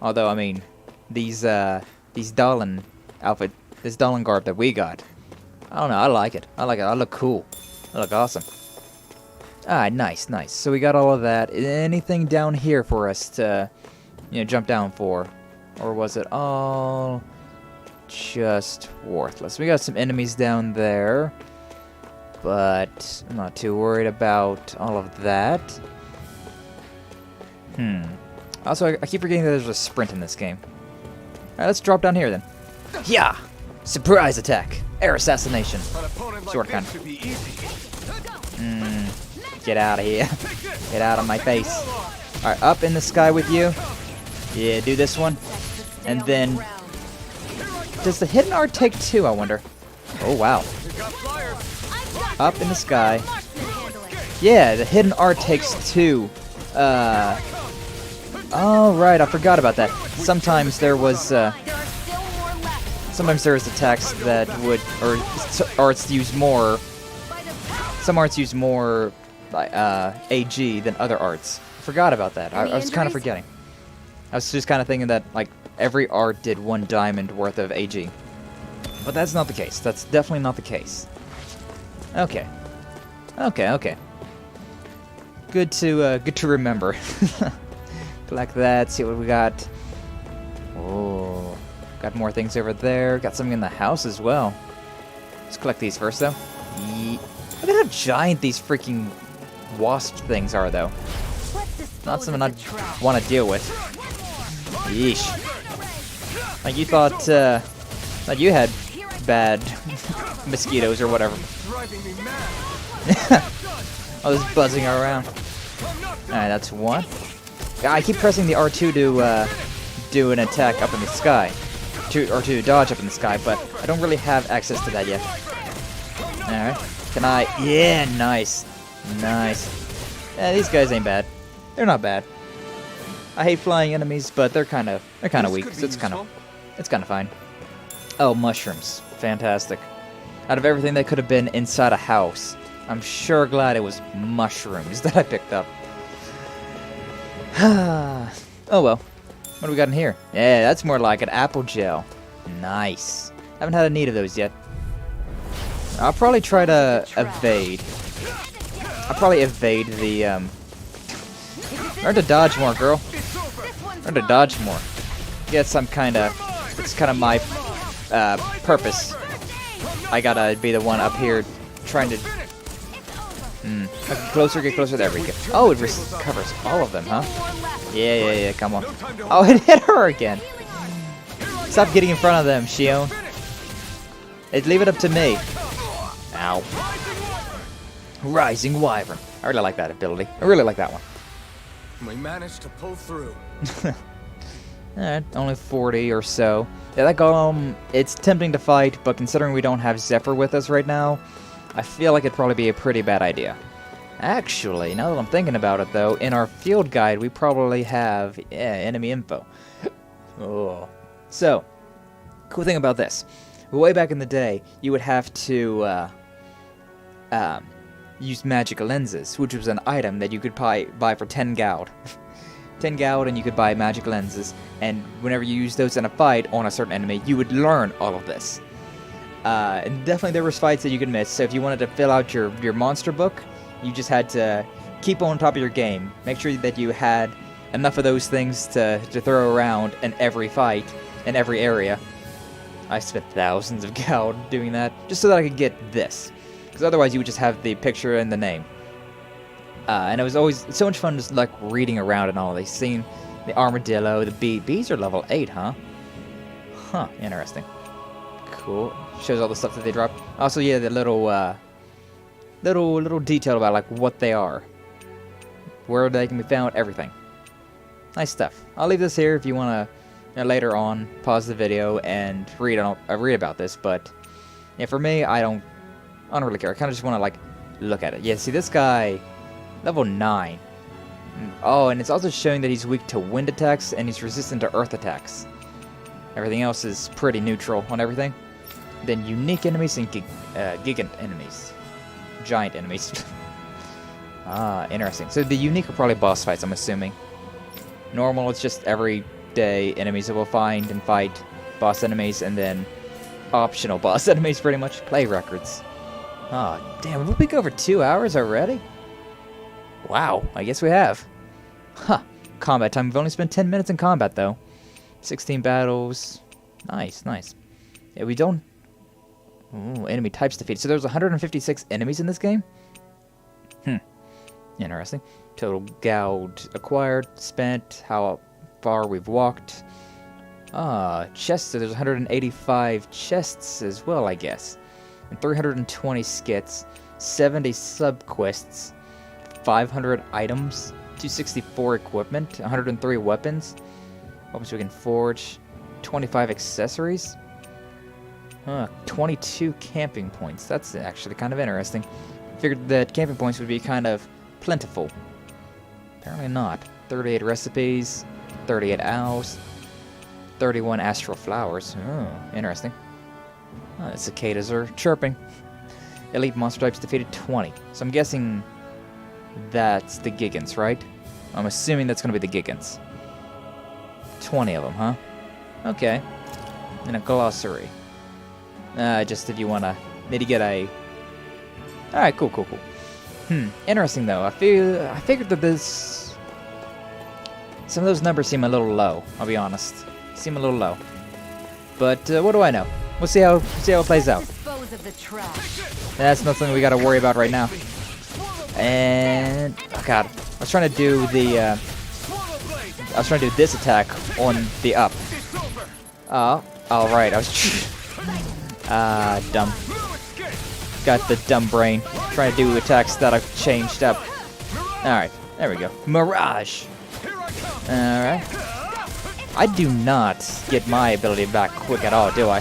Although, I mean, these Dahlan outfit, this Dahlan garb that we got. I don't know, I like it. I look cool. I look awesome. Nice. So we got all of that. Anything down here for us to, you know, jump down for? Or was it all... just worthless. We got some enemies down there, but I'm not too worried about all of that. Also, I keep forgetting that there's a sprint in this game. Alright, let's drop down here then. Yeah! Surprise attack! Air assassination. Short kind. Get out of here. Get out of my face. Alright, up in the sky with you. Yeah, do this one. And then... Does the hidden art take 2, I wonder? Oh, wow. Up in the sky. Yeah, the hidden art takes 2. Oh, right, I forgot about that. Sometimes there was attacks that would... Or arts use more... Some arts use more AG than other arts. Forgot about that. I was kind of forgetting. I was just kind of thinking that, like, every art did 1 diamond worth of AG. But that's not the case. That's definitely not the case. Okay. Okay. Good to remember. Collect that, see what we got. Oh, got more things over there. Got something in the house as well. Let's collect these first, though. Look at how giant these freaking wasp things are, though. Not something I want to deal with. Yeesh. Like you thought that you had bad mosquitoes or whatever. Oh, this buzzing around. Alright, that's 1. I keep pressing the R2 to do an attack up in the sky. Or to dodge up in the sky, but I don't really have access to that yet. Alright. Can I? Yeah, nice. Nice. Yeah, these guys ain't bad. They're not bad. I hate flying enemies, but they're kind of weak, so it's kind of fine. Oh, mushrooms. Fantastic. Out of everything that could have been inside a house, I'm sure glad it was mushrooms that I picked up. Oh well. What do we got in here? Yeah, that's more like an apple gel. Nice. Haven't had a need of those yet. I'll probably try to evade. I'll probably evade the, Learn to dodge more, girl. Learn to dodge more. Get some kind of... It's kind of my, purpose. I gotta be the one up here trying to... Get closer. There we go. Oh, it covers all of them, huh? Yeah, come on. Oh, it hit her again. Stop getting in front of them, Shion. Leave it up to me. Ow. Rising Wyvern. I really like that ability. I really like that one. We managed to pull through. Alright, only 40 or so. Yeah, that golem, it's tempting to fight, but considering we don't have Zephyr with us right now, I feel like it'd probably be a pretty bad idea. Actually, now that I'm thinking about it though, in our field guide we probably have, enemy info. Oh. So, cool thing about this. Way back in the day, you would have to, use magic lenses, which was an item that you could buy for 10 goud. 10 goud and you could buy magic lenses, and whenever you use those in a fight on a certain enemy, you would learn all of this. And definitely there was fights that you could miss, so if you wanted to fill out your monster book, you just had to keep on top of your game. Make sure that you had enough of those things to throw around in every fight, in every area. I spent thousands of goud doing that, just so that I could get this. Because otherwise you would just have the picture and the name. And it was always so much fun just like reading around and all. They seen the armadillo, the bee. Bees are level 8, huh? Huh, interesting. Cool. Shows all the stuff that they drop. Also, yeah, the little detail about like what they are. Where they can be found, everything. Nice stuff. I'll leave this here if you want to later on pause the video and read about this, but yeah, for me, I don't really care. I kind of just want to like look at it. Yeah, see this guy, level 9. Oh, and it's also showing that he's weak to wind attacks and he's resistant to earth attacks. Everything else is pretty neutral on everything. Then unique enemies and gigant enemies. Giant enemies. Ah, interesting. So the unique are probably boss fights, I'm assuming. Normal, it's just everyday enemies that we'll find and fight. Boss enemies, and then optional boss enemies, pretty much. Play records. Oh, damn, we've been over 2 hours already? Wow, I guess we have. Huh. Combat time. We've only spent 10 minutes in combat, though. 16 battles. Nice, nice. Yeah, we don't... Ooh, enemy types defeated. So there's 156 enemies in this game? Interesting. Total gold acquired, spent, how far we've walked. Chests, so there's 185 chests as well, I guess. And 320 skits, 70 sub-quests, 500 items, 264 equipment, 103 weapons. Weapons we can forge, 25 accessories. 22 camping points. That's actually kind of interesting. Figured that camping points would be kind of plentiful. Apparently not. 38 recipes, 38 owls, 31 astral flowers. Oh, interesting. The cicadas are chirping. Elite monster types defeated 20. So I'm guessing that's the Gigants, right? I'm assuming that's going to be the Gigants. 20 of them, huh? Okay. And a glossary. Just if you want to maybe get a... Alright, cool. Interesting though. I figured that this... Some of those numbers seem a little low, I'll be honest. Seem a little low. But what do I know? We'll see how it plays out. That's not something we gotta worry about right now. And oh god. I was trying to do this attack on the up. Alright, I was dumb. Got the dumb brain. Trying to do attacks that I've changed up. Alright, there we go. Mirage! Alright. I do not get my ability back quick at all, do I?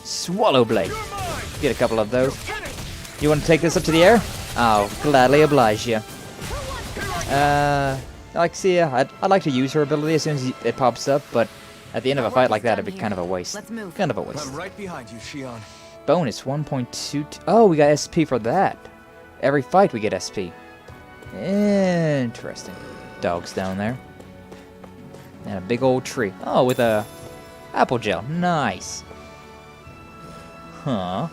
Swallow Blade. Get a couple of those. You want to take this up to the air? I'll gladly oblige you. I'd like to use her ability as soon as it pops up, but at the end of a fight like that, it'd be kind of a waste. Kind of a waste. I'm right behind you, Shion. Bonus 1.2. Oh, we got SP for that. Every fight we get SP. Interesting. Dogs down there. And a big old tree. Oh, with a apple gel. Nice. Huh.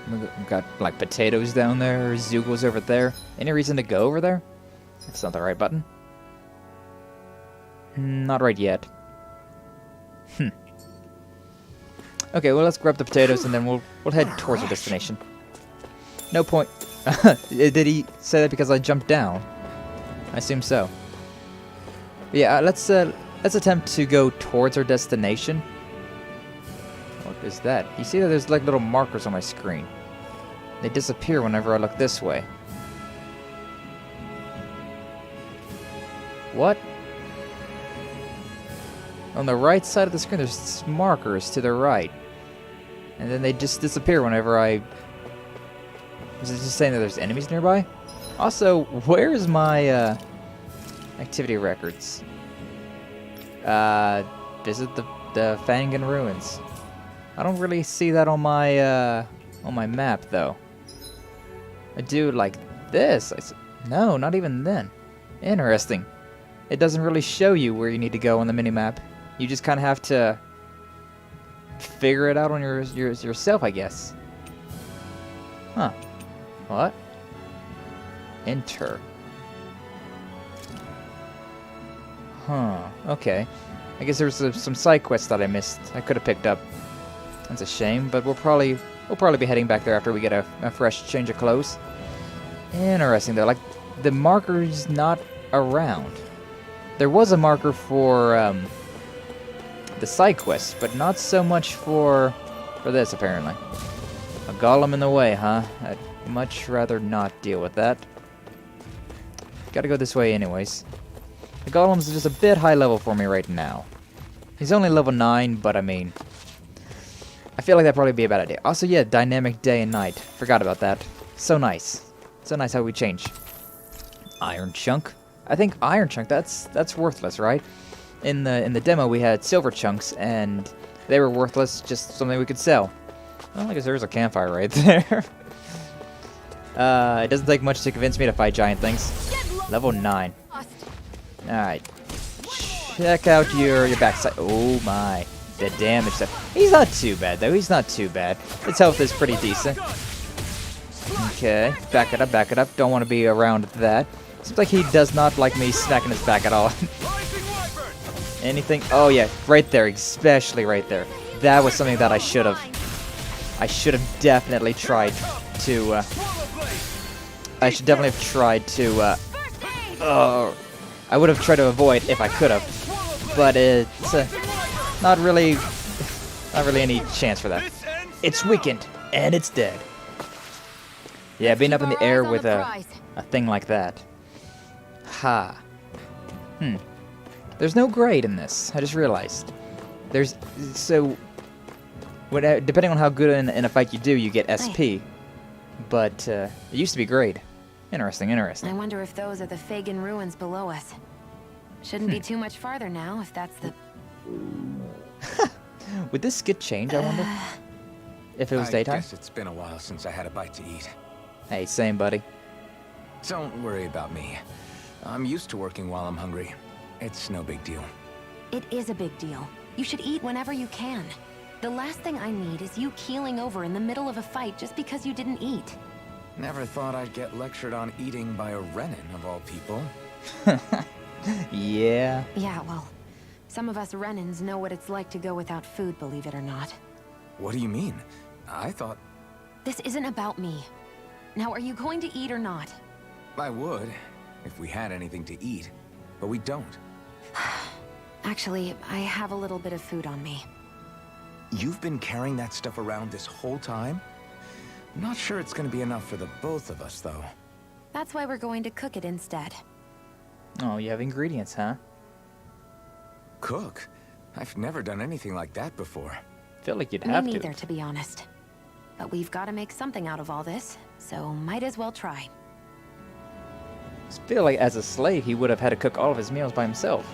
We've got like potatoes down there. Zugles over there. Any reason to go over there? That's not the right button. Not right yet. Okay, well let's grab the potatoes and then we'll head towards our destination. No point. Did he say that because I jumped down? I assume so. Yeah, let's attempt to go towards our destination. What is that? You see that there's like little markers on my screen. They disappear whenever I look this way. What? On the right side of the screen, there's markers to the right. And then they just disappear whenever I... Is it just saying that there's enemies nearby? Also, where is my, activity records? Visit the Fangan Ruins. I don't really see that on my map, though. I do like this. No, not even then. Interesting. It doesn't really show you where you need to go on the minimap. You just kind of have to figure it out on yourself, I guess. Huh. What? Enter. Huh. Okay. I guess there's some side quests that I missed. I could have picked up. That's a shame, but we'll probably be heading back there after we get a fresh change of clothes. Interesting though. Like the marker's not around. There was a marker for the side quests, but not so much for this apparently. A golem in the way, huh? I'd much rather not deal with that. Gotta go this way anyways. The golem's just a bit high level for me right now. He's only level 9, but I mean... I feel like that'd probably be a bad idea. Also, yeah, dynamic day and night. Forgot about that. So nice. So nice how we change. Iron chunk. I think iron chunk, that's worthless, right? In the demo we had silver chunks, and they were worthless, just something we could sell. Well, I guess there's a campfire right there. It doesn't take much to convince me to fight giant things. Level 9. Alright. Check out your backside. Oh my. The damage stuff. He's not too bad, though. He's not too bad. His health is pretty decent. Okay. Back it up, back it up. Don't want to be around that. Seems like he does not like me smacking his back at all. Anything? Oh yeah, right there, especially right there. That was something that I should have definitely tried to, I should definitely have tried to, I would have tried to avoid if I could have. But it's, not really any chance for that. It's weakened, and it's dead. Yeah, being up in the air with a thing like that. Ha. There's no grade in this. I just realized. Depending on how good in a fight you do, you get SP. But it used to be grade. Interesting. I wonder if those are the Fagin ruins below us. Shouldn't be too much farther now, if that's the... Would this skit change, I wonder? If it was daytime? I guess it's been a while since I had a bite to eat. Hey, same, buddy. Don't worry about me. I'm used to working while I'm hungry. It's no big deal. It is a big deal. You should eat whenever you can. The last thing I need is you keeling over in the middle of a fight just because you didn't eat. Never thought I'd get lectured on eating by a Renan, of all people. Yeah. Yeah, well, some of us Renans know what it's like to go without food, believe it or not. What do you mean? I thought... This isn't about me. Now, are you going to eat or not? I would, if we had anything to eat, but we don't. Actually, I have a little bit of food on me. You've been carrying that stuff around this whole time? I'm not sure it's going to be enough for the both of us, though. That's why we're going to cook it instead. Oh, you have ingredients, huh? Cook? I've never done anything like that before. Feel like you'd have Me neither, to be honest. But we've got to make something out of all this, so might as well try. I feel like as a slave, he would have had to cook all of his meals by himself.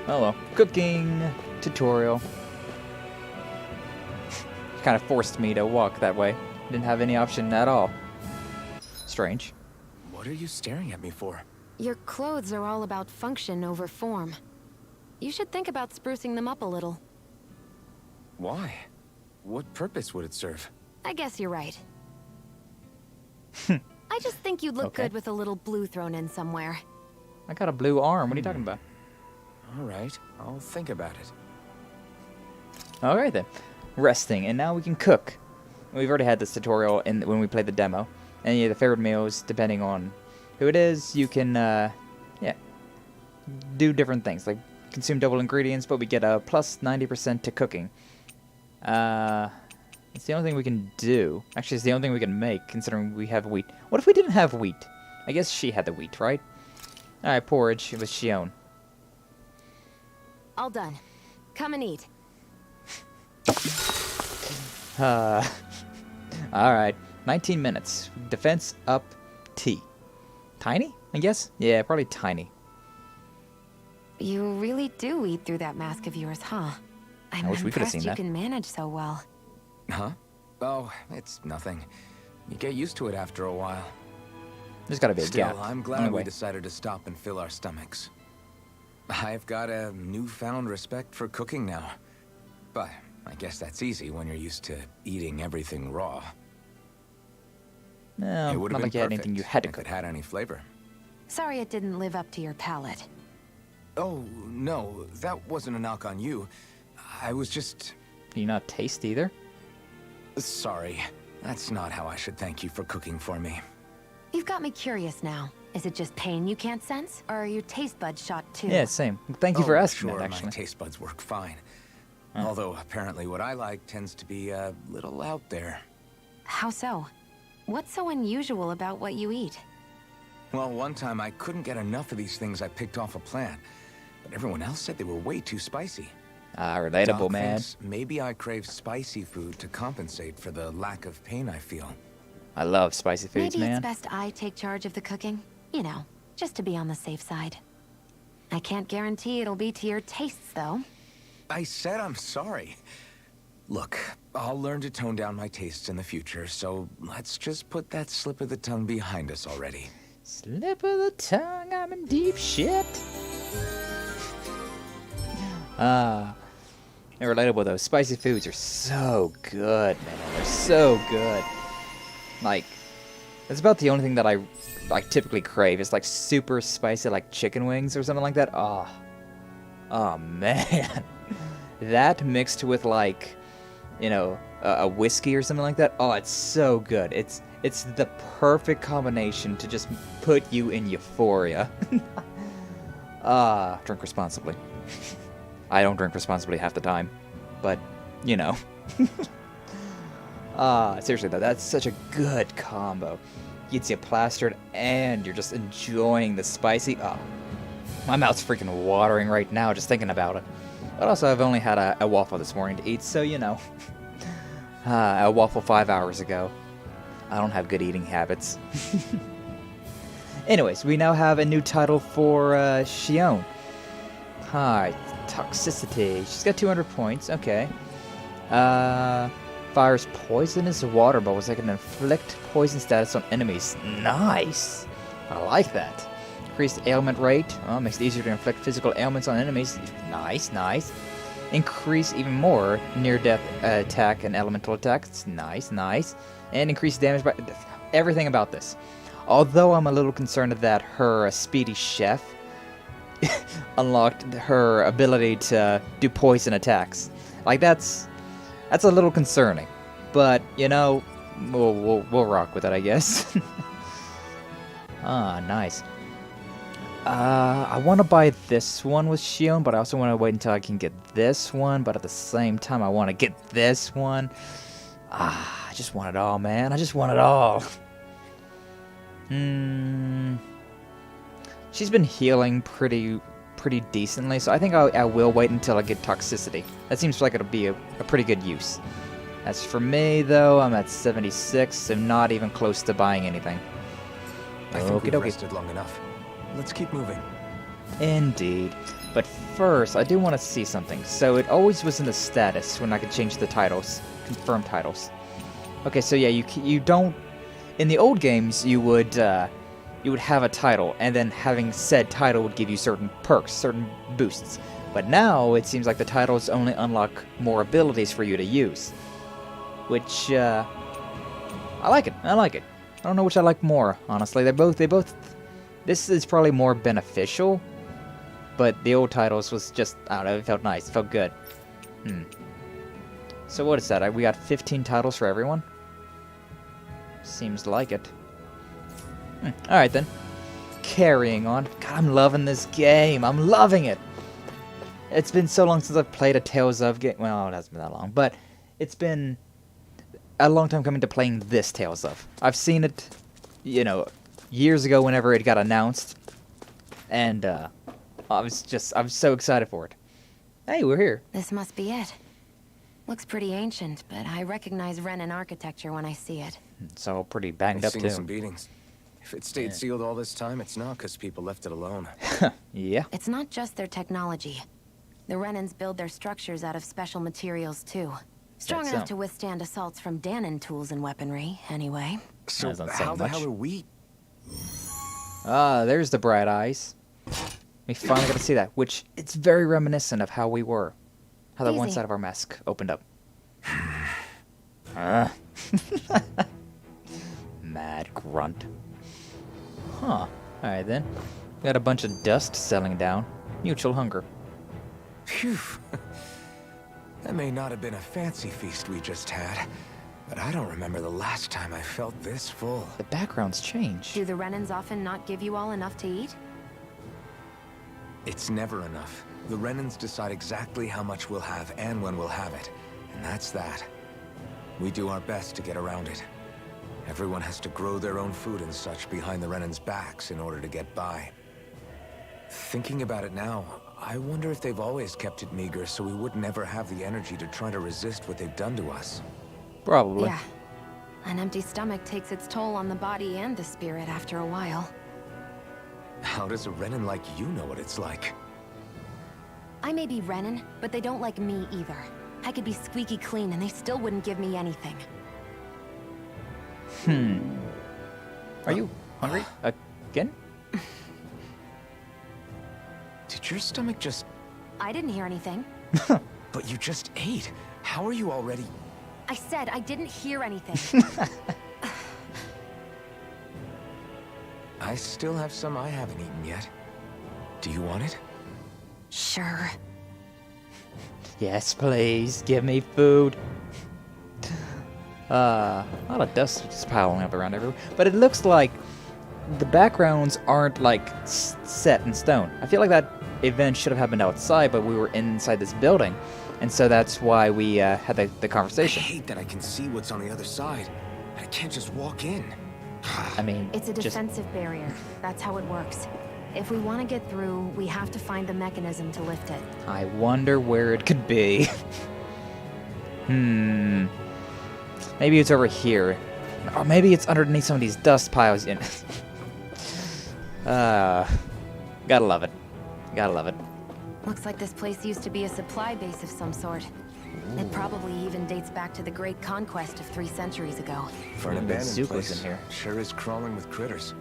Oh well. Cooking tutorial. Kind of forced me to walk that way. Didn't have any option at all. Strange. What are you staring at me for? Your clothes are all about function over form. You should think about sprucing them up a little. Why? What purpose would it serve? I guess you're right. I just think you'd look Okay. good with a little blue thrown in somewhere. I got a blue arm. What are you talking about? All right, I'll think about it. Alright then. Resting. And now we can cook. We've already had this tutorial when we played the demo. And yeah, the favorite meals, depending on who it is, you can, do different things. Like, consume double ingredients, but we get a plus 90% to cooking. It's the only thing we can do. Actually, it's the only thing we can make, considering we have wheat. What if we didn't have wheat? I guess she had the wheat, right? Alright, porridge. It was Shion. All done. Come and eat. Alright. 19 minutes. Defense up T. Tiny, I guess? Yeah, probably tiny. You really do eat through that mask of yours, huh? I'm I wish we could have impressed seen you that. can manage so well. Huh? Oh, it's nothing. You get used to it after a while. There's gotta be a Still, gap. I'm glad Anyway. we decided to stop and fill our stomachs. I've got a newfound respect for cooking now. But I guess that's easy when you're used to eating everything raw. No, It would not have like been you had perfect anything you had to if cook. it had any flavor. Sorry it didn't live up to your palate. Oh, no, that wasn't a knock on you. I was just... Can you not taste either? Sorry. That's not how I should thank you for cooking for me. You've got me curious now. Is it just pain you can't sense, or are your taste buds shot too? Yeah, same. Thank you for asking sure, that, actually. my taste buds work fine. Although, apparently what I like tends to be a little out there. How so? What's so unusual about what you eat? Well, one time I couldn't get enough of these things I picked off a plant, but everyone else said they were way too spicy. Ah, relatable, Doc man. thinks maybe I crave spicy food to compensate for the lack of pain I feel. I love spicy foods, Maybe man. it's best I take charge of the cooking. You know, just to be on the safe side. I can't guarantee it'll be to your tastes, though. I said I'm sorry. Look, I'll learn to tone down my tastes in the future, so let's just put that slip of the tongue behind us already. Slip of the tongue, I'm in deep shit. They're relatable though. Spicy foods are so good, man. They're so good. Like, that's about the only thing that I typically crave. It's like super spicy, like chicken wings or something like that. Ah, Oh man, that mixed with like, you know, a whiskey or something like that. Oh, it's so good. It's the perfect combination to just put you in euphoria. Drink responsibly. I don't drink responsibly half the time, but you know. Seriously though, that's such a good combo. Gets you plastered and you're just enjoying the spicy. Oh, my mouth's freaking watering right now just thinking about it. But also, I've only had a waffle this morning to eat, so you know. A waffle 5 hours ago. I don't have good eating habits. Anyways, we now have a new title for Xion. Hi, toxicity. She's got 200 points. Okay. Fires poisonous water bubbles that can inflict poison status on enemies. Nice. I like that. Increased ailment rate. Oh, makes it easier to inflict physical ailments on enemies. Nice, nice. Increase even more near-death attack and elemental attacks. Nice, nice. And increase damage by... Everything about this. Although I'm a little concerned that her speedy chef unlocked her ability to do poison attacks. Like, that's a little concerning. But, you know, we'll rock with it, I guess. Ah, nice. I want to buy this one with Xion, but I also want to wait until I can get this one. But at the same time, I want to get this one. I just want it all, man. I just want it all. She's been healing pretty decently, so I think I will wait until I get toxicity. That seems like it'll be a pretty good use. As for me, though, I'm at 76, so not even close to buying anything. I think we've rested long enough. Let's keep moving. Indeed. But first, I do want to see something. So it always was in the status when I could change the titles, confirm titles. Okay, so yeah, you don't. In the old games, you would have a title, and then having said title would give you certain perks, certain boosts. But now it seems like the titles only unlock more abilities for you to use, which I like it. I like it. I don't know which I like more, honestly. They both. This is probably more beneficial, but the old titles was just, I don't know, it felt nice, it felt good. So what is that? We got 15 titles for everyone? Seems like it. Alright then. Carrying on. God, I'm loving this game. I'm loving it. It's been so long since I've played a Tales of game. Well, it hasn't been that long, but it's been a long time coming to playing this Tales of. I've seen it, you know, years ago whenever it got announced, and I'm so excited for it. Hey, we're here. This must be it. Looks pretty ancient, but I recognize Renan architecture when I see it. It's all pretty banged up, I've too. seen some beatings. If it stayed sealed all this time, it's not because people left it alone. Yeah. It's not just their technology. The Renans build their structures out of special materials, too. Strong enough to withstand assaults from Dahnan tools and weaponry, anyway. So how the hell are we... There's the bright eyes. We finally got to see that, which it's very reminiscent of how we were. How that one side of our mask opened up. Mad grunt. Huh. Alright then. We got a bunch of dust settling down. Mutual hunger. Phew. That may not have been a fancy feast we just had, but I don't remember the last time I felt this full. The background's changed. Do the Renans often not give you all enough to eat? It's never enough. The Renans decide exactly how much we'll have and when we'll have it. And that's that. We do our best to get around it. Everyone has to grow their own food and such behind the Renans' backs in order to get by. Thinking about it now, I wonder if they've always kept it meager so we would never have the energy to try to resist what they've done to us. Probably. Yeah. An empty stomach takes its toll on the body and the spirit after a while. How does a Renan like you know what it's like? I may be Renan, but they don't like me either. I could be squeaky clean and they still wouldn't give me anything. Are you hungry again? Did your stomach just... I didn't hear anything. But you just ate. How are you already... I said I didn't hear anything. I still have some I haven't eaten yet. Do you want it? Sure. Yes, please. Give me food. A lot of dust just piling up around everywhere. But it looks like the backgrounds aren't, like, set in stone. I feel like that event should have happened outside, but we were inside this building. And so that's why we had the conversation. I hate that I can see what's on the other side. I can't just walk in. I mean, It's a defensive barrier. That's how it works. If we want to get through, we have to find the mechanism to lift it. I wonder where it could be. Maybe it's over here. Or maybe it's underneath some of these dust piles. Gotta love it. Gotta love it. Looks like this place used to be a supply base of some sort. It probably even dates back to the Great Conquest of 3 centuries ago. For an The abandoned Zook was place, in here. sure is crawling with critters.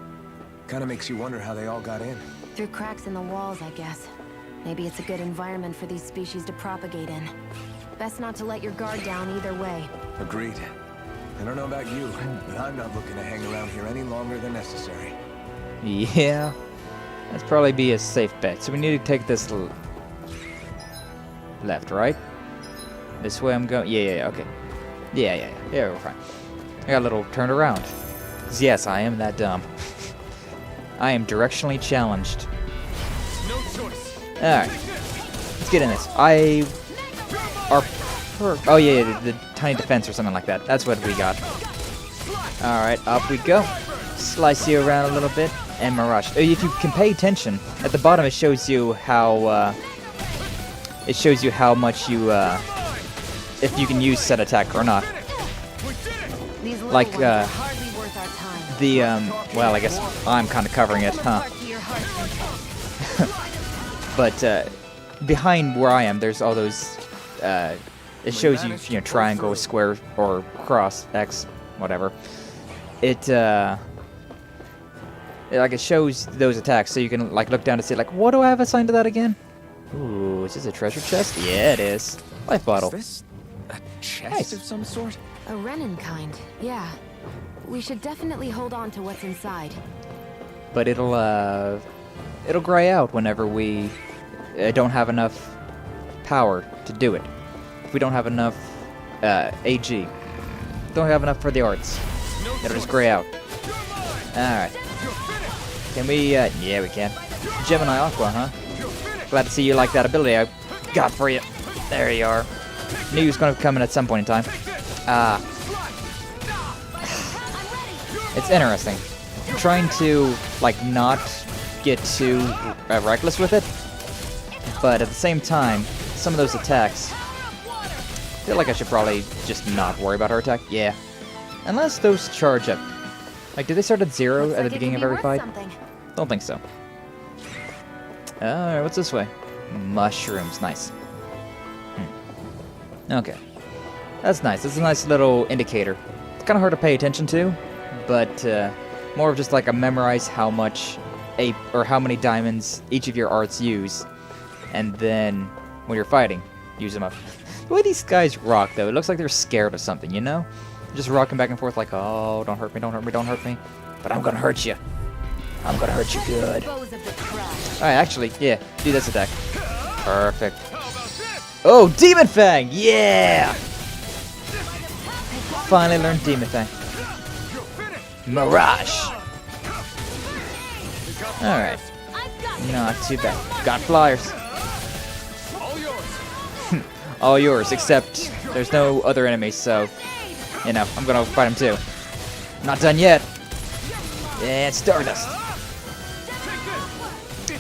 Kinda makes you wonder how they all got in. Through cracks in the walls, I guess. Maybe it's a good environment for these species to propagate in. Best not to let your guard down either way. Agreed. I don't know about you, but I'm not looking to hang around here any longer than necessary. Yeah. That'd probably be a safe bet. So we need to take this left, right? This way I'm going. Yeah, okay. Yeah, we're fine. I got a little turned around. 'Cause yes, I am that dumb. I am directionally challenged. No choice. Alright. Let's get in this. Oh yeah, the tiny defense or something like that. That's what we got. Alright, up we go. Slice you around a little bit. And Mirage. If you can pay attention, at the bottom it shows you how much you if you can use set attack or not. These little Like, ones are hardly worth our time. The well, I guess I'm kind of covering it, huh? But behind where I am, there's all those it shows you, you know, triangle, square, or cross, X, whatever. It like it shows those attacks, so you can like look down to see like, what do I have assigned to that again? Ooh, is this a treasure chest? Yeah, it is. Life bottle. Is this a chest Nice. of some sort? A Renan kind, yeah. We should definitely hold on to what's inside. But it'll gray out whenever we don't have enough power to do it. If we don't have enough AG, don't have enough for the arts, it'll just gray out. All right. Can we? Yeah, we can. Gemini Aqua, huh? Glad to see you like that ability I got for you. There you are. Knew he was going to come in at some point in time. It's interesting. I'm trying to, like, not get too reckless with it, but at the same time, some of those attacks, I feel like I should probably just not worry about her attack. Yeah. Unless those charge up. Like, do they start at 0 at the beginning of every fight? Don't think so. Alright, what's this way? Mushrooms. Nice. Okay. That's nice. That's a nice little indicator. It's kind of hard to pay attention to, but more of just like a memorize how much or how many diamonds each of your arts use, and then when you're fighting, use them up. The way these guys rock, though, it looks like they're scared of something, you know? Just rocking back and forth like, oh, don't hurt me, don't hurt me, don't hurt me. But I'm gonna hurt you. I'm gonna hurt you good. Alright, actually, yeah, do this attack. Perfect. Oh, Demon Fang! Yeah! Finally learned Demon Fang. Mirage! Alright. Not too bad. Got flyers. All yours, except there's no other enemies, so, you know, I'm gonna fight him too. Not done yet. Yeah, it's Stardust.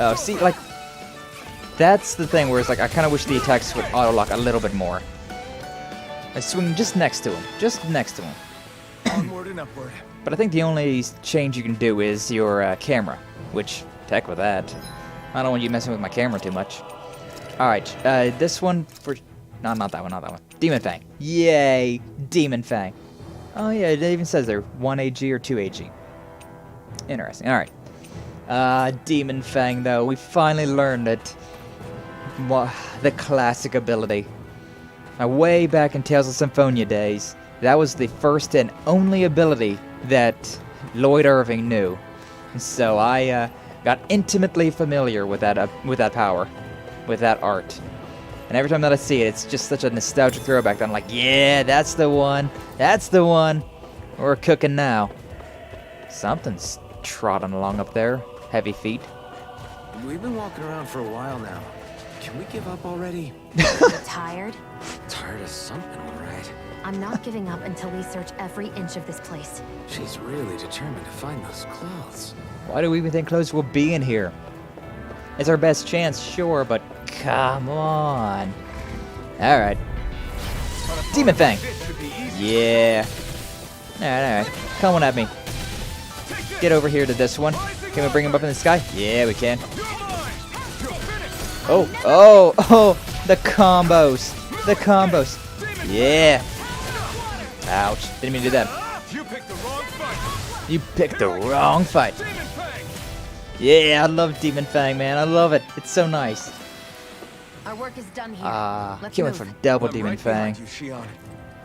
Oh, see, like, that's the thing where it's like, I kind of wish the attacks would auto-lock a little bit more. I swing just next to him. Just next to him. Onward and upward. But I think the only change you can do is your camera, which, heck with that. I don't want you messing with my camera too much. Alright, this one for... No, not that one, not that one. Demon Fang. Yay! Demon Fang. Oh yeah, it even says there, 1 AG or 2 AG. Interesting, alright. Demon Fang, though. We finally learned it. The classic ability. Now, way back in Tales of Symphonia days, that was the first and only ability that Lloyd Irving knew. And so I got intimately familiar with that power. with that art. And every time that I see it, it's just such a nostalgic throwback that I'm like, yeah, that's the one. That's the one. We're cooking now. Something's trotting along up there. Heavy feet. We've been walking around for a while now. Can we give up already? Tired? Tired of something, all right. I'm not giving up until we search every inch of this place. She's really determined to find those clothes. Why do we even think clothes will be in here? It's our best chance, sure, but come on. Alright. Demon Fang. Yeah. Alright. Come on at me. Get over here to this one. Can we bring him up in the sky? Yeah, we can. Oh, oh, oh, the combos. The combos. Yeah. Ouch. Didn't mean to do that. You picked the wrong fight. Yeah, I love Demon Fang, man. I love it. It's so nice. Our work is done here. Let's Can't wait for double Demon Fang.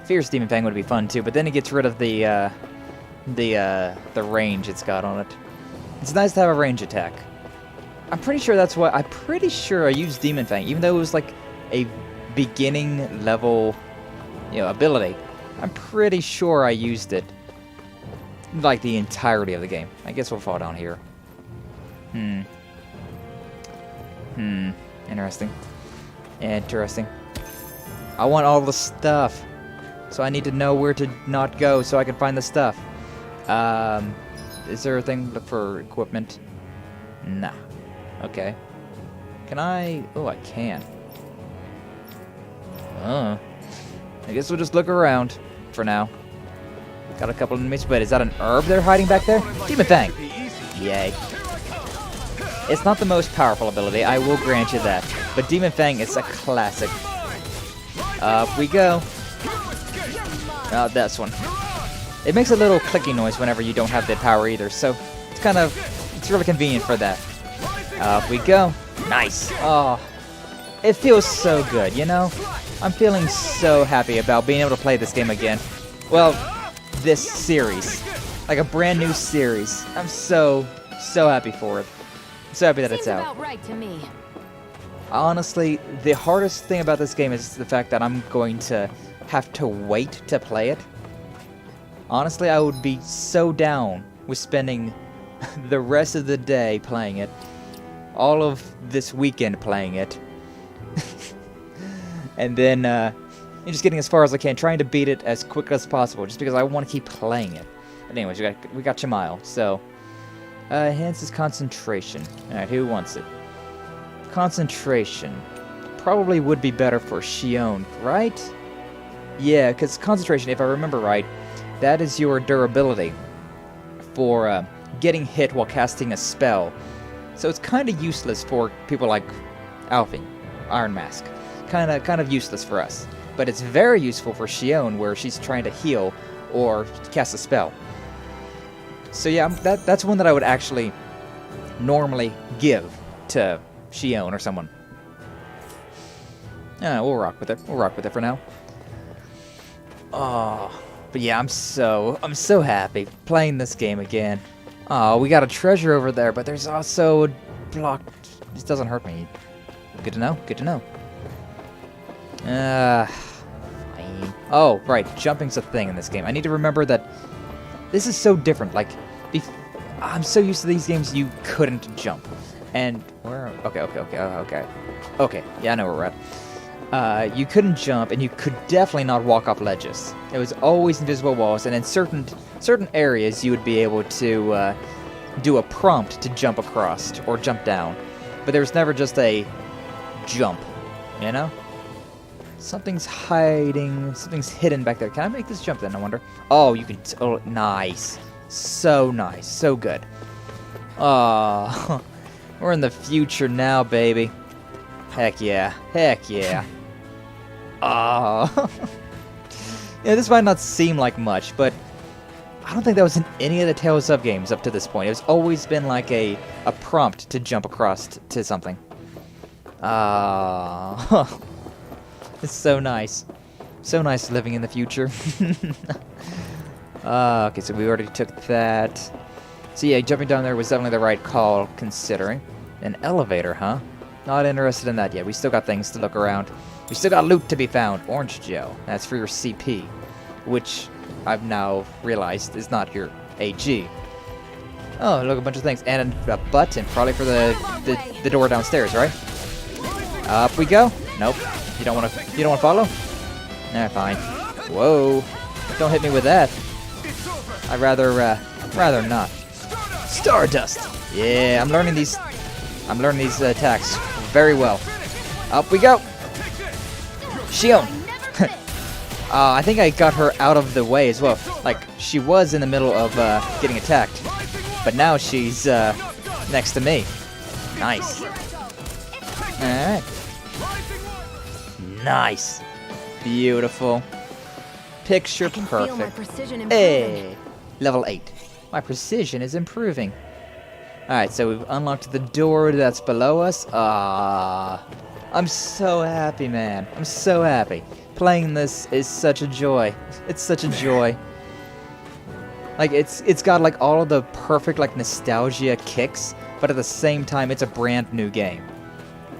Fierce Demon Fang would be fun too, but then it gets rid of the range it's got on it. It's nice to have a range attack. I'm pretty sure that's what. I'm pretty sure I used Demon Fang, even though it was like a beginning level, ability. I'm pretty sure I used it like the entirety of the game. I guess we'll fall down here. Interesting. Interesting. I want all the stuff. So I need to know where to not go so I can find the stuff. Is there a thing for equipment? Nah. Okay. Can I... Oh, I can. I guess we'll just look around for now. Got a couple of enemies, but is that an herb they're hiding back there? Demon Fang! Yay. It's not the most powerful ability, I will grant you that. But Demon Fang is a classic. Up we go. Oh, this one. It makes a little clicking noise whenever you don't have the power either, so it's really convenient for that. Up we go. Nice. Oh, it feels so good, I'm feeling so happy about being able to play this game again. Well, this series. Like a brand new series. I'm so happy for it. So happy that it's out. Seems about right to me. Honestly, the hardest thing about this game is the fact that I'm going to have to wait to play it. Honestly, I would be so down with spending the rest of the day playing it. All of this weekend playing it. And then just getting as far as I can, trying to beat it as quick as possible, just because I want to keep playing it. But anyways, we got Chamile, so... enhances concentration. Alright, who wants it? Concentration. Probably would be better for Shion, right? Yeah, because concentration, if I remember right, that is your durability for getting hit while casting a spell. So it's kind of useless for people like Alfie, Iron Mask. Kind of useless for us. But it's very useful for Shion, where she's trying to heal or cast a spell. So yeah, that's one that I would actually normally give to Shion or someone. We'll rock with it. We'll rock with it for now. Oh, but yeah, I'm so happy playing this game again. Oh, we got a treasure over there, but there's also a block. This doesn't hurt me. Good to know. Good to know. Fine. Oh, right. Jumping's a thing in this game. I need to remember that this is so different. Like, I'm so used to these games you couldn't jump. And where? Okay. Yeah, I know where we're at. You couldn't jump, and you could definitely not walk off ledges. It was always invisible walls, and in certain areas you would be able to do a prompt to jump across or jump down. But there was never just a jump, Something's hiding. Something's hidden back there. Can I make this jump then, I wonder? Oh, you can... Oh, nice. So nice. So good. Oh, we're in the future now, baby. Heck yeah. Heck yeah. Oh. Yeah, this might not seem like much, but I don't think that was in any of the Tales of games up to this point. It's always been like a prompt to jump across to something. Oh. It's so nice. So nice living in the future. Okay, so we already took that. So yeah, jumping down there was definitely the right call, considering. An elevator, huh? Not interested in that yet. We still got things to look around. We still got loot to be found. Orange gel. That's for your CP, which I've now realized is not your AG. Oh, look, a bunch of things. And a button, probably for the door downstairs, right? Up we go. Nope. You don't want to follow? Nah, fine. Whoa. Don't hit me with that. I'd rather not. Stardust. Yeah, I'm learning these attacks very well. Up we go. Shion. I think I got her out of the way as well. Like, she was in the middle of getting attacked. But now she's next to me. Nice. Alright. Nice. Beautiful. Picture perfect. Hey! Level 8. My precision is improving. Alright, so we've unlocked the door that's below us. I'm so happy, man. I'm so happy. Playing this is such a joy. It's such a joy. Like, it's got, like, all of the perfect, like, nostalgia kicks, but at the same time, it's a brand new game.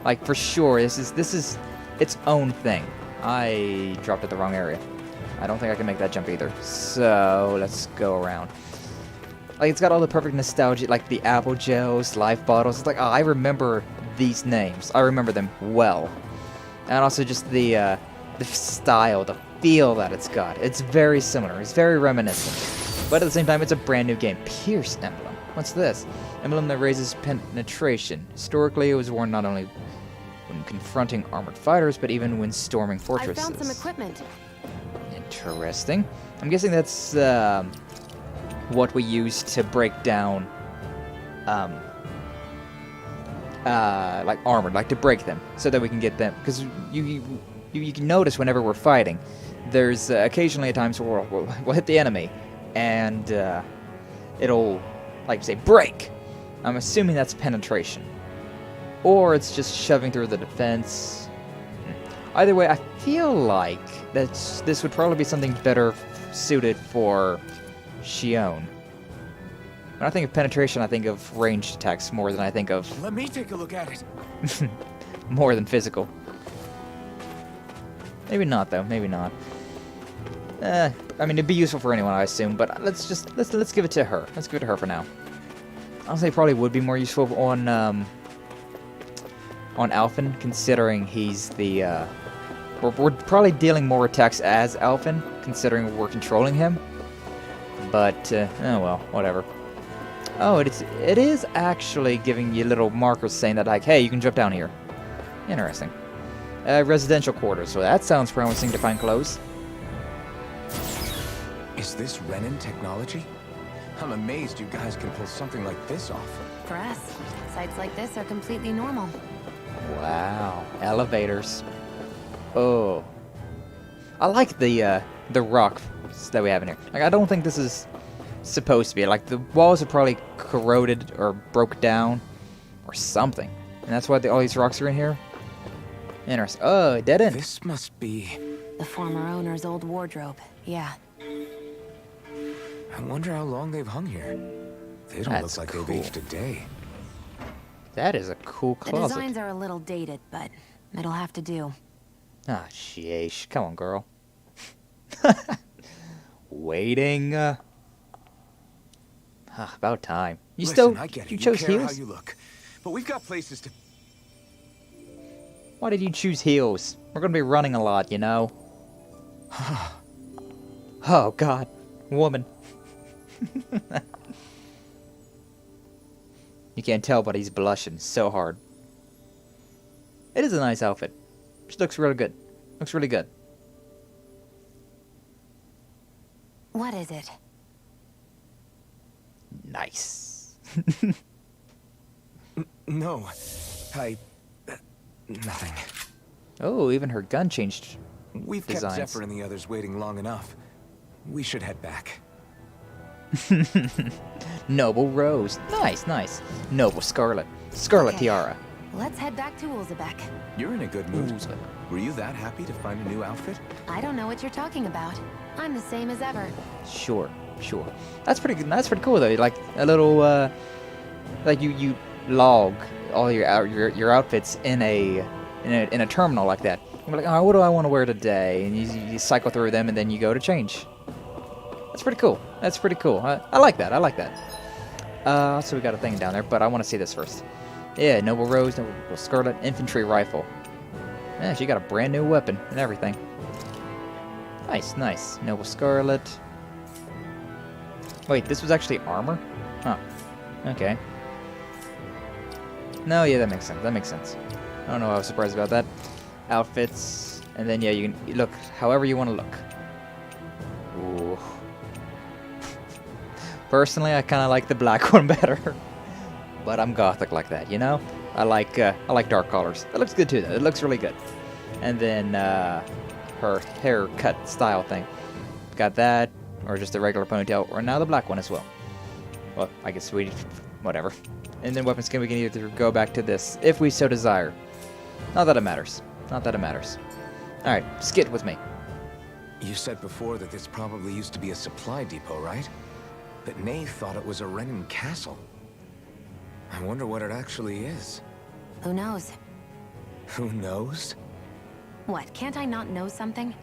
Like, for sure, this is its own thing. I dropped at the wrong area. I don't think I can make that jump either. So, let's go around. Like, it's got all the perfect nostalgia, like the apple gels, life bottles. It's like, oh, I remember these names. I remember them well. And also just the style, the feel that it's got. It's very similar. It's very reminiscent. But at the same time, it's a brand new game. Pierce Emblem. What's this? Emblem that raises penetration. Historically, it was worn not only when confronting armored fighters, but even when storming fortresses. I found some equipment. Interesting. I'm guessing that's what we use to break down, like armored, like to break them, so that we can get them. Because you can notice whenever we're fighting, there's occasionally at times where we'll hit the enemy, and it'll, like, say, break. I'm assuming that's penetration. Or it's just shoving through the defense. Either way, I feel like this would probably be something better suited for Shion. When I think of penetration, I think of ranged attacks more than I think of... Let me take a look at it. more than physical. Maybe not, though. Maybe not. I mean, it'd be useful for anyone, I assume, but let's give it to her. Let's give it to her for now. Honestly, it probably would be more useful on Alphen, considering he's the, we're probably dealing more attacks as Alphen, considering we're controlling him. But, oh well, whatever. Oh, it is actually giving you little markers saying that, like, hey, you can jump down here. Interesting. Residential quarters, so that sounds promising to find clothes. Is this Renan technology? I'm amazed you guys can pull something like this off. For us, sites like this are completely normal. Wow, elevators. Oh, I like the rock that we have in here. Like, I don't think this is supposed to be. Like, the walls are probably corroded or broke down or something, and that's why all these rocks are in here. Interesting. Oh, dead end. This must be the former owner's old wardrobe. Yeah. I wonder how long they've hung here. They don't look like they've aged a day. That is a cool closet. The designs are a little dated, but it'll have to do. Ah, sheesh. Come on, girl. Waiting. About time. Listen, I get it. You chose care heels? how you look, but we've got places to... Why did you choose heels? We're gonna be running a lot, you know. Oh, God. Woman. You can't tell, but he's blushing so hard. It is a nice outfit. She looks really good. Looks really good. What is it? Nice. No. Nothing. Oh, even her gun changed We've designs. kept Zephyr and the others waiting long enough. We should head back. Noble Rose. Nice, nice. Noble Scarlet. Scarlet Tiara. Let's head back to Ulzebek. You're in a good mood. Were you that happy to find a new outfit? I don't know what you're talking about. I'm the same as ever. Sure, sure. That's pretty good. That's pretty cool though. Like a little, like you log all your outfits in a terminal like that. You're like, oh, what do I want to wear today? And you cycle through them, and then you go to change. That's pretty cool. That's pretty cool. I like that. I like that. So we got a thing down there, but I want to see this first. Yeah, Noble Rose, Noble Scarlet Infantry Rifle. Yeah, she got a brand new weapon and everything. Nice, nice. Noble Scarlet. Wait, this was actually armor? Huh. Okay. No, yeah, that makes sense. That makes sense. I don't know why I was surprised about that. Outfits. And then, yeah, you can look however you want to look. Ooh. Personally, I kind of like the black one better. But I'm gothic like that, you know? I like dark colors. That looks good too, though. It looks really good. And then her haircut style thing. Got that, or just a regular ponytail, or now the black one as well. Well, I guess whatever. And then weapon skin, we can either go back to this, if we so desire. Not that it matters. Not that it matters. Alright, skid with me. You said before that this probably used to be a supply depot, right? But Nay thought it was a Renan castle. I wonder what it actually is. Who knows? Who knows? What, can't I not know something?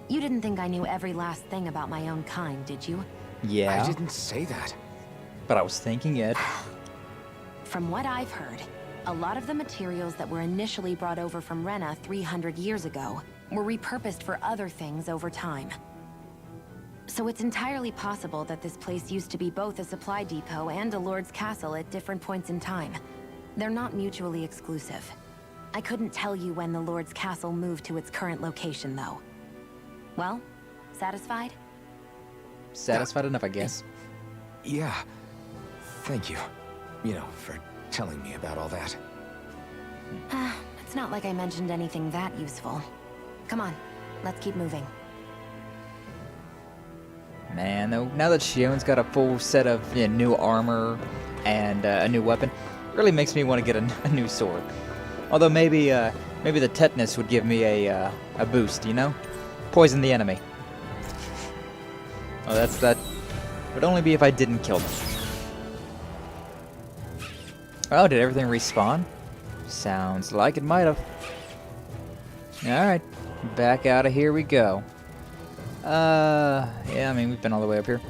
You didn't think I knew every last thing about my own kind, did you? Yeah. I didn't say that. But I was thinking it. From what I've heard, a lot of the materials that were initially brought over from Rena 300 years ago were repurposed for other things over time. So it's entirely possible that this place used to be both a supply depot and a lord's castle at different points in time. They're not mutually exclusive. I couldn't tell you when the lord's castle moved to its current location, though. Well, satisfied? Satisfied enough, I guess. Yeah. Thank you. You know, for telling me about all that. It's not like I mentioned anything that useful. Come on, let's keep moving. Man, now that Shion's got a full set of new armor and a new weapon, it really makes me want to get a new sword. Although maybe the tetanus would give me a boost, you know? Poison the enemy. Oh, that would only be if I didn't kill them. Oh, did everything respawn? Sounds like it might have. Alright, back out of here we go. Yeah, I mean, we've been all the way up here.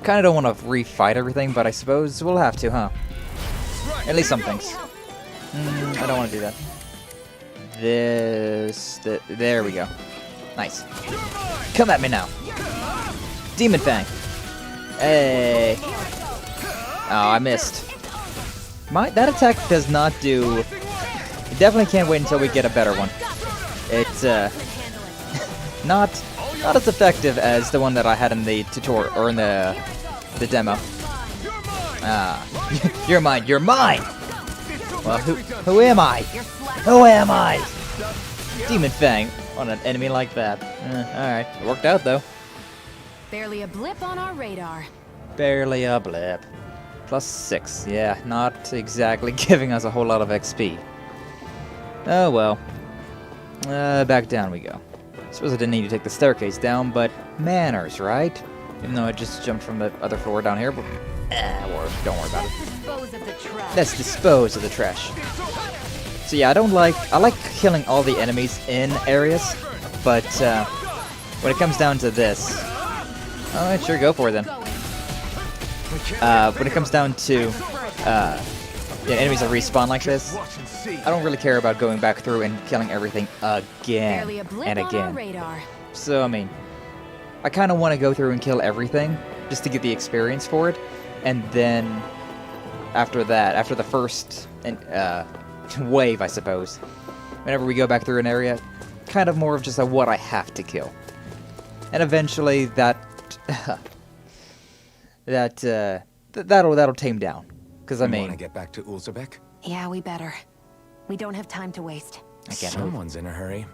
Kinda don't want to refight everything, but I suppose we'll have to, huh? At least some things. I don't want to do that. There we go. Nice. Come at me now. Demon Fang. Hey. Oh, I missed. That attack does not do... You definitely can't wait until we get a better one. It's, not as effective as the one that I had in the tutorial, or in the demo. You're mine, you're mine! Well, who am I? Who am I? Demon Fang on an enemy like that. Alright, it worked out though. Barely a blip on our radar. Barely a blip. +6, yeah, not exactly giving us a whole lot of XP. Oh well. Back down we go. Suppose I didn't need to take the staircase down, but manners, right? Even though I just jumped from the other floor down here, but don't worry about it. Let's dispose of the trash. So yeah, I like killing all the enemies in areas, but when it comes down to this, alright, sure, go for it then. When it comes down to enemies that respawn like this, I don't really care about going back through and killing everything again and again. So, I mean, I kind of want to go through and kill everything just to get the experience for it, and then after that, after the first wave, I suppose, whenever we go back through an area, kind of more of just a what I have to kill. And eventually that'll tame down. Because I mean, want to get back to Ulzebek? Yeah, we better. We don't have time to waste. I can't move. Someone's in a hurry.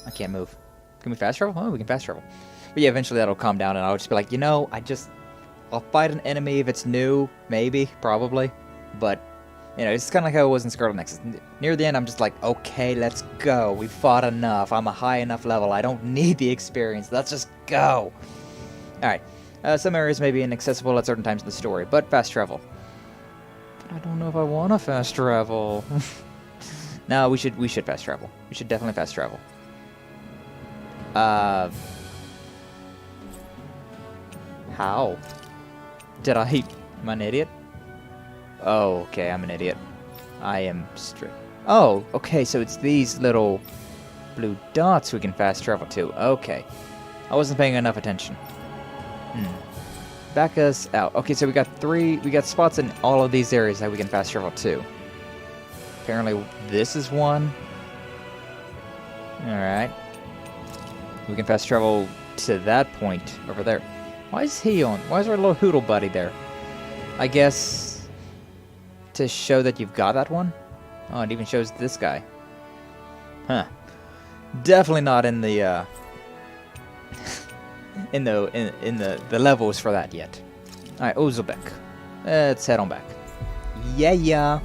I can't move. Can we fast travel? Oh, we can fast travel. But yeah, eventually that'll calm down, and I'll just be like, you know, I'll fight an enemy if it's new, maybe, probably. But, you know, it's kind of like how it was in Scarlet Nexus. Near the end, I'm just like, okay, let's go. We fought enough. I'm a high enough level. I don't need the experience. Let's just go. Alright. Some areas may be inaccessible at certain times in the story, but fast travel. I don't know if I want to fast travel. No, we should fast travel. We should definitely fast travel. How? Am I an idiot? Oh, okay, I'm an idiot. I am straight. Oh, okay, so it's these little blue dots we can fast travel to. Okay. I wasn't paying enough attention. Back us out. Okay, so we got spots in all of these areas that we can fast travel to. Apparently this is one. Alright. We can fast travel to that point over there. Why is our little Hoodle buddy there? I guess to show that you've got that one? Oh, it even shows this guy. Huh. Definitely not in the in the levels for that yet. Alright, Ozilbeck. Let's head on back. Yeah.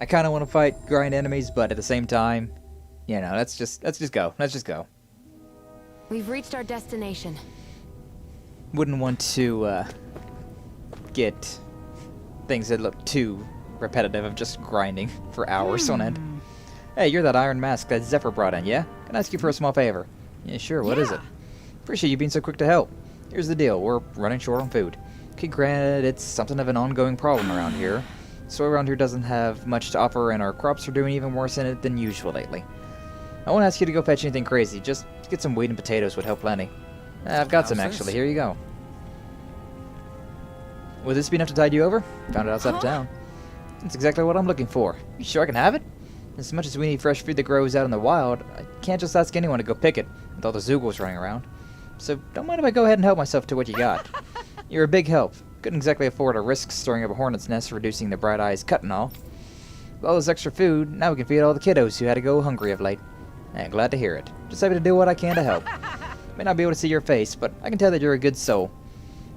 I kind of want to fight grind enemies, but at the same time, you know, let's just go. Let's just go. We've reached our destination. Wouldn't want to get things that look too repetitive of just grinding for hours on end. Hey, you're that iron mask that Zephyr brought in, yeah? Can I ask you for a small favor? Yeah, sure, what is it? Appreciate you being so quick to help. Here's the deal, we're running short on food. Okay, granted, it's something of an ongoing problem around here. So around here doesn't have much to offer, and our crops are doing even worse in it than usual lately. I won't ask you to go fetch anything crazy, just get some wheat and potatoes would help plenty. I've got some actually, here you go. Would this be enough to tide you over? Found it outside of town. That's exactly what I'm looking for. You sure I can have it? As much as we need fresh food that grows out in the wild, I can't just ask anyone to go pick it, with all the Zoogles running around. So don't mind if I go ahead and help myself to what you got. You're a big help. Couldn't exactly afford to risk storing up a hornet's nest, reducing the bright eyes cut and all. With all this extra food, now we can feed all the kiddos who had to go hungry of late. Glad to hear it. Just happy to do what I can to help. May not be able to see your face, but I can tell that you're a good soul.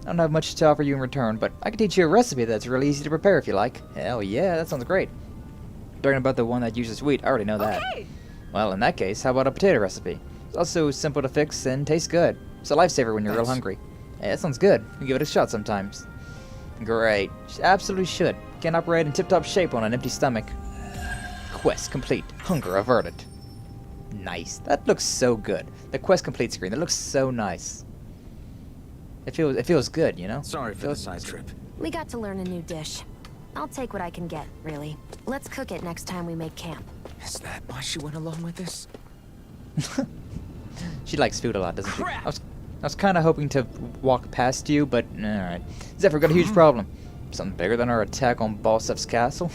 I don't have much to offer you in return, but I can teach you a recipe that's really easy to prepare if you like. Hell yeah, that sounds great. Talking about the one that uses wheat, I already know that. Okay. Well, in that case, how about a potato recipe? It's also simple to fix and tastes good. It's a lifesaver when you're real hungry. Hey, that sounds good. We give it a shot sometimes. Great. Absolutely should. Can't operate in tip-top shape on an empty stomach. Quest complete. Hunger averted. Nice. That looks so good. The quest complete screen. That looks so nice. It feels good, you know? Sorry for the side trip. We got to learn a new dish. I'll take what I can get, really. Let's cook it next time we make camp. Is that why she went along with this? She likes food a lot, doesn't she? I was kind of hoping to walk past you, but alright. Zephyr, got a huge problem. Something bigger than our attack on Balsef's castle?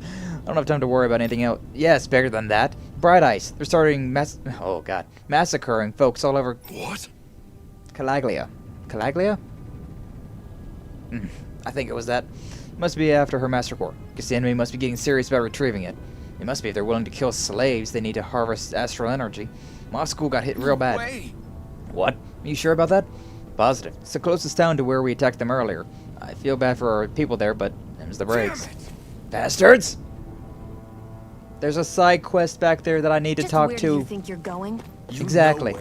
I don't have time to worry about anything else. Yes, bigger than that. Bright Ice. They're starting massacring folks all over... What? Calaglia. Calaglia? I think it was that. Must be after her master core. Guess the enemy must be getting serious about retrieving it. It must be if they're willing to kill slaves, they need to harvest astral energy. My school got hit real bad. Way. What? Are you sure about that? Positive. It's the closest town to where we attacked them earlier. I feel bad for our people there, but them's the breaks. Bastards! There's a side quest back there that I need to talk where to. Do you think you're going? Exactly.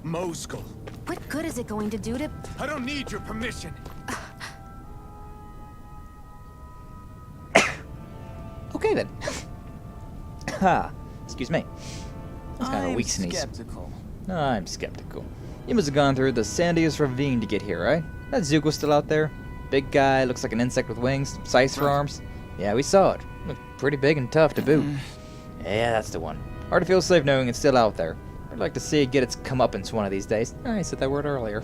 Moscow. What good is it going to do to... I don't need your permission. Okay then. Ha. Excuse me. That's kind of a weak sneeze. Skeptical. I'm skeptical. You must have gone through the sandiest ravine to get here, right? That Zoogle's still out there? Big guy, looks like an insect with wings, scythes for arms. Yeah, we saw it. Looked pretty big and tough to boot. Yeah, that's the one. Hard to feel safe knowing it's still out there. I'd like to see it get its comeuppance one of these days. I said that word earlier.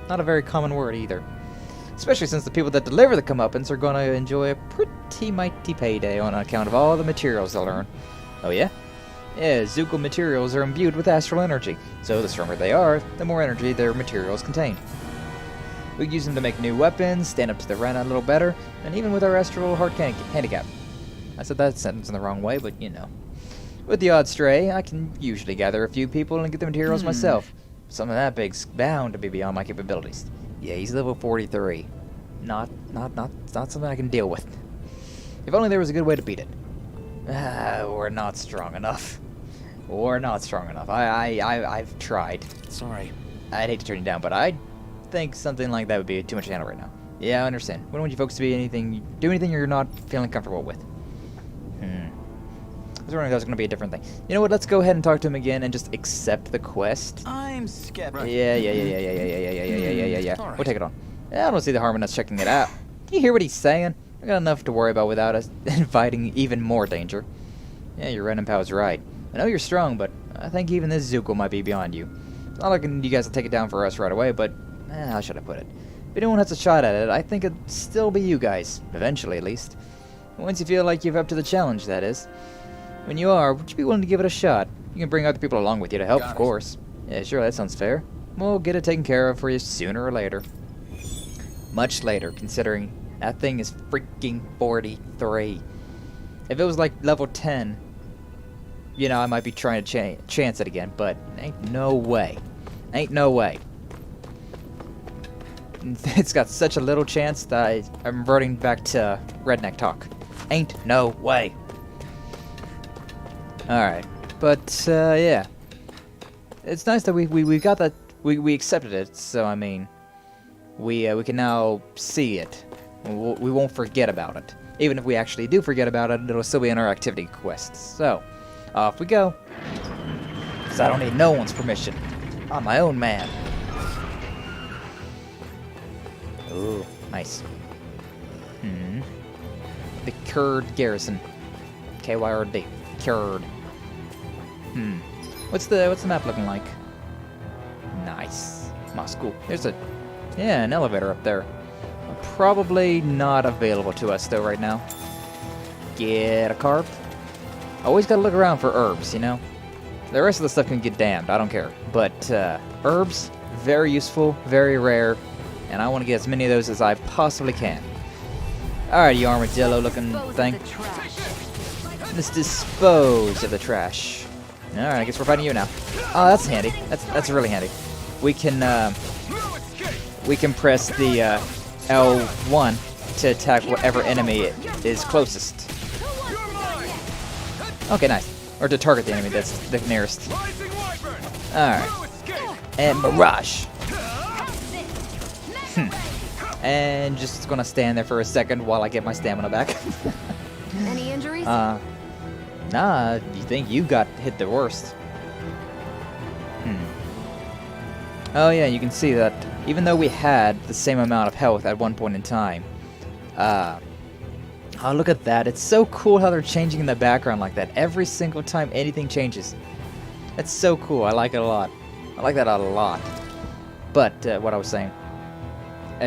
Not a very common word either. Especially since the people that deliver the comeuppance are going to enjoy a pretty mighty payday on account of all the materials they'll earn. Oh yeah? Yeah, Zoogle materials are imbued with astral energy, so the stronger they are, the more energy their materials contain. We use them to make new weapons, stand up to the Rena a little better, and even with our astral heart handicap. I said that sentence in the wrong way, but you know. With the odd stray, I can usually gather a few people and get the materials myself. Something that big's bound to be beyond my capabilities. Yeah, he's level 43. Not something I can deal with. If only there was a good way to beat it. We're not strong enough. We're not strong enough. I've tried. Sorry. I'd hate to turn you down, but I think something like that would be too much to handle right now. Yeah, I understand. We don't want you folks to do anything you're not feeling comfortable with. I was wondering if that was going to be a different thing. You know what? Let's go ahead and talk to him again and just accept the quest. I'm skeptical. Yeah. All We'll take it on. Yeah, I don't see the harm in us checking it out. You hear what he's saying? I got enough to worry about without us inviting even more danger. Yeah, your Ren and Pow's right. I know you're strong, but I think even this Zuko might be beyond you. It's not like you guys will take it down for us right away, but how should I put it? If anyone has a shot at it, I think it'd still be you guys. Eventually, at least. Once you feel like you're up to the challenge, that is. When you are, would you be willing to give it a shot? You can bring other people along with you to help, of course. Yeah, sure, that sounds fair. We'll get it taken care of for you sooner or later. Much later, considering that thing is freaking 43. If it was like level 10, you know, I might be trying to chance it again, but ain't no way. Ain't no way. It's got such a little chance that I'm reverting back to redneck talk. Ain't no way. Alright, but yeah. It's nice that we got that, we accepted it, so I mean, we can now see it. We won't forget about it. Even if we actually do forget about it, it'll still be in our activity quests. So, off we go. Because I don't need no one's permission. I'm my own man. Ooh, nice. The Kurd Garrison. KYRD. Kurd. What's the map looking like? Nice. Moscow. There's an elevator up there. Probably not available to us though right now. Get a carp. Always gotta look around for herbs, you know? The rest of the stuff can get damned, I don't care. But herbs, very useful, very rare, and I want to get as many of those as I possibly can. Alright, you armadillo looking thing. Let's dispose of the trash. Alright, I guess we're fighting you now. Oh, that's handy. That's really handy. We can press the L1 to attack whatever enemy is closest. Okay, nice. Or to target the enemy that's the nearest. Alright. And Mirage. And just gonna stand there for a second while I get my stamina back. Any injuries? Nah, you think you got hit the worst. Oh yeah, you can see that even though we had the same amount of health at one point in time, oh look at that, it's so cool how they're changing in the background like that every single time anything changes. That's so cool, I like it a lot. I like that a lot. But, what I was saying,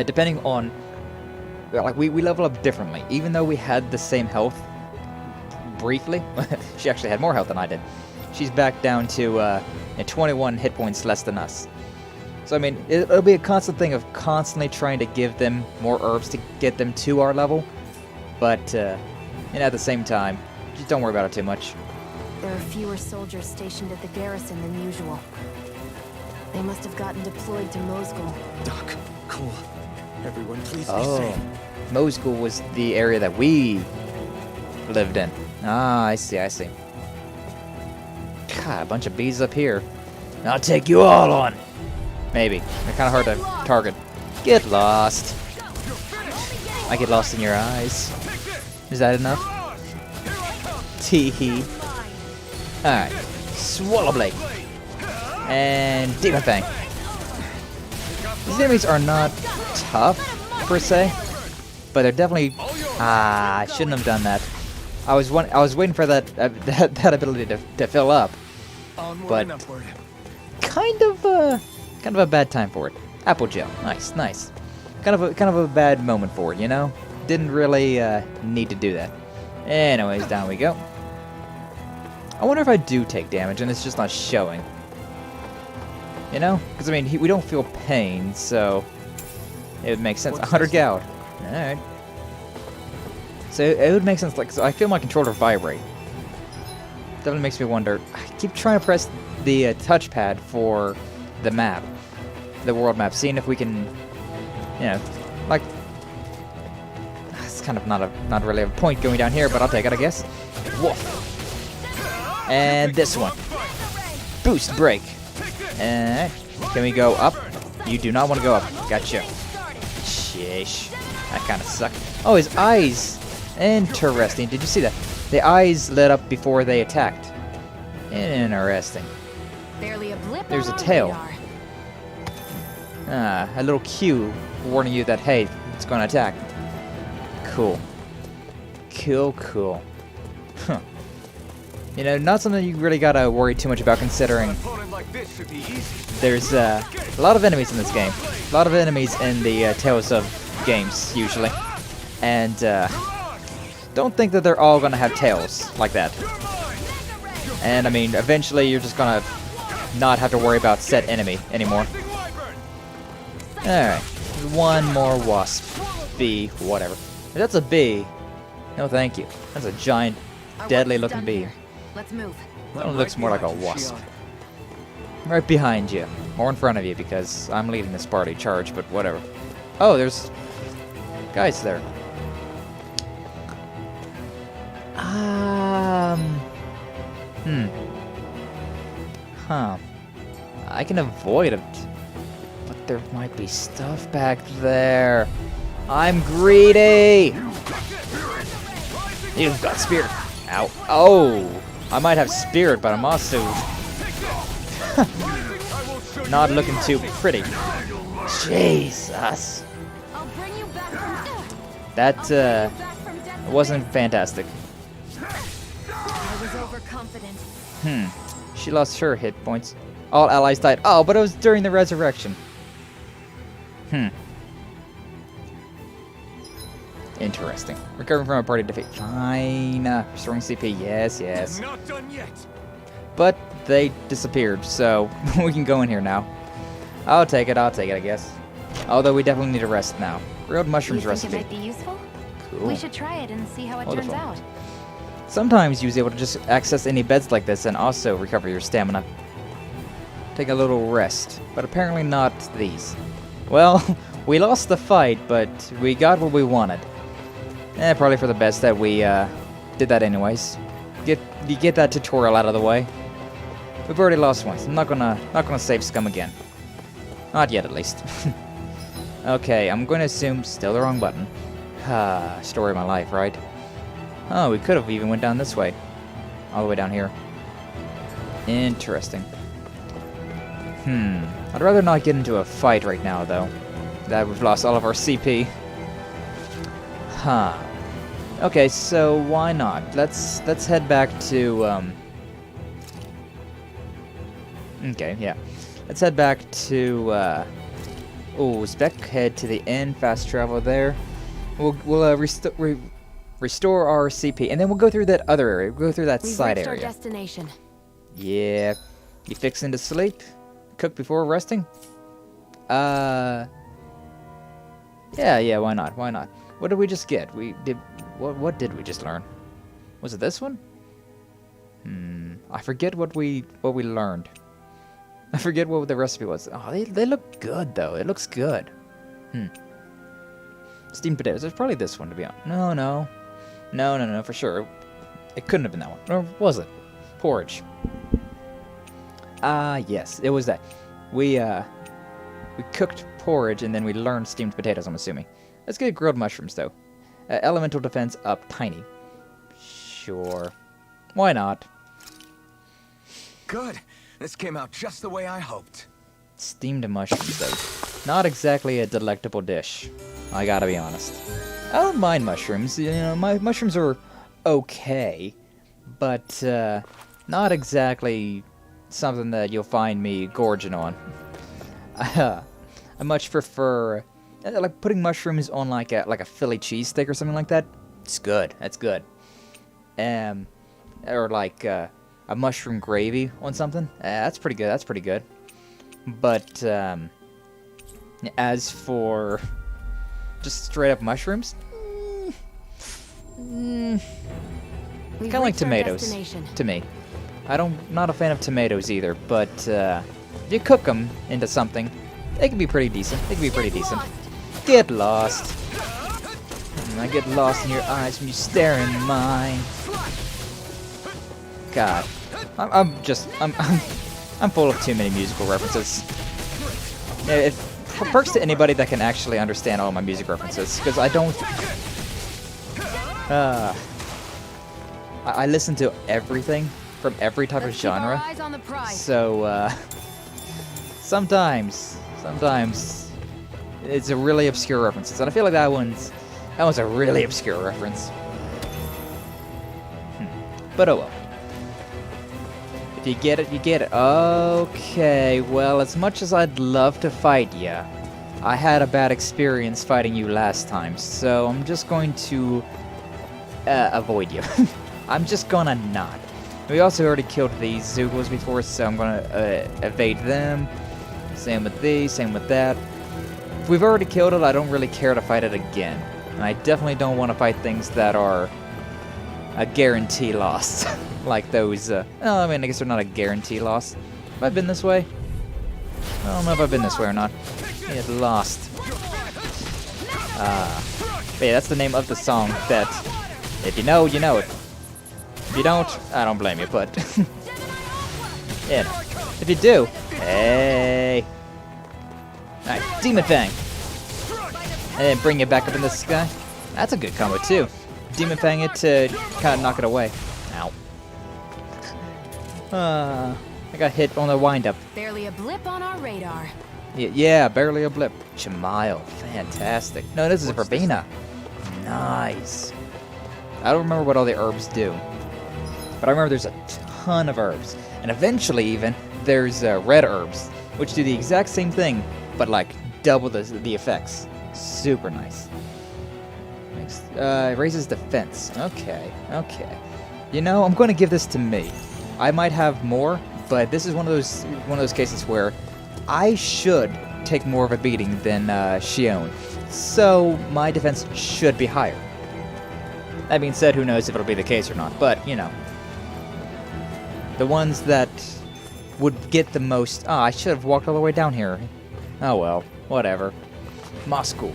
depending on, like we level up differently, even though we had the same health, briefly, she actually had more health than I did. She's back down to 21 hit points less than us. So I mean, it'll be a constant thing of constantly trying to give them more herbs to get them to our level. But, you know, at the same time, just don't worry about it too much. There are fewer soldiers stationed at the garrison than usual. They must have gotten deployed to Moscow. Doc, Cole, everyone please be Oh, safe. Moscow was the area that we lived in. Ah, I see. God, a bunch of bees up here. I'll take you all on. Maybe. They're kind of hard to target. Get lost. I get lost in your eyes. Is that enough? Tee-hee. Alright. Swallow Blade. And Demon Fang. These enemies are not tough, per se. But they're definitely... I shouldn't have done that. I was waiting for that that ability to fill up. But kind of a bad time for it. Apple gel. Nice. Kind of a bad moment for it, you know? Didn't really need to do that. Anyways, down we go. I wonder if I do take damage and it's just not showing. You know? Because, I mean, we don't feel pain, so it would make sense. 100 goud. Alright. So it would make sense, like, so I feel my controller vibrate. Definitely makes me wonder. I keep trying to press the touchpad for the map. The world map. Seeing if we can, you know, like... It's kind of not really a point going down here, but I'll take it, I guess. Woof. And this one. Boost break. Can we go up? You do not want to go up. Gotcha. Sheesh. That kind of sucked. Oh, his eyes. Interesting. Did you see that? The eyes lit up before they attacked. Interesting. Barely a blip There's on a our tail. radar. Ah, a little cue warning you that, hey, it's going to attack. Cool. Cool. Huh. You know, not something you really gotta worry too much about, considering there's a lot of enemies in this game. A lot of enemies in the Tales of games, usually. And don't think that they're all gonna have tails like that. And I mean, eventually you're just gonna not have to worry about said enemy anymore. Alright, one more wasp. Bee, whatever. If that's a bee, no thank you. That's a giant, deadly looking bee. Let's move. That one looks more like a wasp. Right behind you. Or in front of you, because I'm leading this party charge, but whatever. Oh, there's guys there. Huh. I can avoid it. But there might be stuff back there. I'm greedy! You've got spirit. Ow. Oh! I might have spirit, but I'm also not looking too pretty. Jesus. That wasn't fantastic. I was overconfident. She lost her hit points. All allies died. Oh, but it was during the resurrection. Interesting. Recovering from a party defeat. Fine. Restoring CP. Yes. Not done yet. But they disappeared, so we can go in here now. I'll take it, I guess. Although we definitely need a rest now. Grilled mushrooms You think recipe. it might be useful? Cool. We should try it and see how it Wonderful. turns out. Sometimes you're able to just access any beds like this and also recover your stamina. Take a little rest, but apparently not these. Well, we lost the fight, but we got what we wanted. Probably for the best that we did that anyways. You get that tutorial out of the way. We've already lost once. I'm not gonna save scum again. Not yet, at least. Okay, I'm going to assume still the wrong button. Story of my life, right? Oh, we could have even went down this way. All the way down here. Interesting. I'd rather not get into a fight right now, though. That we've lost all of our CP. Okay, so why not? Let's head back to okay, yeah. Let's head back to spec. Head to the inn. Fast travel there. We'll restore our CP, and then we'll go through that other area. We'll go through that side We've reached area. our destination. Yeah. You fixing to sleep? Cook before resting? Yeah, why not? What did we just get? What did we just learn? Was it this one? I forget what we learned. I forget what the recipe was. Oh, they look good though. It looks good. Steamed potatoes. It's probably this one, to be honest. No, for sure. It couldn't have been that one. Or was it? Porridge. Yes, it was that. We cooked porridge and then we learned steamed potatoes, I'm assuming. Let's get grilled mushrooms, though. Elemental defense up tiny. Sure. Why not? Good. This came out just the way I hoped. Steamed mushrooms, though. Not exactly a delectable dish. I gotta be honest. I don't mind mushrooms. You know, my mushrooms are okay. But, not exactly something that you'll find me gorging on. I much prefer... like putting mushrooms on like a Philly cheesesteak or something like that. It's good. That's good. Or like a mushroom gravy on something. That's pretty good. But as for just straight up mushrooms, kind of like tomatoes to me. Not a fan of tomatoes either. But if you cook them into something, they can be pretty decent. Get lost. I get lost in your eyes when you stare in mine. God, I'm full of too many musical references. perks to anybody that can actually understand all my music references, because I don't. I listen to everything from every type of genre, so sometimes it's a really obscure references, and I feel like that one's a really obscure reference. But oh well. If you get it, you get it. Okay, well, as much as I'd love to fight you, I had a bad experience fighting you last time, so I'm just going to avoid you. I'm just gonna not. We also already killed these Zoogles before, so I'm gonna evade them. Same with these, same with that. If we've already killed it, I don't really care to fight it again. And I definitely don't want to fight things that are a guarantee loss. Like those, I mean, I guess they're not a guarantee loss. Have I been this way? I don't know if I've been this way or not. Get lost. But yeah, that's the name of the song that, if you know, you know it. If you don't, I don't blame you, but... yeah, if you do, hey! Alright, Demon Fang! And then bring it back up in the sky. That's a good combo, too. Demon Fang it to kind of knock it away. Ow. I got hit on the wind-up. Barely a blip on our radar. Yeah, barely a blip. Chamile, fantastic. No, this is a verbena. Nice. I don't remember what all the herbs do, but I remember there's a ton of herbs, and eventually even there's red herbs, which do the exact same thing, but like double the effects. Super nice. Raises defense. Okay. You know, I'm going to give this to me. I might have more, but this is one of those cases where I should take more of a beating than Shion, so my defense should be higher. That being said, who knows if it'll be the case or not, but, you know. The ones that would get the most... Oh, I should have walked all the way down here. Oh well, whatever. Moscow.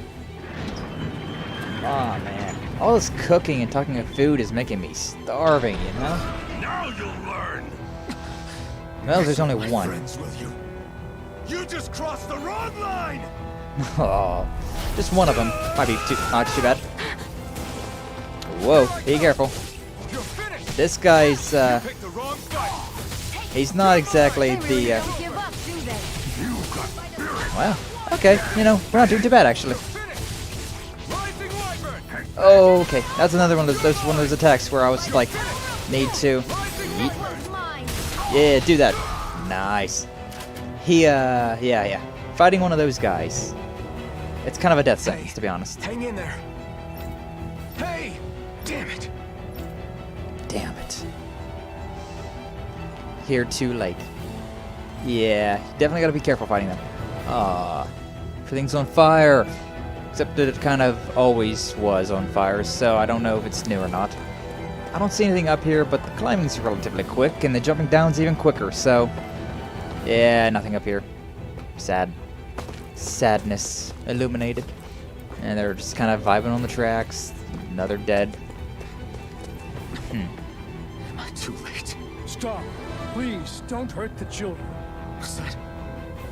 Oh man. All this cooking and talking of food is making me starving, you know? Now you'll learn. Well, there's only one. Friends, will you? You just crossed the wrong line. Oh, just one of them. Might be not too bad. Whoa, be careful. This guy's, he's not exactly the, Well, okay, you know, we're not doing too bad, actually. Oh, okay, that's another one of those attacks where I was like, need to... Yeah, do that. Nice. Yeah. Fighting one of those guys. It's kind of a death sentence, to be honest. Hang in there. Hey! Damn it. Damn it. Here too late. Yeah, definitely gotta be careful fighting them. Everything's on fire. Except that it kind of always was on fire, so I don't know if it's new or not. I don't see anything up here, but the climbing's relatively quick, and the jumping down's even quicker, so... Yeah, nothing up here. Sad. Sadness illuminated. And they're just kind of vibing on the tracks. Another dead. Am I too late? Stop. Please, don't hurt the children. What's that?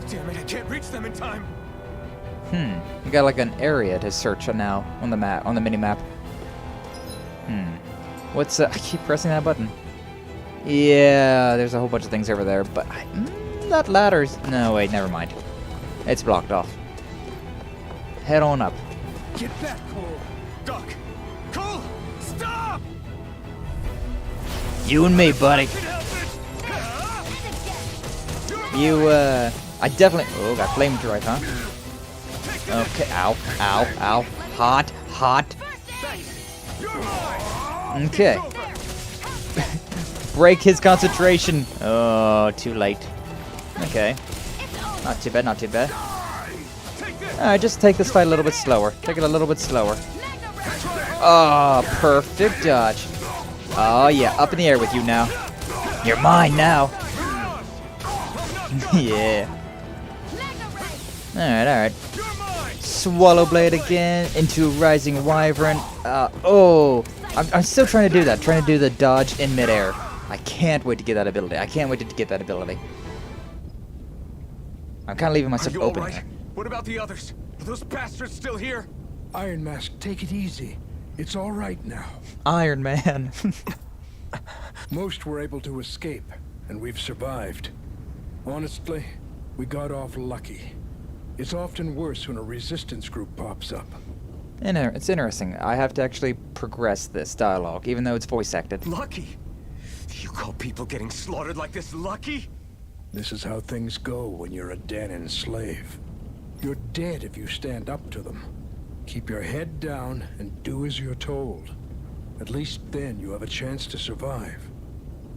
Damn it, I can't reach them in time. You got like an area to search on now on the map, on the mini map. What's I keep pressing that button. Yeah, there's a whole bunch of things over there, but that ladder's... No, wait, never mind. It's blocked off. Head on up. Get back, Cole. Duck! Cole! Stop! You and me, buddy. You, I definitely... Oh, got flamethrower, huh? Okay, ow. Hot. Okay. Break his concentration. Oh, too late. Okay. Not too bad. Alright, just take this fight a little bit slower. Take it a little bit slower. Oh, perfect dodge. Oh, yeah, up in the air with you now. You're mine now. Yeah. Alright. Swallow Blade again into Rising Wyvern. I'm still trying to do that. Trying to do the dodge in midair. I can't wait to get that ability. I'm kind of leaving myself open here. What about the others? Are those bastards still here? Iron Mask, take it easy. It's all right now. Iron Man. Most were able to escape, and we've survived. Honestly, we got off lucky. It's often worse when a resistance group pops up. It's interesting. I have to actually progress this dialogue, even though it's voice acted. Lucky? You call people getting slaughtered like this lucky? This is how things go when you're a Dahnan slave. You're dead if you stand up to them. Keep your head down and do as you're told. At least then you have a chance to survive.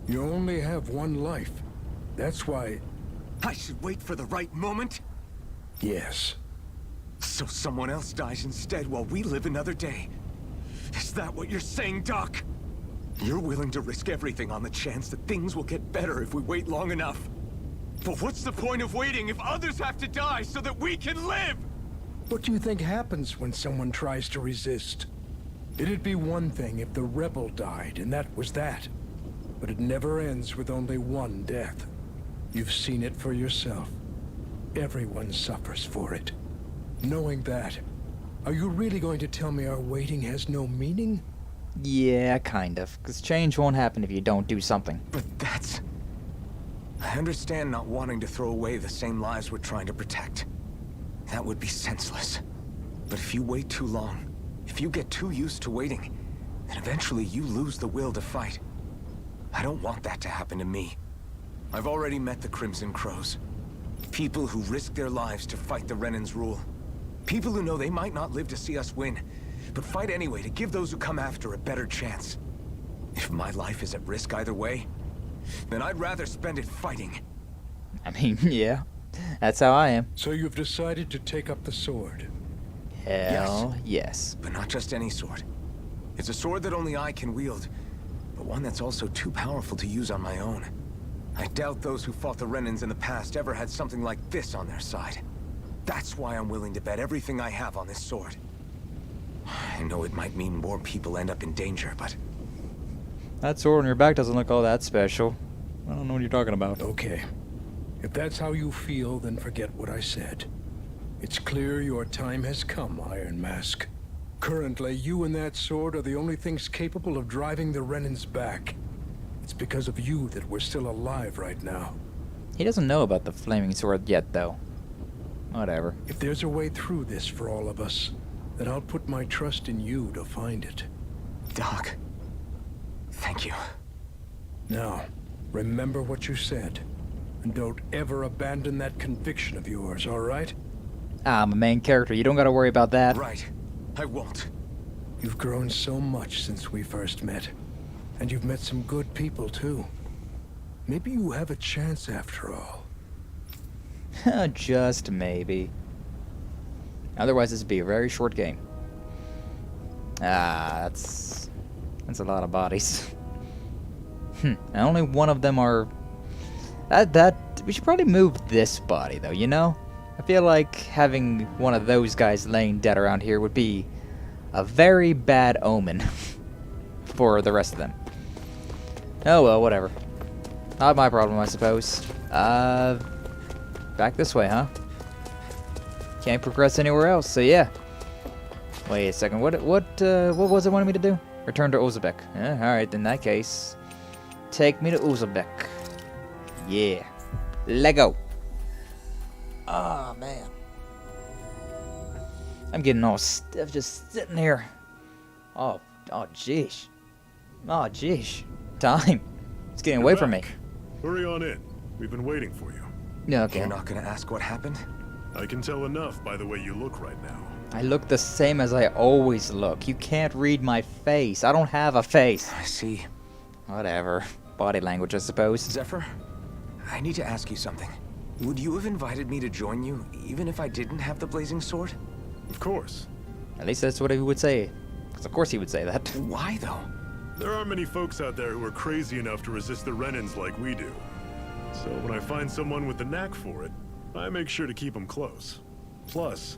You only have one life. That's why... I should wait for the right moment? Yes. So someone else dies instead while we live another day. Is that what you're saying, Doc? You're willing to risk everything on the chance that things will get better if we wait long enough. But what's the point of waiting if others have to die so that we can live? What do you think happens when someone tries to resist? It'd be one thing if the rebel died, and that was that. But it never ends with only one death. You've seen it for yourself. Everyone suffers for it. Knowing that, are you really going to tell me our waiting has no meaning? Yeah, kind of. Because change won't happen if you don't do something. But that's... I understand not wanting to throw away the same lives we're trying to protect. That would be senseless. But if you wait too long, if you get too used to waiting, then eventually you lose the will to fight. I don't want that to happen to me. I've already met the Crimson Crows. People who risk their lives to fight the Renan's rule. People who know they might not live to see us win, but fight anyway to give those who come after a better chance. If my life is at risk either way, then I'd rather spend it fighting. I mean, yeah. That's how I am. So you've decided to take up the sword? Hell yes. But not just any sword. It's a sword that only I can wield, but one that's also too powerful to use on my own. I doubt those who fought the Renans in the past ever had something like this on their side. That's why I'm willing to bet everything I have on this sword. I know it might mean more people end up in danger, but... That sword on your back doesn't look all that special. I don't know what you're talking about. Okay. If that's how you feel, then forget what I said. It's clear your time has come, Iron Mask. Currently, you and that sword are the only things capable of driving the Renans back. It's because of you that we're still alive right now. He doesn't know about the flaming sword yet, though. Whatever. If there's a way through this for all of us, then I'll put my trust in you to find it. Doc, thank you. Now, remember what you said. And don't ever abandon that conviction of yours, all right? I'm a main character. You don't gotta worry about that. Right. I won't. You've grown so much since we first met. And you've met some good people, too. Maybe you have a chance after all. Just maybe. Otherwise, this would be a very short game. That's a lot of bodies. And only one of them are... we should probably move this body, though, you know? I feel like having one of those guys laying dead around here would be a very bad omen for the rest of them. Oh well, whatever. Not my problem, I suppose. Back this way, huh? Can't progress anywhere else, so yeah. Wait a second, what was it wanting me to do? Return to Uzbek. Alright, in that case, take me to Uzbek. Yeah. Lego. Oh, man. I'm getting all stiff just sitting here. Oh, jeez. Oh, jeez. Time. It's getting away from me. Hurry on in. We've been waiting for you. Yeah, okay. You're not gonna ask what happened? I can tell enough by the way you look right now. I look the same as I always look. You can't read my face. I don't have a face. I see. Whatever. Body language, I suppose. Zephyr, I need to ask you something. Would you have invited me to join you, even if I didn't have the blazing sword? Of course. At least that's what he would say. Because of course he would say that. Why, though? There aren't many folks out there who are crazy enough to resist the Renans like we do. So when I find someone with the knack for it, I make sure to keep them close. Plus,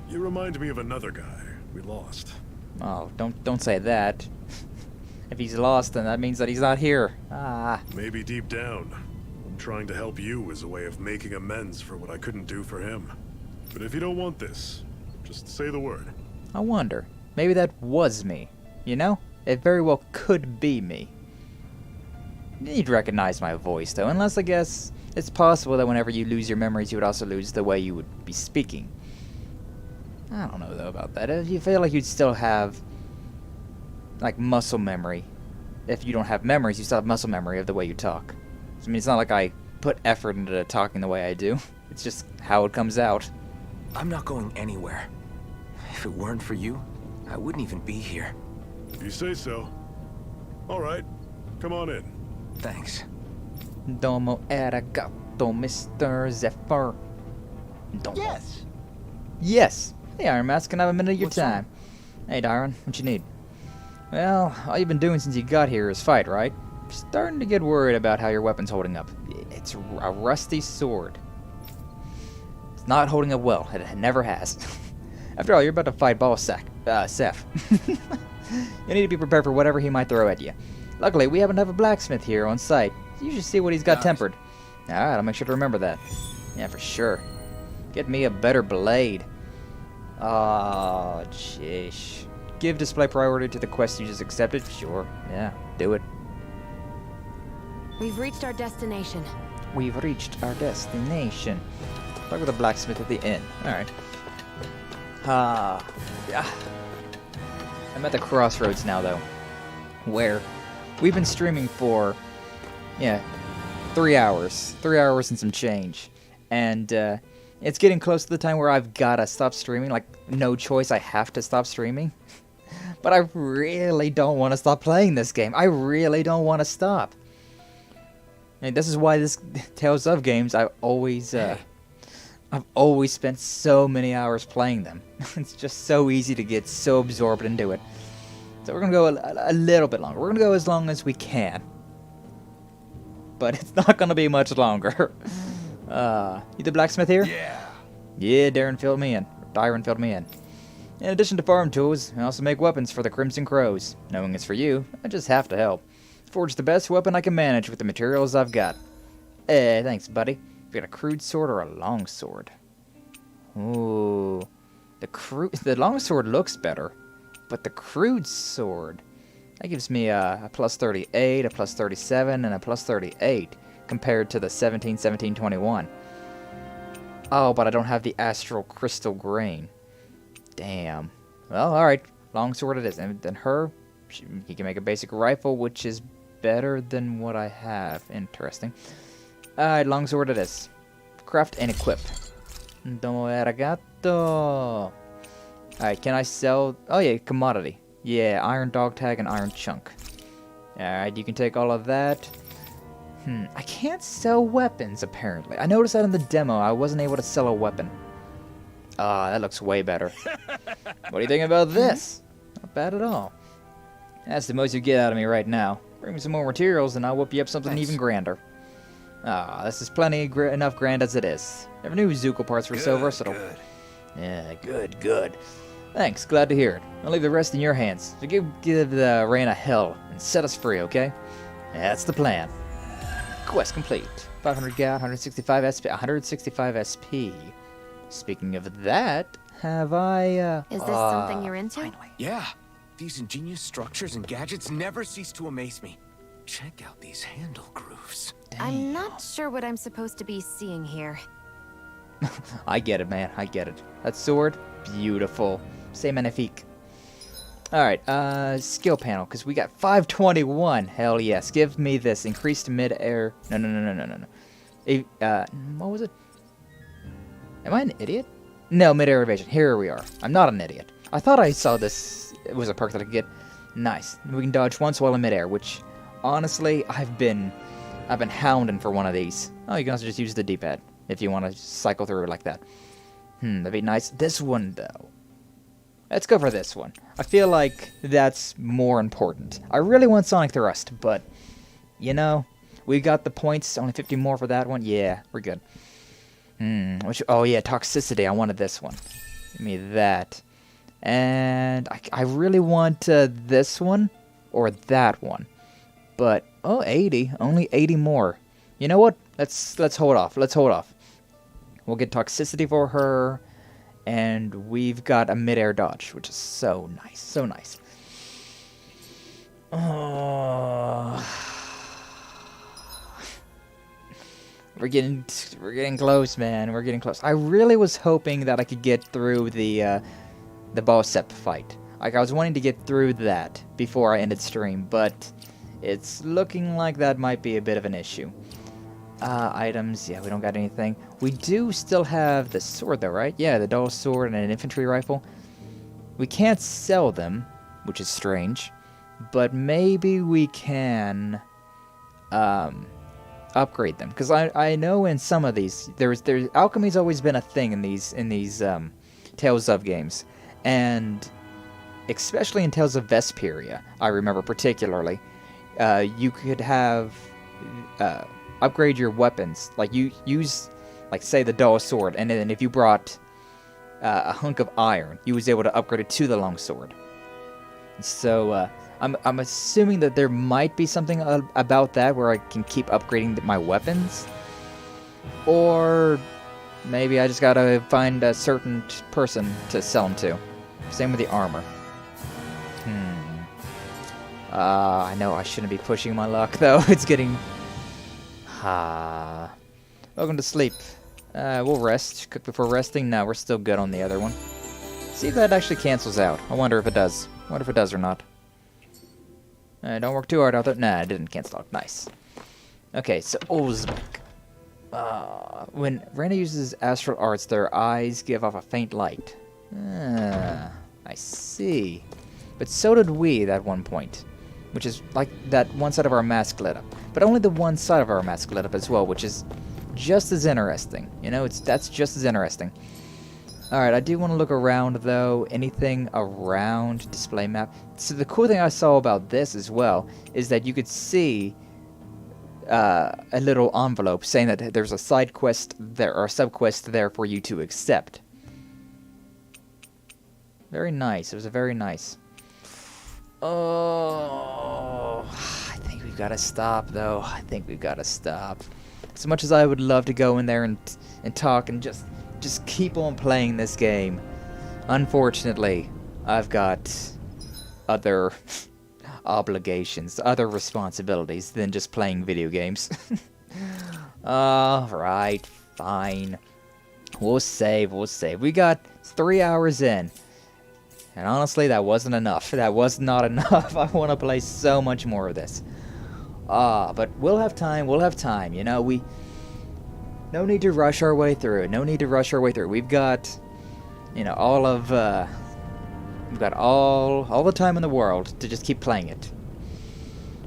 you remind me of another guy we lost. Oh, don't say that. If he's lost, then that means that he's not here. Ah. Maybe deep down, trying to help you is a way of making amends for what I couldn't do for him. But if you don't want this, just say the word. I wonder. Maybe that was me. You know? It very well could be me. You'd recognize my voice, though, unless I guess it's possible that whenever you lose your memories, you would also lose the way you would be speaking. I don't know, though, about that. If you feel like you'd still have, like, muscle memory. If you don't have memories, you still have muscle memory of the way you talk. I mean, it's not like I put effort into talking the way I do. It's just how it comes out. I'm not going anywhere. If it weren't for you, I wouldn't even be here. If you say so. All right, come on in. Thanks. Domo arigato, Mr. Zephyr. Domo. Yes. Yes. Hey, Iron Mask, can I have a minute of your What's time? Hey, Darren, what you need? Well, all you've been doing since you got here is fight, right? Starting to get worried about how your weapon's holding up. It's a rusty sword. It's not holding up well. It never has. After all, you're about to fight Seth. You need to be prepared for whatever he might throw at you. Luckily, we happen to have a blacksmith here on site. You should see what he's got tempered. Alright, I'll make sure to remember that. Yeah, for sure. Get me a better blade. Oh, jeez. Give display priority to the quest you just accepted? Sure. Yeah, do it. We've reached our destination. We've reached our destination. Talk with the blacksmith at the inn. Alright. Yeah. I'm at the crossroads now, though. Where we've been streaming for, 3 hours. 3 hours and some change. And, it's getting close to the time where I've gotta stop streaming. Like, no choice, I have to stop streaming. But I really don't want to stop playing this game. I really don't want to stop. And this is why this Tales of games, I've always spent so many hours playing them. It's just so easy to get so absorbed into it. So we're going to go a little bit longer. We're going to go as long as we can. But it's not going to be much longer. You the blacksmith here? Yeah. Yeah, Darren filled me in. In addition to farm tools, I also make weapons for the Crimson Crows. Knowing it's for you, I just have to help. Forge the best weapon I can manage with the materials I've got. Thanks, buddy. You got a crude sword or a long sword? Ooh. The long sword looks better. But the crude sword, that gives me a plus 38, a plus 37, and a plus 38 compared to the 17, 17, 21. Oh, but I don't have the astral crystal grain. Damn. Well, alright. Longsword it is. And then he can make a basic rifle, which is better than what I have. Interesting. Alright, longsword it is. Craft and equip. Domo arigato. Alright, can I sell... Oh yeah, commodity. Yeah, iron dog tag and iron chunk. Alright, you can take all of that. I can't sell weapons, apparently. I noticed that in the demo. I wasn't able to sell a weapon. Ah, that looks way better. What do you think about this? Not bad at all. That's the most you get out of me right now. Bring me some more materials and I'll whip you up something even grander. Ah, this is plenty enough grand as it is. Never knew Zuko parts were so versatile. Good. Yeah, good. Thanks, glad to hear it. I'll leave the rest in your hands. So give the Rena hell and set us free, okay? That's the plan. Quest complete. 500 gout, 165 SP, 165 SP. Speaking of that, have I, Is this something you're into? Finally. Yeah. These ingenious structures and gadgets never cease to amaze me. Check out these handle grooves. I'm not sure what I'm supposed to be seeing here. I get it, man. I get it. That sword, beautiful. C'est magnifique. Alright, skill panel, because we got 521. Hell yes. Give me this. Increased mid-air. No. What was it? Am I an idiot? No, mid-air evasion. Here we are. I'm not an idiot. I thought I saw this. It was a perk that I could get. Nice. We can dodge once while in mid-air, which, honestly, I've been hounding for one of these. Oh, you can also just use the D-pad if you want to cycle through it like that. That'd be nice. This one, though. Let's go for this one. I feel like that's more important. I really want Sonic Thrust, but, you know, we got the points. Only 50 more for that one. Yeah, we're good. Oh, yeah, toxicity. I wanted this one. Give me that. And I really want this one or that one. But, 80. Only 80 more. You know what? Let's hold off. We'll get toxicity for her. And we've got a mid-air dodge, which is so nice, so nice. Oh, we're getting close, man. We're getting close. I really was hoping that I could get through the boss ep fight. Like, I was wanting to get through that before I ended stream, but it's looking like that might be a bit of an issue. Items, yeah, we don't got anything. We do still have the sword, though, right? Yeah, the dull sword and an infantry rifle. We can't sell them, which is strange, but maybe we can upgrade them. Because I know in some of these, there's alchemy's always been a thing in these Tales of games, and especially in Tales of Vesperia, I remember particularly, you could have upgrade your weapons. Like, you use, like, say, the dull sword, and then if you brought a hunk of iron, you was able to upgrade it to the long sword. So, I'm assuming that there might be something about that where I can keep upgrading my weapons. Or maybe I just gotta find a certain person to sell them to. Same with the armor. I know I shouldn't be pushing my luck, though. It's getting... Welcome to sleep. We'll rest. Cook before resting? No, we're still good on the other one. See if that actually cancels out. I wonder if it does. I wonder if it does or not. Don't work too hard out there. Nah, it didn't cancel out. Nice. Okay, so Uzbek. When Rena uses astral arts, their eyes give off a faint light. I see. But so did we at one point. Which is like that one side of our mask lit up. But only the one side of our mask lit up as well, which is just as interesting. You know, that's just as interesting. Alright, I do want to look around, though. Anything around display map? So the cool thing I saw about this as well is that you could see a little envelope saying that there's a side quest there, or a sub-quest there for you to accept. Very nice. It was a very nice. Oh, I think we've got to stop, though. I think we've got to stop. As much as I would love to go in there and talk and just keep on playing this game, unfortunately, I've got other obligations, other responsibilities than just playing video games. Alright, fine. We'll save. We got 3 hours in. And honestly, that wasn't enough. That was not enough. I want to play so much more of this. But we'll have time, you know, no need to rush our way through it. We've got, you know, we've got all the time in the world to just keep playing it.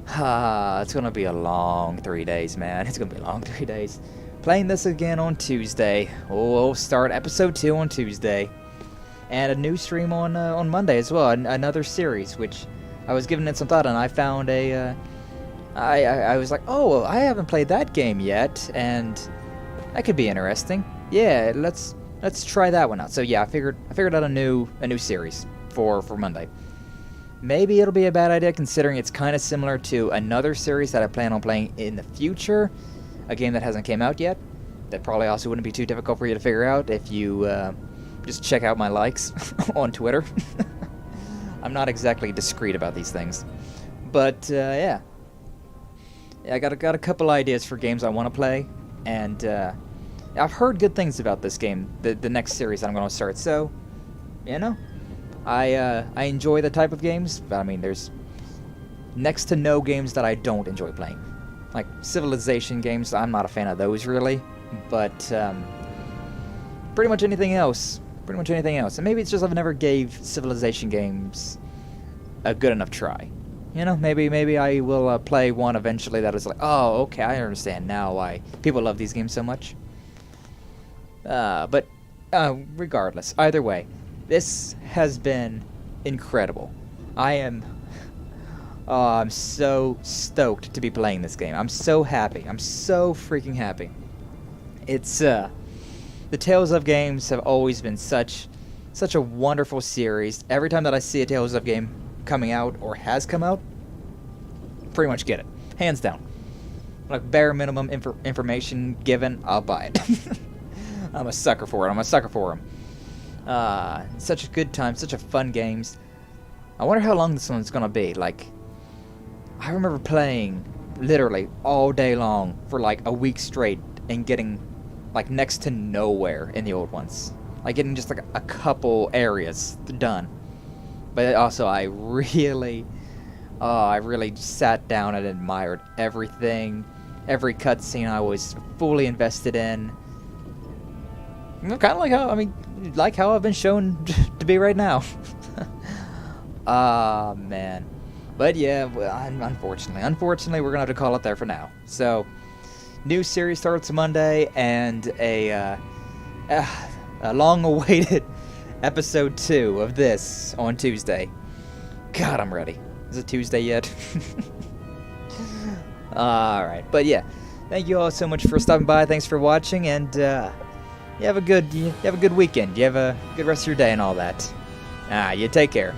It's gonna be a long 3 days, man. It's gonna be a long 3 days. Playing this again on Tuesday. We'll start episode 2 on Tuesday. And a new stream on Monday as well, another series, which I was giving it some thought, and I found I was like, oh, I haven't played that game yet, and that could be interesting. Yeah, let's try that one out. So yeah, I figured out a new series for Monday. Maybe it'll be a bad idea considering it's kind of similar to another series that I plan on playing in the future, a game that hasn't came out yet. That probably also wouldn't be too difficult for you to figure out if you just check out my likes on Twitter. I'm not exactly discreet about these things. But, yeah. I got a couple ideas for games I want to play. And, I've heard good things about this game, the next series I'm going to start. So, you know, I enjoy the type of games. But, I mean, there's next to no games that I don't enjoy playing. Like, Civilization games, I'm not a fan of those, really. But, pretty much anything else. And maybe it's just I've never gave Civilization games a good enough try. You know, maybe I will play one eventually that is like, oh, okay, I understand now why people love these games so much. But regardless, either way, this has been incredible. I'm so stoked to be playing this game. I'm so happy. I'm so freaking happy. It's, the Tales of games have always been such a wonderful series. Every time that I see a Tales of game coming out or has come out, pretty much get it. Hands down. Like, bare minimum information given, I'll buy it. I'm a sucker for it. I'm a sucker for them. Such a good time, such a fun games. I wonder how long this one's gonna be. Like, I remember playing literally all day long for like a week straight and getting like next to nowhere in the old ones. Like getting just like a couple areas done. But also I really sat down and admired everything. Every cutscene I was fully invested in. Kind of like how I've been shown to be right now. Ah, man. But yeah, well, unfortunately, we're gonna have to call it there for now. So, new series starts Monday, and a long-awaited episode 2 of this on Tuesday. God, I'm ready. Is it Tuesday yet? Alright, but yeah, thank you all so much for stopping by. Thanks for watching, and you have a good weekend. You have a good rest of your day and all that. You take care.